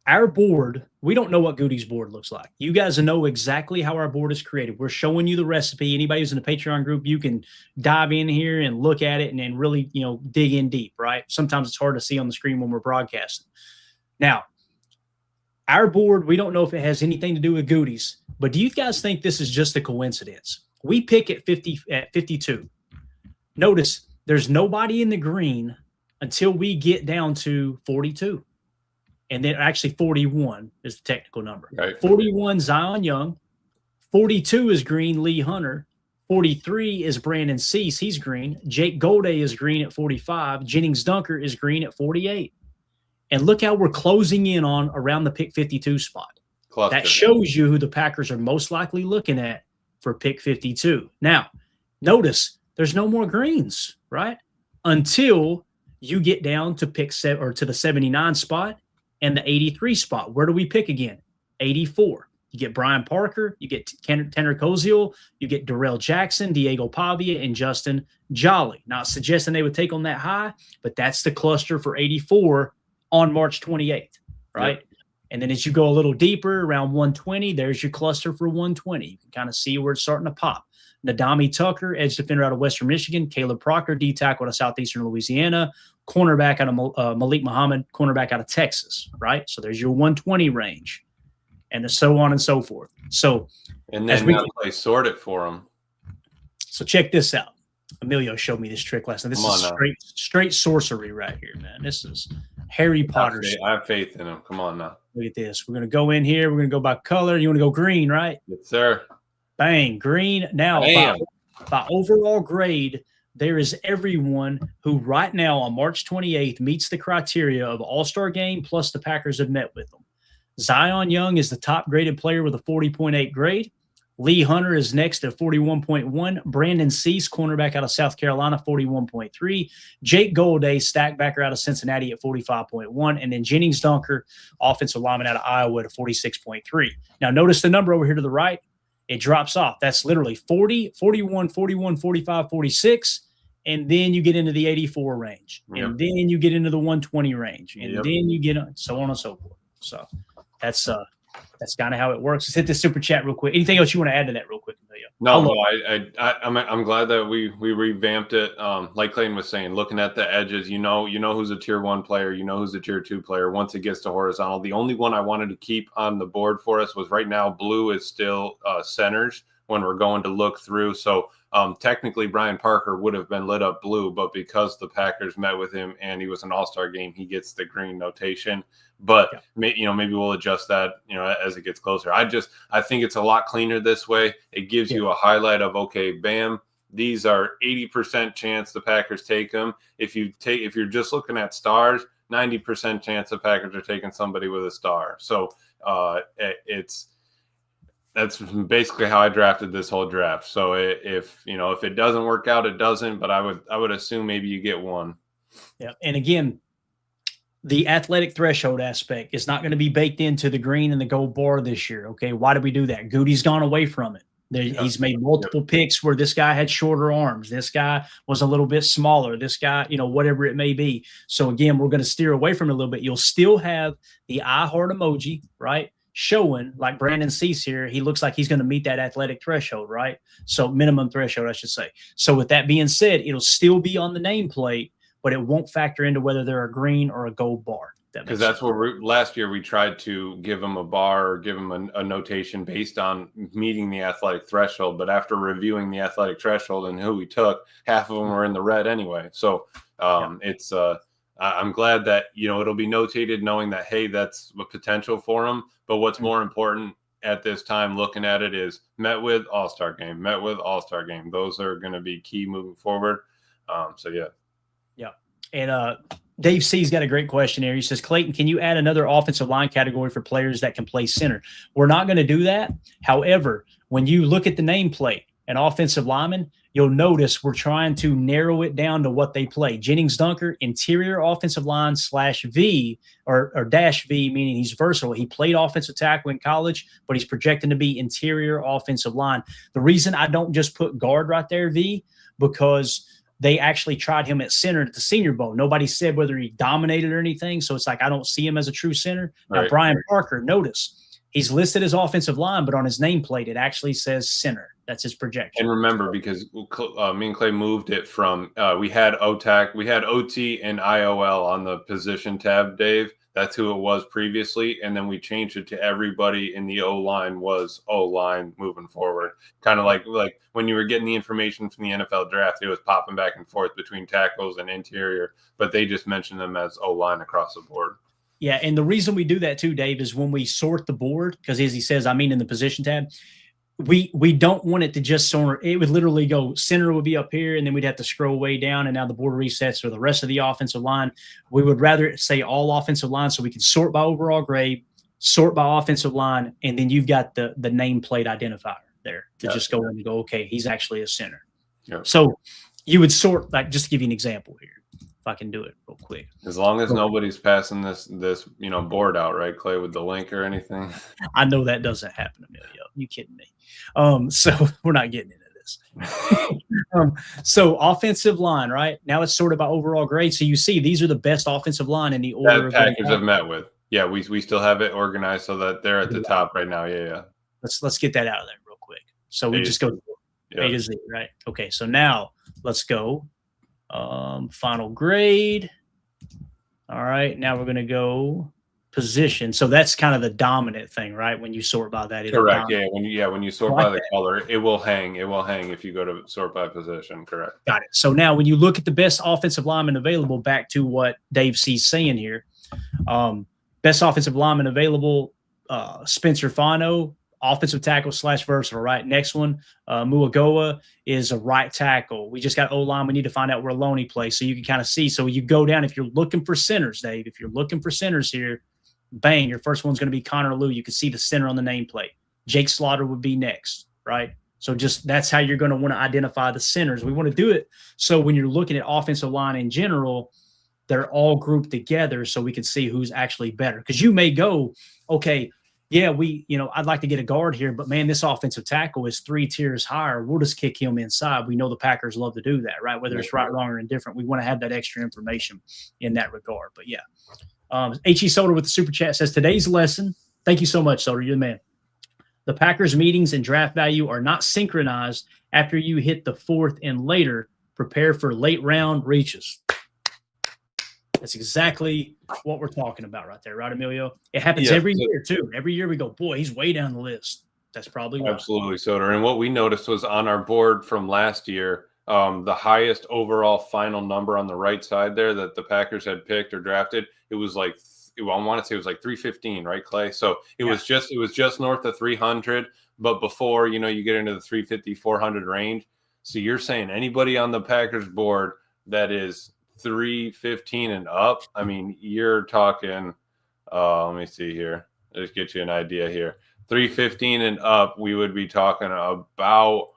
S2: Our board, we don't know what Gute's board looks like. You guys know exactly how our board is created. We're showing you the recipe. Anybody who's in the Patreon group, you can dive in here and look at it and really, dig in deep, right? Sometimes it's hard to see on the screen when we're broadcasting. Now, our board, we don't know if it has anything to do with Gute's, but do you guys think this is just a coincidence? We pick at 52. Notice there's nobody in the green until we get down to 42. And then actually 41 is the technical number.
S3: Right.
S2: 41, Zion Young. 42 is green, Lee Hunter. 43 is Brandon Cease. He's green. Jake Golday is green at 45. Jennings Dunker is green at 48. And look how we're closing in on around the pick 52 spot.
S3: Cluster.
S2: That shows you who the Packers are most likely looking at for pick 52. Now, notice there's no more greens, right? Until you get down to pick to the 79 spot and the 83 spot. Where do we pick again? 84. You get Brian Parker, you get Tanner Koziel, you get Darrell Jackson, Diego Pavia, and Justin Jolly. Not suggesting they would take on that high, but that's the cluster for 84 on March 28th, right? Yep. And then as you go a little deeper, around 120, there's your cluster for 120. You can kind of see where it's starting to pop. Nadami Tucker, edge defender out of Western Michigan. Caleb Proctor, D tackle out of Southeastern Louisiana. Cornerback out of Malik Muhammad, cornerback out of Texas, right? So there's your 120 range, and so on and so forth. So,
S3: and then now they sort it for them.
S2: So check this out. Emilio showed me this trick last night. This is straight sorcery right here, man. This is Harry Potter.
S3: I have faith in him. Come on now.
S2: Look at this. We're going to go in here. We're going to go by color. You want to go green, right?
S3: Yes, sir.
S2: Bang, green. Now, by overall grade, there is everyone who right now on March 28th meets the criteria of All-Star game, plus the Packers have met with them. Zion Young is the top graded player with a 40.8 grade. Lee Hunter is next at 41.1. Brandon Cease, cornerback out of South Carolina, 41.3. Jake Golday, stack backer out of Cincinnati at 45.1. And then Jennings Dunker, offensive lineman out of Iowa at 46.3. Now, notice the number over here to the right. It drops off. That's literally 40, 41, 41, 45, 46. And then you get into the 84 range. Yep. And then you get into the 120 range. And then you get so on and so forth. So that's kind of how it works. Let's hit this super chat real quick. Anything else you want to add to that real quick, Emilio?
S3: I'm glad that we revamped it. Like Clayton was saying, looking at the edges, you know who's a tier 1 player, you know who's a tier 2 player. Once it gets to horizontal, the only one I wanted to keep on the board for us was right now blue is still centers when we're going to look through. So technically Brian Parker would have been lit up blue, but because the Packers met with him and he was an all-star game, he gets the green notation. But maybe we'll adjust that, as it gets closer. I think it's a lot cleaner this way. It gives you a highlight of, okay, bam, these are 80% chance the Packers take them. If you're just looking at stars, 90% chance the Packers are taking somebody with a star. So that's basically how I drafted this whole draft. So if it doesn't work out, it doesn't. But I would assume maybe you get one.
S2: Yeah, and again, the athletic threshold aspect is not going to be baked into the green and the gold bar this year. Okay, why did we do that? Goody's gone away from it. He's made multiple picks where this guy had shorter arms. This guy was a little bit smaller. This guy, whatever it may be. So again, we're going to steer away from it a little bit. You'll still have the I heart emoji, right? Showing like Brandon Cease here. He looks like he's going to meet that athletic threshold, right? So minimum threshold, I should say. So with that being said, it'll still be on the nameplate, but it won't factor into whether they're a green or a gold bar.
S3: Because that's what last year we tried to give them a bar or give them a notation based on meeting the athletic threshold. But after reviewing the athletic threshold and who we took, half of them were in the red anyway. So it's I'm glad that, it'll be notated knowing that, hey, that's a potential for them. But what's more important at this time looking at it is met with All-Star game. Those are going to be key moving forward.
S2: Yeah. And Dave C's got a great question here. He says, Clayton, can you add another offensive line category for players that can play center? We're not going to do that. However, when you look at the nameplate, an offensive lineman, you'll notice we're trying to narrow it down to what they play. Jennings Dunker, interior offensive line /V or dash V, meaning he's versatile. He played offensive tackle in college, but he's projecting to be interior offensive line. The reason I don't just put guard right there, V, because they actually tried him at center at the Senior Bowl. Nobody said whether he dominated or anything, so it's like I don't see him as a true center. Now, Brian Parker, notice, he's listed as offensive line, but on his nameplate, it actually says center. That's his projection.
S3: And remember, because me and Clay moved it from we had OT and IOL on the position tab, Dave. That's who it was previously. And then we changed it to everybody in the O-line was O-line moving forward. Kind of like when you were getting the information from the NFL draft, it was popping back and forth between tackles and interior, but they just mentioned them as O-line across the board.
S2: Yeah, and the reason we do that too, Dave, is when we sort the board, because as he says, in the position tab, we don't want it to just sort. It would literally go center would be up here, and then we'd have to scroll way down, and now the board resets for the rest of the offensive line. We would rather say all offensive line so we can sort by overall grade, sort by offensive line, and then you've got the nameplate identifier there to just go in and go, okay, he's actually a center. Yep. So you would sort, just to give you an example here, if I can do it real quick.
S3: As long as nobody's passing this board out, right, Clay, with the link or anything.
S2: I know that doesn't happen, Emilio. You kidding me? So we're not getting into this. So offensive line, right? Now it's sorted by overall grade. So you see these are the best offensive line in the order
S3: that Packers have met with. Yeah, we still have it organized so that they're at the top right now. Yeah.
S2: Let's get that out of there real quick. So we just go A to Z, right? Okay, so now let's go final grade. All right, now we're going to go position. So that's kind of the dominant thing, right? When you sort by that.
S3: Correct. Yeah. When you sort by the color, it will hang. It will hang if you go to sort by position. Correct.
S2: Got it. So now when you look at the best offensive lineman available, back to what Dave C's saying here, best offensive lineman available, Spencer Fano, offensive tackle / versatile, right? Next one, Muagoa is a right tackle. We just got O-line. We need to find out where Loney plays so you can kind of see. So you go down, if you're looking for centers, Dave, if you're looking for centers here, bang, your first one's going to be Connor Liu. You can see the center on the nameplate. Jake Slaughter would be next, right? So just that's how you're going to want to identify the centers. We want to do it so when you're looking at offensive line in general, they're all grouped together so we can see who's actually better. Because you may go, okay, yeah, I'd like to get a guard here, but man, this offensive tackle is 3 tiers higher. We'll just kick him inside. We know the Packers love to do that, right? Whether it's right, wrong, or indifferent, we want to have that extra information in that regard. But yeah, H.E. Soder with the super chat says, today's lesson, thank you so much, Soder, you're the man. The Packers meetings and draft value are not synchronized after you hit the 4th and later. Prepare for late round reaches. That's exactly what we're talking about right there, right, Emilio? It happens every year, too. Every year we go, boy, he's way down the list. That's probably why.
S3: Absolutely, Soder. And what we noticed was on our board from last year, the highest overall final number on the right side there that the Packers had picked or drafted, it was like, I want to say it was like 315, right, Clay? So it was just north of 300, but before, you get into the 350, 400 range. So you're saying anybody on the Packers board that is 315 and up, I mean, you're talking, let me see here. Just get you an idea here. 315 and up, we would be talking about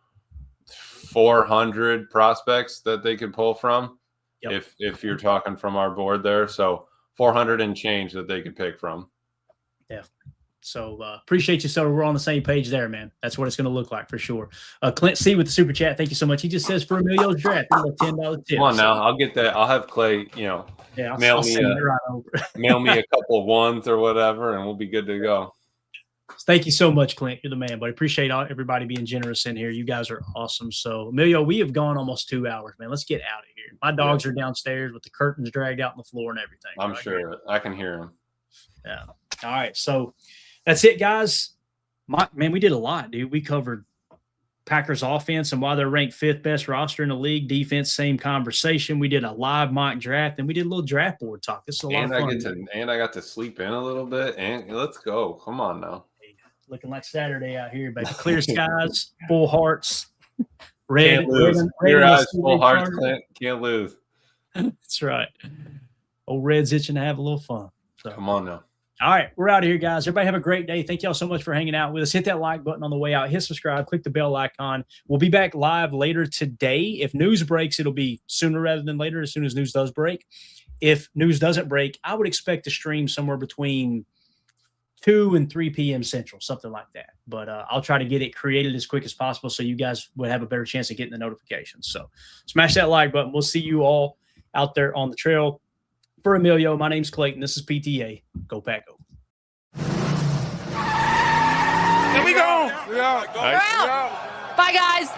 S3: 400 prospects that they could pull from if you're talking from our board there. So 400 and change that they could pick from.
S2: Yeah. So appreciate you. So we're on the same page there, man. That's what it's going to look like for sure. Clint C with the super chat. Thank you so much. He just says for Emilio's draft, $10 tip.
S3: Come on now. I'll get that. I'll have Clay, mail me a couple of ones or whatever, and we'll be good to go.
S2: Thank you so much, Clint. You're the man, but I appreciate everybody being generous in here. You guys are awesome. So, Emilio, we have gone almost 2 hours, man. Let's get out of here. My dogs are downstairs with the curtains dragged out on the floor and everything.
S3: I'm sure. I can hear them.
S2: Yeah. All right. So, that's it, guys. Man, we did a lot, dude. We covered Packers offense and why they're ranked 5th best roster in the league. Defense, same conversation. We did a live mock draft, and we did a little draft board talk. This is a lot of fun.
S3: I got to sleep in a little bit, and let's go. Come on now.
S2: Looking like Saturday out here, baby. Clear skies, full hearts, red.
S3: Can't lose. Clear eyes, full hearts, Clint. Can't lose.
S2: That's right. Old Red's itching to have a little fun. So.
S3: Come on now.
S2: All right, we're out of here, guys. Everybody have a great day. Thank y'all so much for hanging out with us. Hit that like button on the way out. Hit subscribe. Click the bell icon. We'll be back live later today. If news breaks, it'll be sooner rather than later, as soon as news does break. If news doesn't break, I would expect to stream somewhere between 2 and 3 p.m. Central, something like that. But I'll try to get it created as quick as possible so you guys would have a better chance of getting the notifications. So smash that like button. We'll see you all out there on the trail. For Emilio, my name's Clayton. This is PTA. Go Pack Go.
S5: Here we go.
S6: Bye, guys.